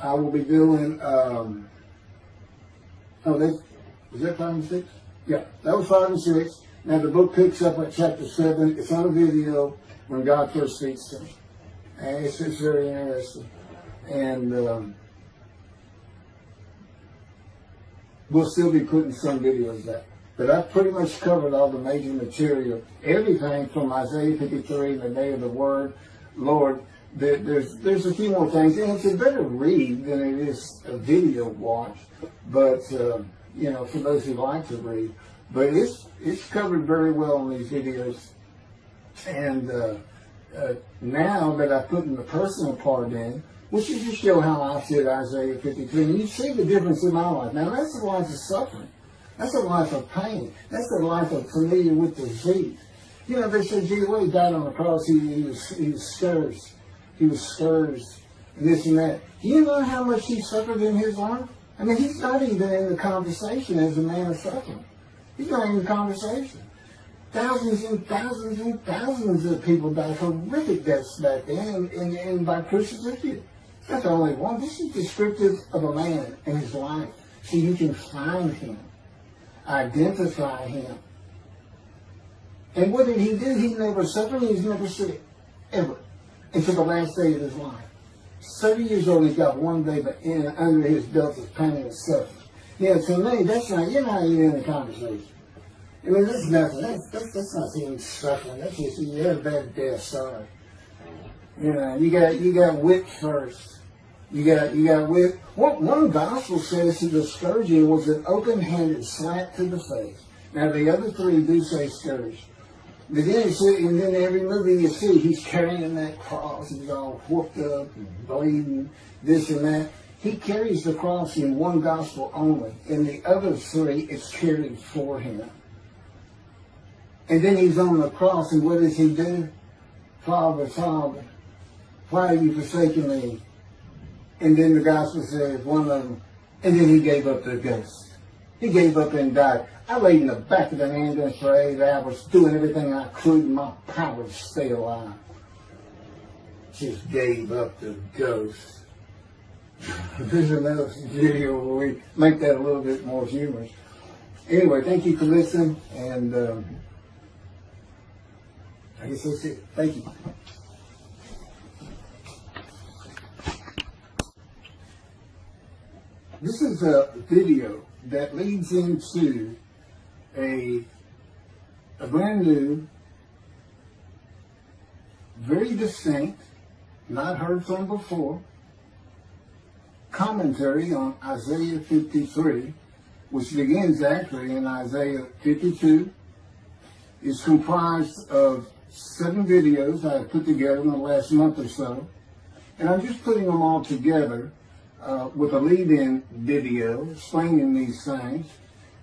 I will be doing, was that 5 and 6? Yeah, that was 5 and 6. Now the book picks up at chapter 7. It's on a video when God first speaks to me. And it's very interesting. And we'll still be putting some videos out. But I've pretty much covered all the major material. Everything from Isaiah 53, the day of the word, Lord. There's a few more things. And it's a better read than it is a video watch. But, for those who like to read. But it's covered very well in these videos. And now that I put in the personal part in, which is to show how I said Isaiah 53, and you see the difference in my life. Now that's a life of suffering. That's a life of pain. That's a life of familiar with disease. They said, gee, when he died on the cross, he was scourged. He was scourged, and this and that. Do you know how much he suffered in his life? I mean, he's not even in the conversation as a man of suffering. He's not in the conversation. Thousands and thousands and thousands of people died horrific deaths back then, and by crucifixion. That's the only one. This is descriptive of a man and his life, so you can find him, identify him. And what did he do? He never suffered. He was never sick, ever, until the last day of his life. 30 years old, he's got one day, but under his belt is pain and suffering. To me, that's not, you're not even in the conversation. I mean, that's nothing. That's not even suffering. That's just, you had a bad death, sorry. You got whipped first. You got whipped. One gospel says that the scourging was an open-handed slap to the face. Now, the other three do say scourge. But then every movie you see, he's carrying that cross. He's all whooped up and bleeding, this and that. He carries the cross in one gospel only. In the other three, it's carried for him. And then he's on the cross, and what does he do? Father, Father, why have you forsaken me? And then the gospel says, one of them, and then he gave up the ghost. He gave up and died. I laid in the back of the ambulance for 8 hours, doing everything I could in my power to stay alive. Just gave up the ghost. There's another video where we make that a little bit more humorous. Anyway, thank you for listening, and I guess that's it. Thank you. This is a video that leads into a brand new, very distinct, not heard from before, commentary on Isaiah 53, which begins actually in Isaiah 52. It's comprised of 7 videos I have put together in the last month or so. And I'm just putting them all together with a lead-in video explaining these things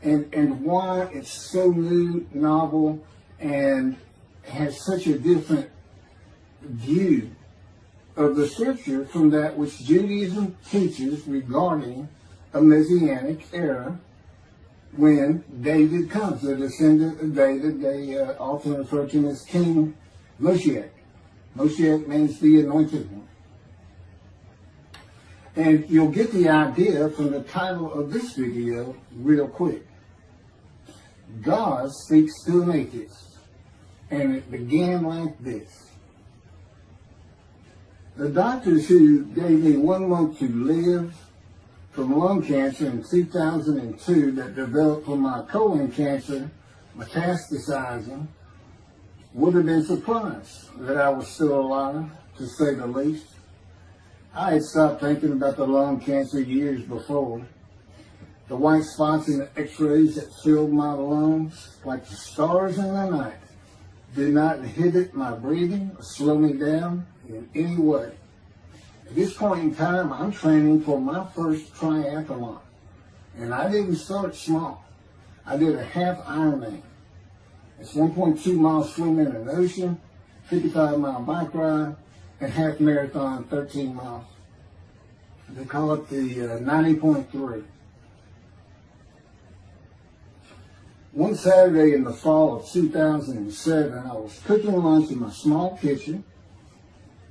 and why it's so new, novel, and has such a different view of the scripture from that which Judaism teaches regarding a Messianic era when David comes, the descendant of David. They often refer to him as King Moshiach. Moshiach means the anointed one. And you'll get the idea from the title of this video real quick. God speaks to an atheist. And it began like this. The doctors who gave me 1 month to live from lung cancer in 2002 that developed from my colon cancer metastasizing would have been surprised that I was still alive, to say the least. I had stopped thinking about the lung cancer years before. The white spots in the x-rays that filled my lungs like the stars in the night did not inhibit my breathing or slow me down in any way. At this point in time, I'm training for my first triathlon. And I didn't start small. I did a half Ironman. It's 1.2 miles swim in an ocean, 55-mile bike ride, and half marathon, 13 miles. They call it the 90.3. One Saturday in the fall of 2007, I was cooking lunch in my small kitchen,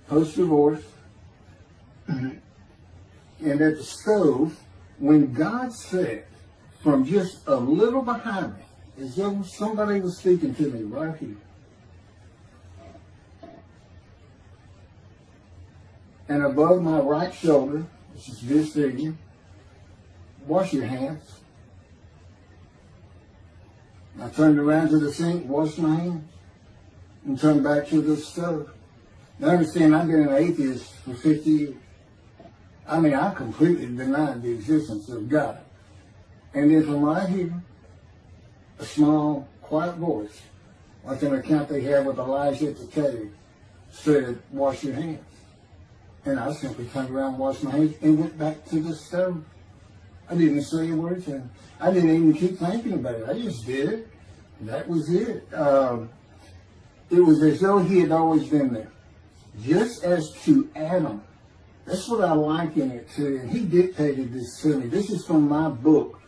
post-divorce, and at the stove, when God said, from just a little behind me, as though somebody was speaking to me right here, and above my right shoulder, which is this figure, wash your hands. I turned around to the sink, washed my hands, and turned back to the stove. Now understand, I've been an atheist for 50 years. I mean, I completely denied the existence of God. And then from right here, a small, quiet voice, like an account they have with Elijah at the cave, said, wash your hands. And I simply turned around, washed my hands, and went back to the stove. I didn't say a word to him. I didn't even keep thinking about it. I just did it. That was it. It was as though he had always been there. Just as to Adam. That's what I liken it to. And he dictated this to me. This is from my book,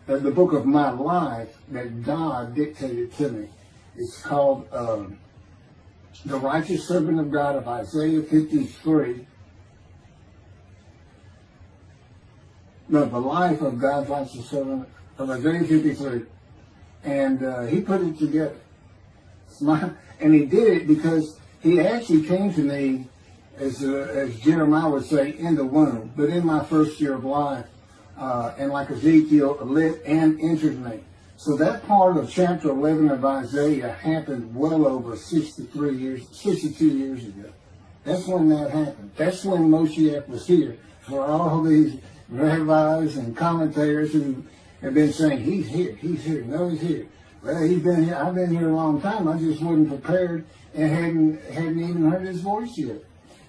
the book of my life that God dictated to me. It's called The Righteous Servant of God of Isaiah 53. No, the life of God's righteous servant of Isaiah 53. And he put it together. And he did it because he actually came to me, as Jeremiah would say, in the womb, but in my first year of life. And like Ezekiel, lit and entered me. So that part of chapter 11 of Isaiah happened well over 62 years ago. That's when that happened. That's when Moshiach was here. For all these rabbis and commentators who have been saying, he's here, no, he's here. Well, he's been here, I've been here a long time. I just wasn't prepared and hadn't even heard his voice yet.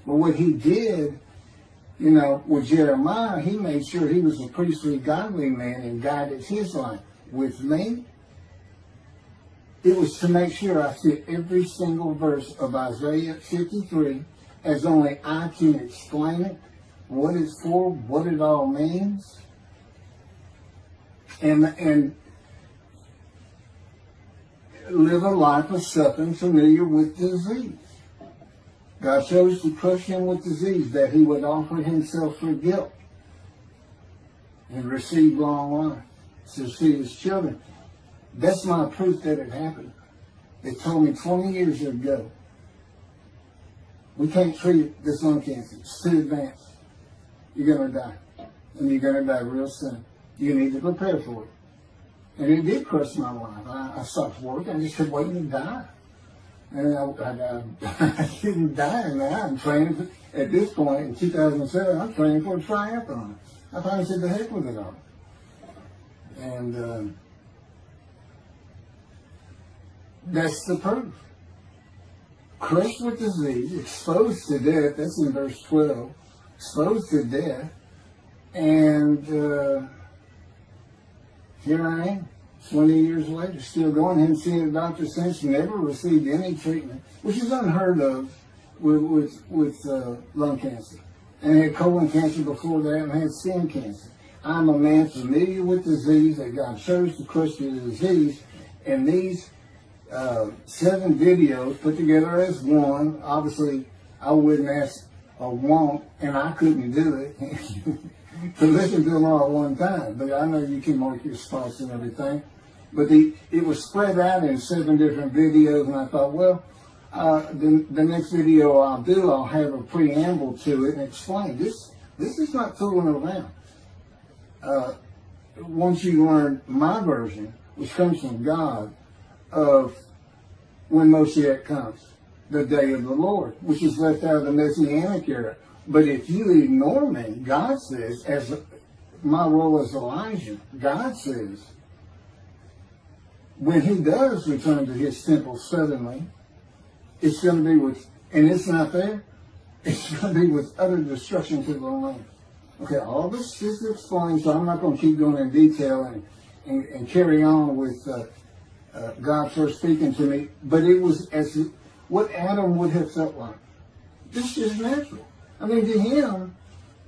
But what he did, you know, with Jeremiah, he made sure he was a priestly, godly man and guided his life. With me, it was to make sure I fit every single verse of Isaiah 53 as only I can explain it, what it's for, what it all means, and live a life of suffering familiar with disease. God chose to crush him with disease that he would offer himself for guilt and receive long life to see his children. That's my proof that it happened. They told me 20 years ago, we can't treat this lung cancer. It's too advanced. You're going to die. And you're going to die real soon. You need to prepare for it. And it did crush my life. I stopped working. I just kept waiting to die. And I didn't die now. I'm training at this point in 2007. I'm training for a triathlon. I finally said the heck with it all. And that's the proof. Crushed with disease, exposed to death. That's in verse 12. Exposed to death. And here I am, 20 years later, still going. Haven't seen a doctor since. Never received any treatment, which is unheard of with lung cancer. And I had colon cancer before that, and I had skin cancer. I'm a man familiar with disease, that God chose to crush the disease. And these 7 videos put together as one, obviously I wouldn't ask or want, and I couldn't do it, to listen to them all at one time. But I know you can mark your spots and everything. But it was spread out in 7 different videos, and I thought, well, the next video I'll do, I'll have a preamble to it and explain. This is not fooling around. Once you learn my version, which comes from God, of when Moshiach comes, the day of the Lord, which is left out of the Messianic era. But if you ignore me, God says, as my role as Elijah, God says, when he does return to his temple suddenly, it's going to be with, and it's not there, it's going to be with utter destruction to the land. Okay, all this is explained, so I'm not going to keep going in detail and carry on with God first speaking to me, but it was as what Adam would have felt like. This is natural. I mean, to him,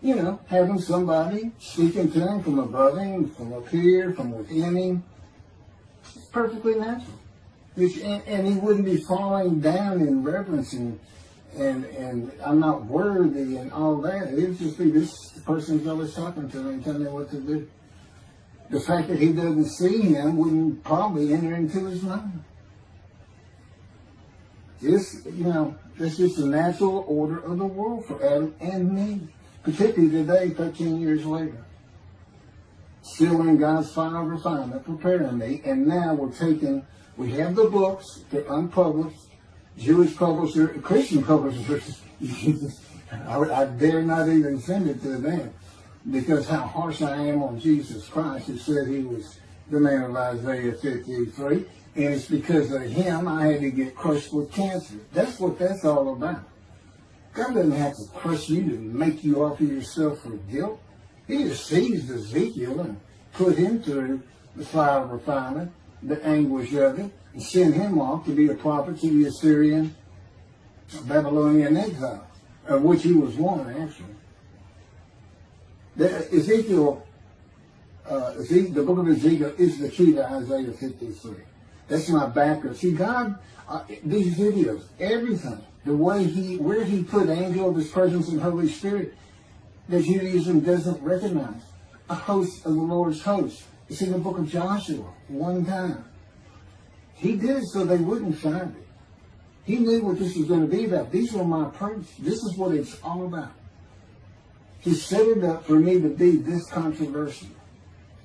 you know, having somebody speaking to him from above him, from up here, from within him, it's perfectly natural. And he wouldn't be falling down in reverence and I'm not worthy and all that. It would just be this person's always talking to me and telling me what to do. The fact that he doesn't see him wouldn't probably enter into his mind. This, you know, this is the natural order of the world for Adam and me, particularly today, 13 years later. Still in God's final refinement, preparing me, and now we have the books, they're unpublished, Jewish publisher, Christian publishers. I dare not even send it to them. Because how harsh I am on Jesus Christ, it said he was the man of Isaiah 53, and it's because of him I had to get crushed with cancer. That's what that's all about. God doesn't have to crush you to make you offer yourself for guilt. He just seized Ezekiel and put him through the fire of refinement, the anguish of it, and sent him off to be a prophet to the Assyrian, Babylonian exile, of which he was one, actually. Ezekiel, the book of Ezekiel is the key to Isaiah 53. That's my backer. See, God, these videos, everything, the way where he put angel of his presence and Holy Spirit, that Judaism doesn't recognize. A host of the Lord's host. It's in the book of Joshua, one time. He did it so they wouldn't find it. He knew what this was going to be about. These were my proofs. This is what it's all about. He set it up for me to be this controversial.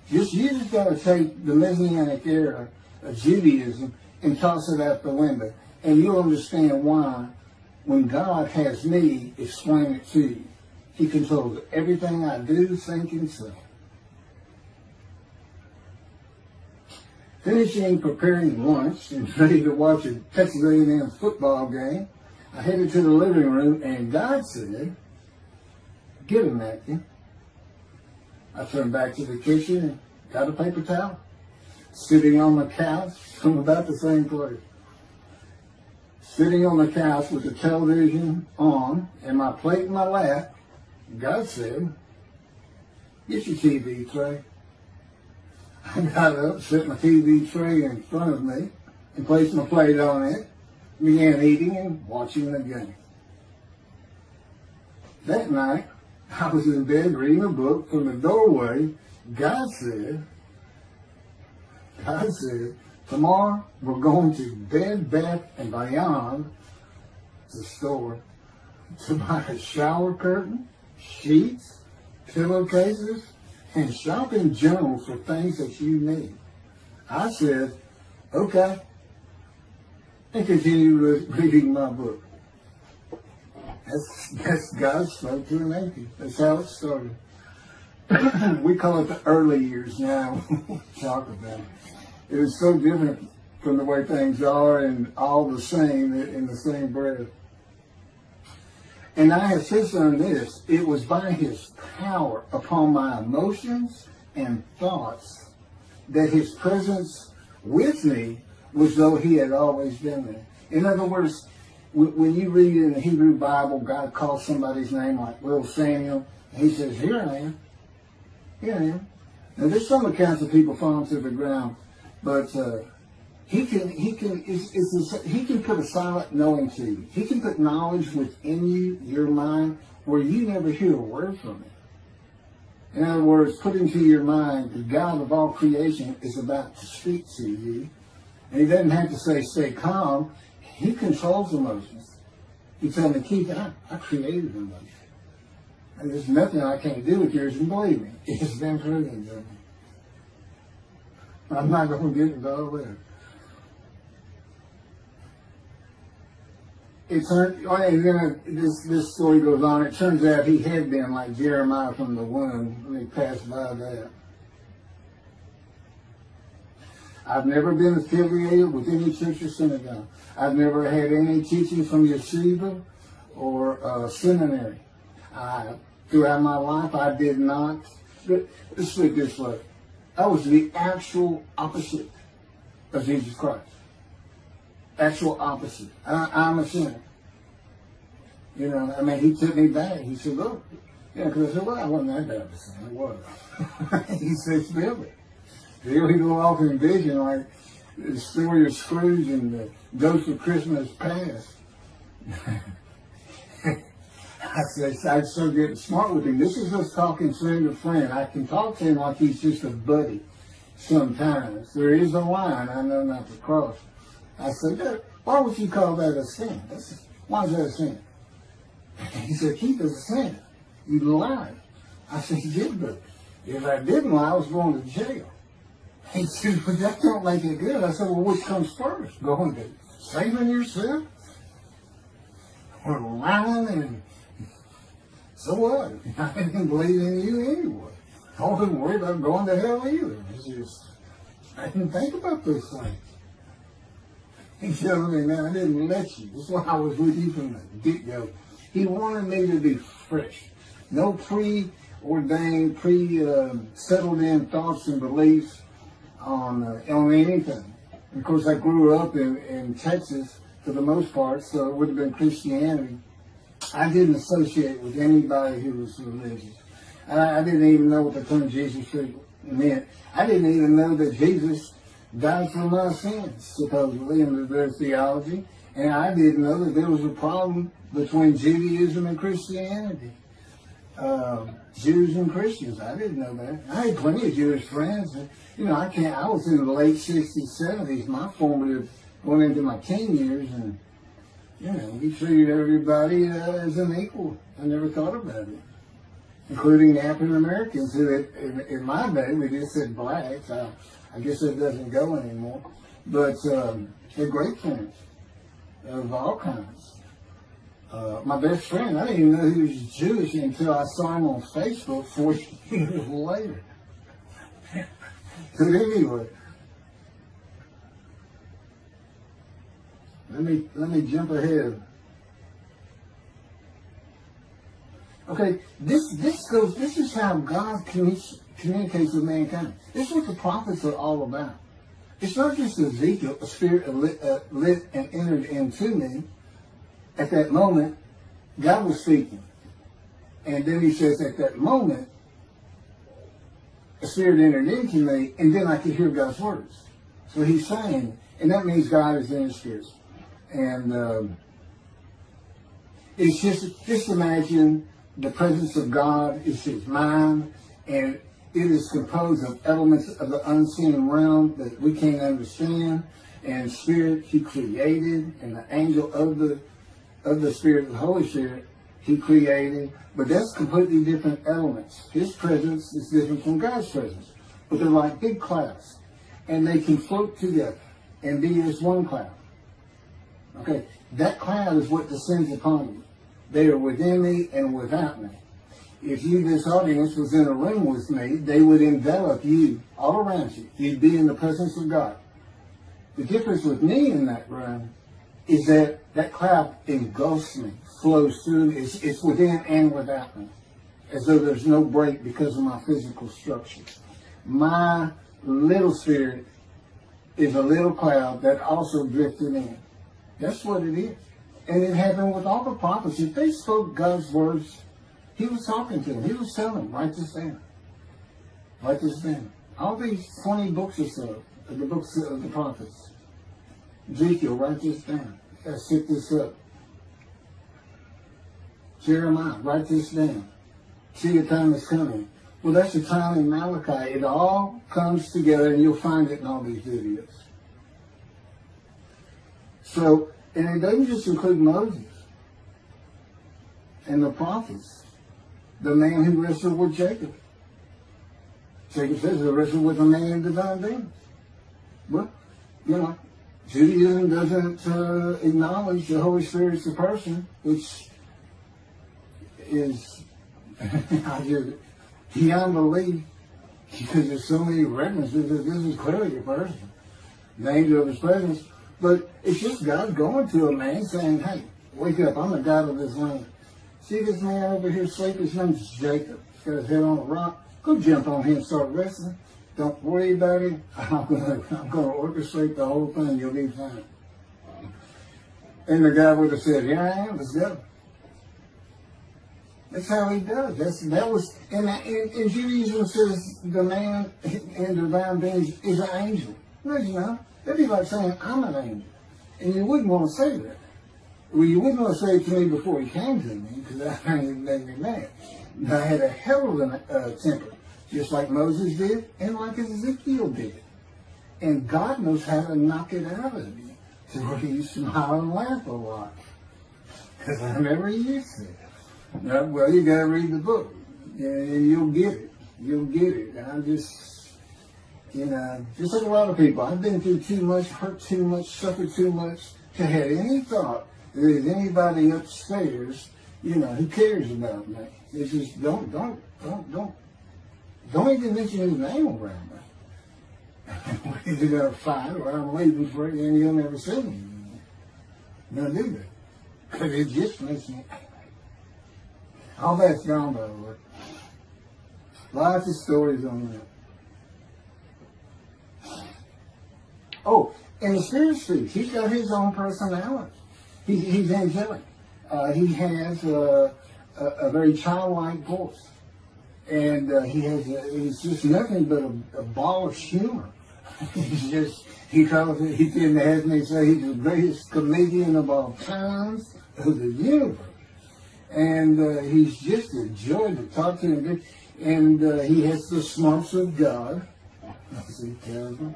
You just got to take the Messianic era of Judaism and toss it out the window. And you'll understand why, when God has me explain it to you, he controls everything I do, think, and say. Finishing preparing lunch and ready to watch a Texas A&M football game, I headed to the living room, and God said, "Get a napkin." I turned back to the kitchen and got a paper towel. Sitting on the couch from about the same place. Sitting on the couch with the television on and my plate in my lap, God said, "Get your TV tray." I got up, set my TV tray in front of me, and placed my plate on it, began eating and watching the game. That night, I was in bed reading a book. From the doorway, God said, "Tomorrow we're going to Bed Bath & Beyond, the store, to buy a shower curtain, sheets, pillowcases, and shop in general for things that you need." I said, "Okay." and continue reading my book. That's God spoke to an atheist. That's how it started. We call it the early years now. Talk about it. It was so different from the way things are and all the same in the same breath. And I have since learned this. It was by his power upon my emotions and thoughts that his presence with me was though he had always been there. In other words, when you read in the Hebrew Bible, God calls somebody's name like little Samuel, and he says, here I am. Here I am. Now there's some accounts of people falling to the ground, but he can put a silent knowing to you. He can put knowledge within you, your mind, where you never hear a word from him. In other words, put into your mind the God of all creation is about to speak to you. And he doesn't have to say, stay calm. He controls emotions. He told me, Keith, I created emotions. And there's nothing I can't do with yours, and believe me, it's been proven to me. I'm not going to get into all that. And then this story goes on. It turns out he had been like Jeremiah from the womb when he passed by that. I've never been affiliated with any church or synagogue. I've never had any teaching from yeshiva or seminary. Throughout my life, I did not. Let's put it this way. I was the actual opposite of Jesus Christ. Actual opposite. I'm a sinner. You know, I mean, he took me back. He said, look. Yeah, because I said, well, I wasn't that bad of a sinner. I was. He said, spill it. He'll go off in vision like the story of Scrooge and the Ghost of Christmas Past. I said, I'm so getting smart with him. This is us talking friend to friend. I can talk to him like he's just a buddy sometimes. There is a line I know not to cross. I said, why would you call that a sin? Why is that a sin? He said, Keith, it's a sin. You lied. I said, you did, but if I didn't lie, I was going to jail. He said, but that don't make it good. I said, well, which comes first? Going to saving yourself? Or lying? And so what? I didn't believe in you anyway. I wasn't worried about going to hell either. It's just, I didn't think about those things. He tells me, man, I didn't let you. That's why I was with you from the get-go. He wanted me to be fresh. No preordained, settled in thoughts and beliefs on anything. And of course, I grew up in Texas for the most part, so it would have been Christianity. I didn't associate with anybody who was religious. I didn't even know what the term Jesus meant. I didn't even know that Jesus died for my sins, supposedly, in their theology. And I didn't know that there was a problem between Judaism and Christianity. Jews and Christians. I didn't know that. I had plenty of Jewish friends. You know, I was in the late 60s, 70s, my formative, going into my teen years, and, you know, we treated everybody as an equal. I never thought about it. Including African Americans, who in my day, we just said blacks. I guess that doesn't go anymore. But they're great friends of all kinds. My best friend, I didn't even know he was Jewish until I saw him on Facebook 40 years later. But anyway, let me jump ahead. Okay, this is how God communicates with mankind. This is what the prophets are all about. It's not just Ezekiel, a spirit lit and entered into me. At that moment, God was speaking. And then he says, at that moment, a spirit entered into me, and then I could hear God's words. So he's saying, and that means God is in his spirit. And it's just imagine the presence of God is his mind, and it is composed of elements of the unseen realm that we can't understand, and spirit he created, and the angel of the Spirit, the Holy Spirit, he created. But that's completely different elements. His presence is different from God's presence. But they're like big clouds. And they can float together and be as one cloud. Okay, that cloud is what descends upon you. They are within me and without me. If you, this audience, was in a room with me, they would envelop you all around you. You'd be in the presence of God. The difference with me in that room is that that cloud engulfs me, flows through. It's within and without me, as though there's no break because of my physical structure. My little spirit is a little cloud that also drifted in. That's what it is. And it happened with all the prophets. If they spoke God's words, he was talking to them. He was telling them, write this down. Write this down. All these 20 books or so, the books of the prophets. Ezekiel, write this down. Let's set this up. Jeremiah, write this down. See, the time is coming. Well, that's the time in Malachi. It all comes together, and you'll find it in all these videos. So, and it doesn't just include Moses and the prophets. The man who wrestled with Jacob. Jacob says he wrestled with a man in divine demons. Well, you know, Judaism doesn't acknowledge the Holy Spirit's a person, which is beyond belief, because there's so many references that this is clearly a person, the angel of his presence. But it's just God going to a man saying, hey, wake up, I'm the God of this land. See this man over here sleeping? His name's Jacob. He's got his head on a rock. Go jump on him and start wrestling. Don't worry about it. I'm gonna orchestrate the whole thing. You'll be fine. And the guy would have said, here I am, let's go. That's how he does. And Judaism says the man in divine beings is an angel. No, you know. That'd be like saying, I'm an angel. And you wouldn't want to say that. Well, you wouldn't want to say it to me before he came to me, because that would make me mad. I had a hell of a temper, just like Moses did, and like Ezekiel did. And God knows how to knock it out of you, to where you smile and laugh a lot. Because I never used to. Well, you got to read the book, and you'll get it. You'll get it. And I'm just, you know, just like a lot of people, I've been through too much, hurt too much, suffered too much to have any thought that there's anybody upstairs, you know, who cares about me. It's just don't even mention his name around me. We're either gonna fight or I'm waiting for it and you'll never see me. No, do that. Because it just makes me angry. All that's gone by the way. Lots of stories on that. Oh, and the Spirit speaks. He's got his own personality. He's angelic. He has a very childlike voice. And he's just nothing but a ball of humor. He didn't have me say he's the greatest comedian of all times of the universe. And he's just a joy to talk to him. And he has the smarts of God. That's terrible.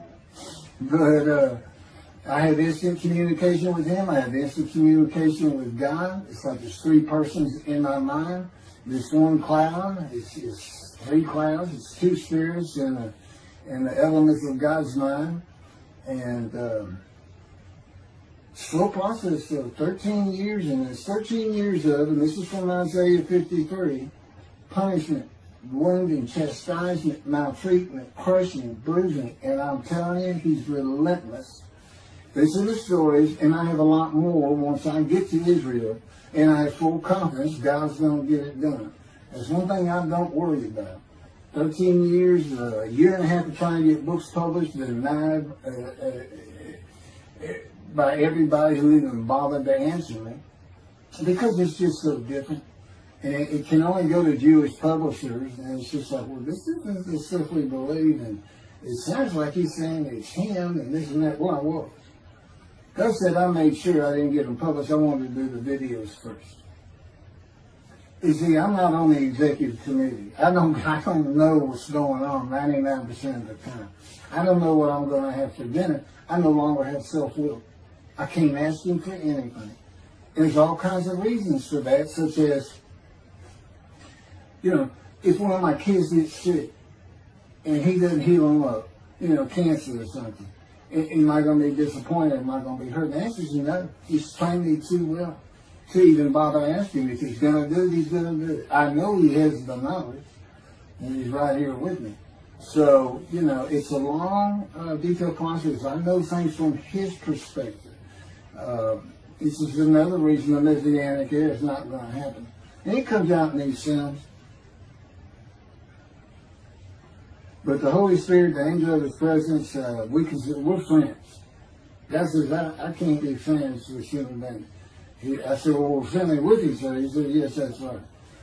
But I have instant communication with him. I have instant communication with God. It's like there's three persons in my mind. This one cloud, it's three clouds. It's two spirits in the elements of God's mind. And slow process of 13 years, and it's 13 years of, and this is from Isaiah 53, punishment, wounding, chastisement, maltreatment, crushing, bruising. And I'm telling you, he's relentless. These are the stories, and I have a lot more once I get to Israel, and I have full confidence God's going to get it done. That's one thing I don't worry about. 13 years, a year and a half of trying to get books published, denied by everybody who even bothered to answer me, because it's just so different. And it can only go to Jewish publishers, and it's just like, well, this isn't the stuff we believe, and it sounds like he's saying it's him, and this and that. Well, I was. God said I made sure I didn't get them published. I wanted to do the videos first. You see, I'm not on the executive committee. I don't know what's going on 99% of the time. I don't know what I'm going to have for dinner. I no longer have self-will. I can't ask him for anything. There's all kinds of reasons for that, such as, you know, if one of my kids gets sick and he doesn't heal them up, you know, cancer or something, Am I going to be disappointed? Am I going to be hurt? The answer is no. He's trained me too well to even bother asking. If he's going to do it, he's going to do it. I know he has the knowledge, and he's right here with me. So, it's a long, detailed process. I know things from his perspective. This is another reason the Messianic era is not going to happen. And it comes out in these Psalms. But the Holy Spirit, the angel of his presence, we're friends. God says, I can't be friends with human beings. I said, well, we're friendly with each other. He said, yes, that's right.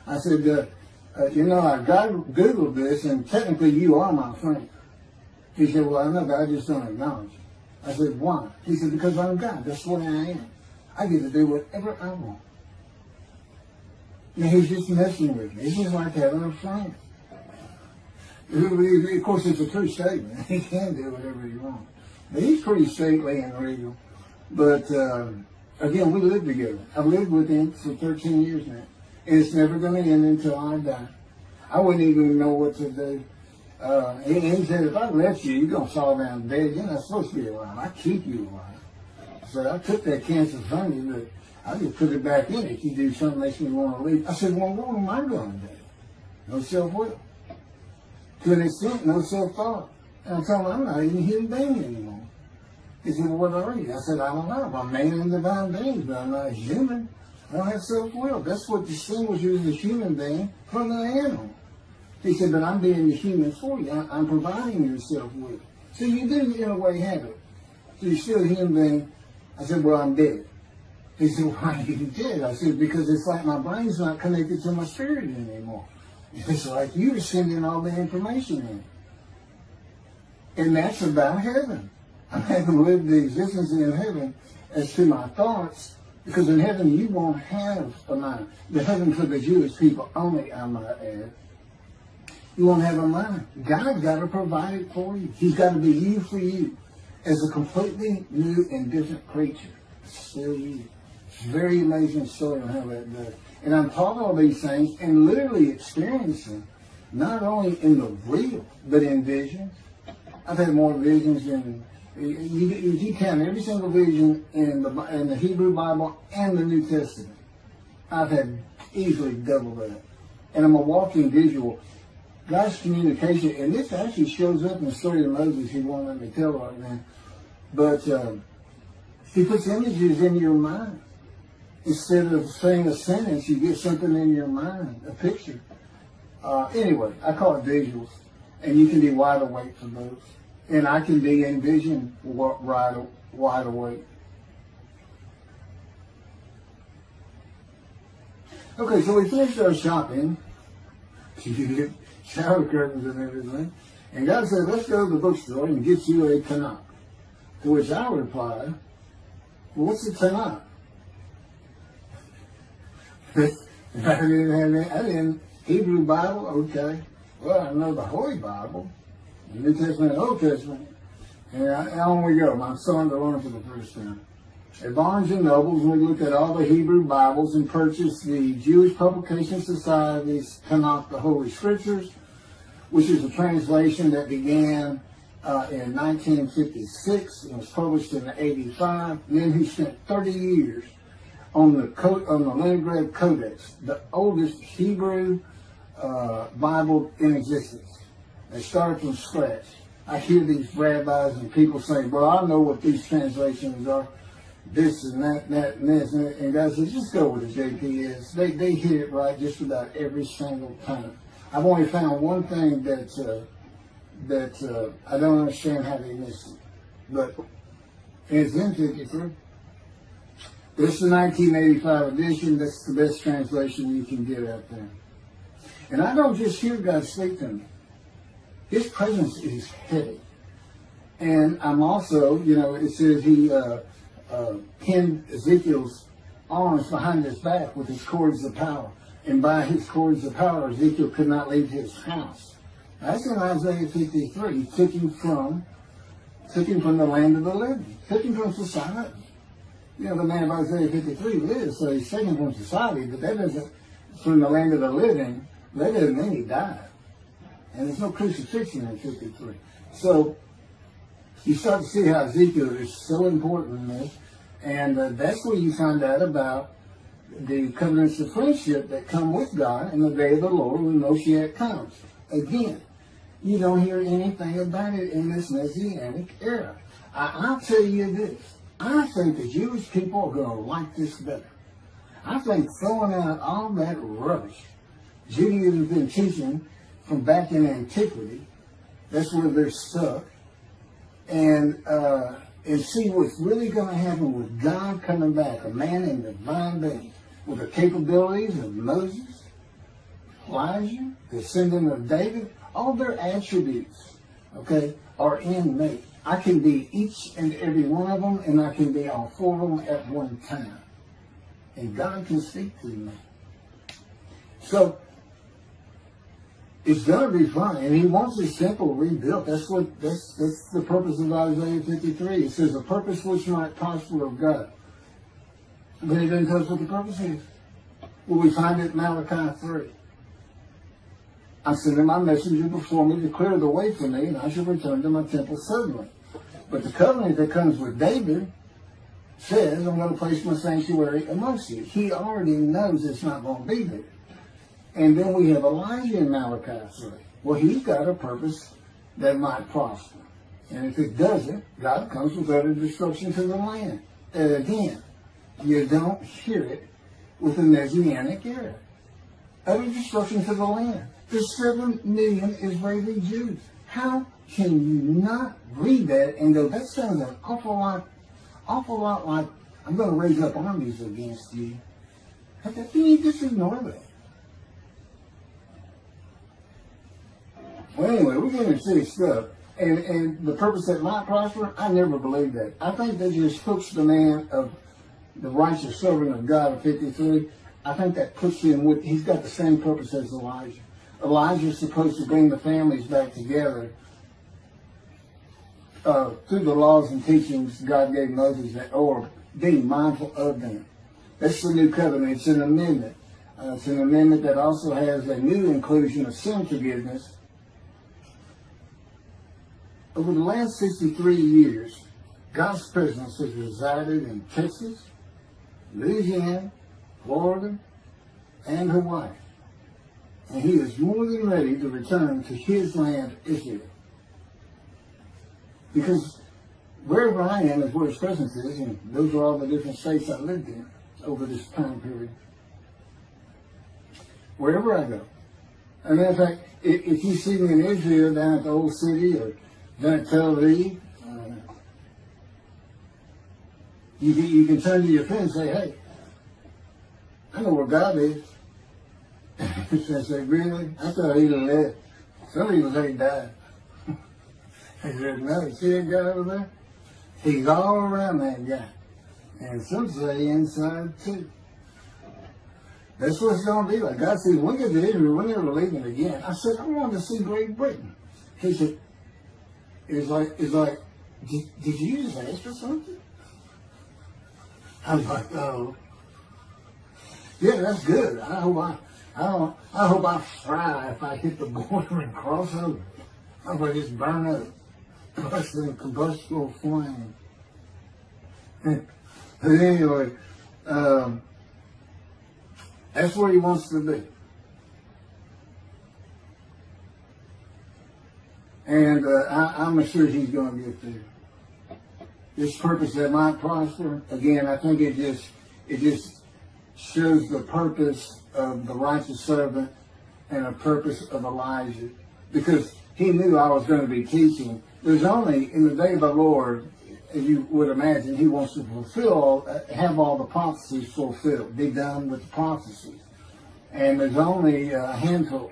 I said, I Googled this, and technically you are my friend. He said, well, I know, but I just don't acknowledge you. I said, why? He said, because I'm God. That's the way I am. I get to do whatever I want. And he's just messing with me. It's just like having a friend. Of course, it's a true statement. He can do whatever he wants. But he's pretty stately and regal. But, again, we live together. I've lived with him for 13 years now. And it's never going to end until I die. I wouldn't even know what to do. He said, if I left you, you're going to fall down dead. You're not supposed to be alive. I keep you alive. So I took that cancer from you, but I just put it back in if you do something that makes me want to leave. I said, well, what am I going to do? No self-will. To an extent, no self-thought. And I told him, I'm not even a human being anymore. He said, well, what are you? I said, I don't know. I'm a man and divine being, but I'm not human. I don't have self-will. That's what distinguishes you as a human being from an animal. He said, but I'm being the human for you. I'm providing your self-will. So you do, in a way, have it. So you're still a human being. I said, well, I'm dead. He said, why are you dead? I said, because it's like my brain's not connected to my spirit anymore. It's like you're sending all the information in. And that's about heaven. I haven't lived the existence in heaven as to my thoughts, because in heaven you won't have a mind. The heaven for the Jewish people only, I might add. You won't have a mind. God's got to provide it for you. He's got to be you for you as a completely new and different creature. Still you. It's a very amazing story on how that does. And I'm taught all these things and literally experiencing, not only in the real, but in visions. I've had more visions than, you count every single vision in the Hebrew Bible and the New Testament. I've had easily double that. And I'm a walking visual. God's communication, and this actually shows up in the story of Moses. He won't let me tell right now. But he puts images in your mind. Instead of saying a sentence, you get something in your mind, a picture. Anyway, I call it visuals. And you can be wide awake for those. And I can be in vision wide awake. Okay, so we finished our shopping. You get shower curtains and everything. And God said, let's go to the bookstore and get you a Tanakh. To which I replied, well, what's a Tanakh? I didn't Hebrew Bible, okay. Well, I know the Holy Bible, the New Testament and Old Testament. And on we go. My son to learn for the first time. At Barnes & Noble's, we looked at all the Hebrew Bibles and purchased the Jewish Publication Society's Tanakh, the Holy Scriptures, which is a translation that began in 1956 and was published in 85. And then he spent 30 years on the Leningrad Codex, the oldest Hebrew Bible in existence. They started from scratch. I hear these rabbis and people saying, well, I know what these translations are. This and that, and this, and God says, just go with the JP is. They hit it right just about every single time. I've only found one thing that I don't understand how they miss it. But it's in 53. This is the 1985 edition. That's the best translation you can get out there. And I don't just hear God speak to me. His presence is heavy. And I'm also, it says he pinned Ezekiel's arms behind his back with his cords of power. And by his cords of power, Ezekiel could not leave his house. That's in Isaiah 53. He took him from the land of the living. Took him from society. The man of Isaiah 53 lives, so he's taken from society, but that doesn't, from the land of the living, that doesn't mean he died. And there's no crucifixion in 53. So you start to see how Ezekiel is so important in this. And that's where you find out about the covenants of friendship that come with God in the day of the Lord when Moshiach comes. Again, you don't hear anything about it in this Messianic era. I'll tell you this. I think the Jewish people are going to like this better. I think throwing out all that rubbish Judaism has been teaching from back in antiquity, that's where they're stuck, and see what's really going to happen with God coming back, a man in divine being, with the capabilities of Moses, Elijah, the descendant of David. All their attributes, okay, are in me. I can be each and every one of them, and I can be all four of them at one time. And God can speak to me. So, it's going to be fun, and he wants a simple rebuilt. That's the purpose of Isaiah 53. It says, a purpose which might prosper of God. But it doesn't tell us what the purpose is. Well, we find it in Malachi 3. I'm sending my messenger before me to clear the way for me, and I shall return to my temple suddenly. But the covenant that comes with David says, I'm going to place my sanctuary amongst you. He already knows it's not going to be there. And then we have Elijah in Malachi 3. Well, he's got a purpose that might prosper. And if it doesn't, God comes with utter destruction to the land. And again, you don't hear it with the Messianic era. Utter destruction to the land. There's 7 million Israeli Jews. How can you not read that and go, that sounds an awful lot like, I'm going to raise up armies against you. How can you just ignore that? Well, anyway, we're getting serious stuff. And the purpose that might prosper, I never believed that. I think that just hooks the man of the righteous servant of God of 53. I think that puts him with, he's got the same purpose as Elijah. Elijah is supposed to bring the families back together through the laws and teachings God gave Moses, or being mindful of them. That's the new covenant. It's an amendment. It's an amendment that also has a new inclusion of sin forgiveness. Over the last 63 years, God's presence has resided in Texas, Louisiana, Florida, and Hawaii. And he is more than ready to return to his land, Israel. Because wherever I am is where his presence is, and those are all the different states I lived in over this time period. Wherever I go. As a matter of fact, if you see me in Israel down at the old city or down at Tel Aviv, you can turn to your friend and say, hey, I know where God is. I say, really? I thought he'd have left. Some people say he died. I said, no, you see that guy over there? He's all around that guy. And some say inside too. That's what it's going to be like. God said, when we get to Israel, we're never leaving again. I said, I want to see Great Britain. He said, it's like, did you just ask for something? I was like, oh. Yeah, that's good. I hope I fry if I hit the border and cross over. I hope I just burn up. Bust in combustible flame. But anyway, that's where he wants to be. And I'm sure he's going to get there. This purpose that might prosper, again, I think it just shows the purpose of the righteous servant and a purpose of Elijah. Because he knew I was going to be teaching. There's only, in the day of the Lord, as you would imagine, he wants to have all the prophecies fulfilled, be done with the prophecies. And there's only a handful,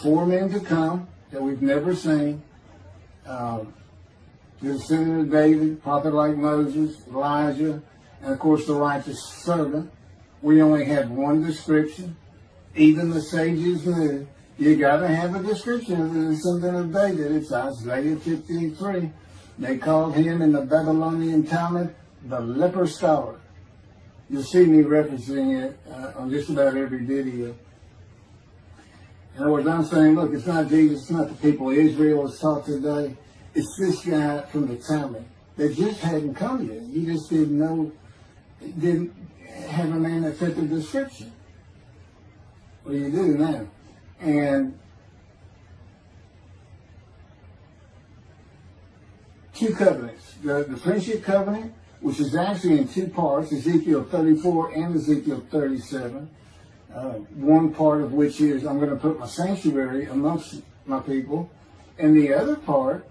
4 men to come that we've never seen. The descendant of David, prophet like Moses, Elijah, and of course the righteous servant. We only have one description. Even the sages knew you got to have a description of the descendant of David. It's Isaiah 53. They called him in the Babylonian Talmud the leper scholar. You'll see me referencing it on just about every video. In other words, I'm saying, look, it's not Jesus, it's not the people of Israel as taught today. It's this guy from the Talmud that just hadn't come yet. You just didn't know, didn't have a man that fit the description. Well, you do now. And two covenants. The friendship covenant, which is actually in two parts, Ezekiel 34 and Ezekiel 37. One part of which is, I'm going to put my sanctuary amongst my people. And the other part,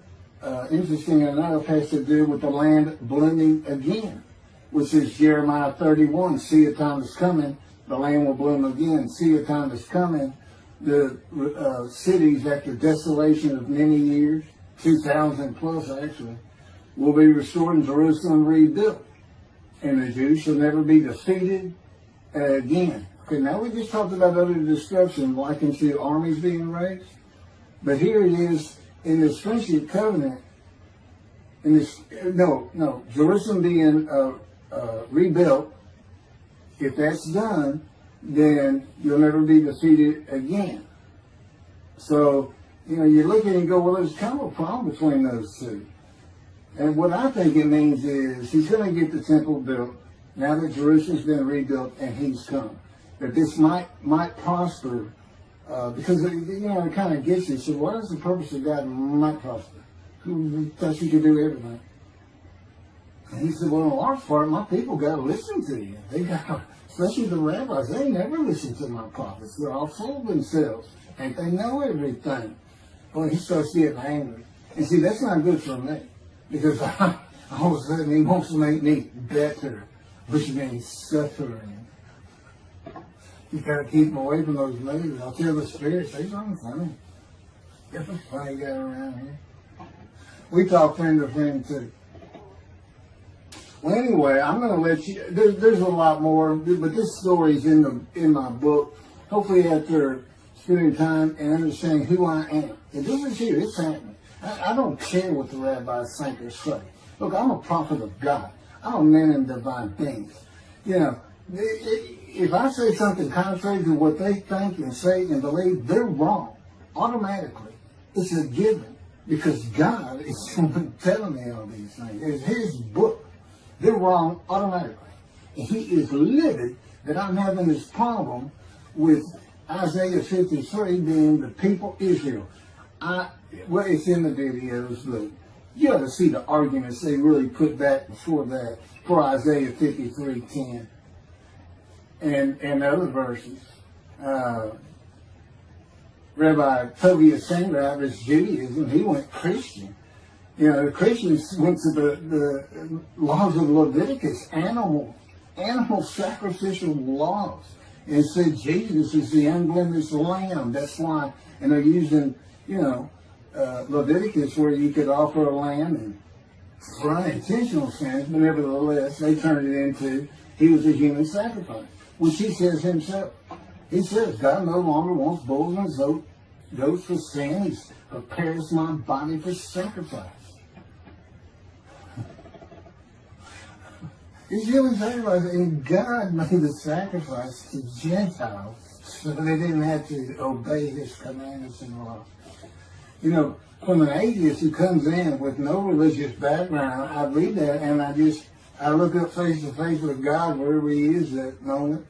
interesting enough, has to do with the land blooming again, which is Jeremiah 31. See, a time is coming, the land will bloom again. See, a time is coming, the cities, after desolation of many years, 2,000 plus actually, will be restored and Jerusalem rebuilt. And the Jews shall never be defeated again. Okay, now we just talked about utter destruction, likened to armies being raised. But here it is in this friendship covenant, in this, Jerusalem being rebuilt. If that's done, then you'll never be defeated again. So, you look at it and go, well, there's kind of a problem between those two. And what I think it means is he's going to get the temple built now that Jerusalem's been rebuilt and he's come. That this might prosper, because it kind of gets you. So what is the purpose of God might prosper? Who thought you could do everything? And he said, well, in large part, my people got to listen to you. They got, especially the rabbis, they never listen to my prophets. They're all full of themselves. And they know everything. Well, he starts getting angry. And see, that's not good for me. Because all of a sudden he wants to make me better, which means suffering. You got to keep them away from those ladies. I'll tell the spirits, they're something funny. Get the funny guy around here. We talk friend to friend too. Well, anyway, I'm going to let you. There's a lot more, but this story's in my book. Hopefully, after spending time and understanding who I am, and this is here. It's happening. I don't care what the rabbis think or say. Look, I'm a prophet of God. I'm a man in divine things. If I say something contrary to what they think and say and believe, they're wrong. Automatically. It's a given. Because God is telling me all these things. It's His book. They're wrong automatically. And He is livid that I'm having this problem with Isaiah 53 being the people Israel. Well, it's in the videos, but you ought to see the arguments they really put back before that for Isaiah 53:10 and other verses. Rabbi Tobias Singer out of his Judaism, he went Christian. The Christians went to the laws of Leviticus, animal sacrificial laws, and said Jesus is the unblemished lamb. That's why, and they're using, Leviticus where you could offer a lamb and for unintentional sins, but nevertheless, they turned it into, he was a human sacrifice, which he says himself. He says, God no longer wants bulls and goats for sin. He prepares my body for sacrifice. He's human sacrifice, and God made the sacrifice to Gentiles so they didn't have to obey His commandments and laws. From an atheist who comes in with no religious background, I read that and I look up face to face with God wherever He is that moment.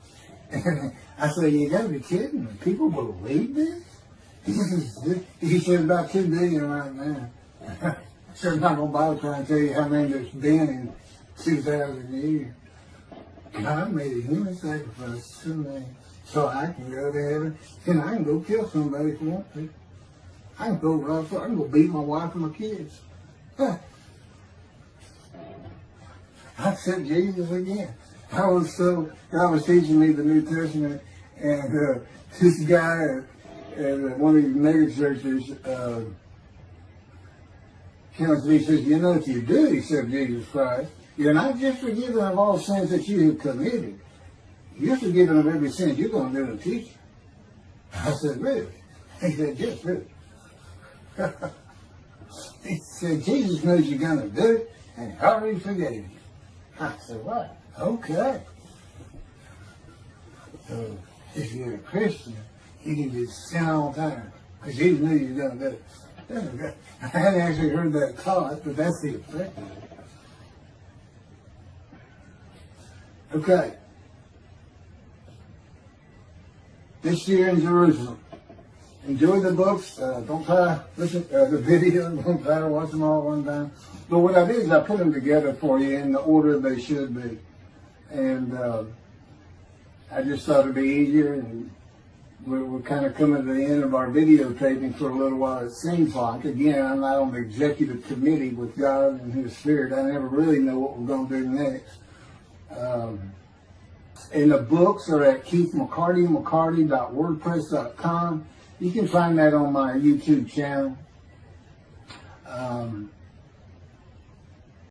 And I say, you gotta be kidding me. People believe this? He said about 2 billion right now. So I'm not gonna bother trying to tell you how many there's been in 2,000 years. God made a human sacrifice to me so I can go to heaven and I can go kill somebody if I want to. I can go rob, I can go beat my wife and my kids. I accept Jesus again. God was teaching me the New Testament, and this guy at one of these mega churches comes to me and says, if you do accept Jesus Christ, you're not just forgiven of all sins that you have committed. You're forgiven of every sin you're going to do in the future. I said, really? He said, yes, really. He said, Jesus knows you're going to do it, and He already forgave you. I said, what? Okay. So, if you're a Christian, you can just sin all the time, because Jesus knew you were going to do it. I hadn't actually heard that taught, but that's the effect of it. Okay. This year in Jerusalem. Enjoy the books. Don't try to listen the video. Don't try to watch them all at one time. But what I did is I put them together for you in the order they should be. And I just thought it'd be easier. And we're kind of coming to the end of our videotaping for a little while, it seems like. Again, I'm not on the executive committee with God and His Spirit. I never really know what we're going to do next. And the books are at keithmccarty.wordpress.com. You can find that on my YouTube channel.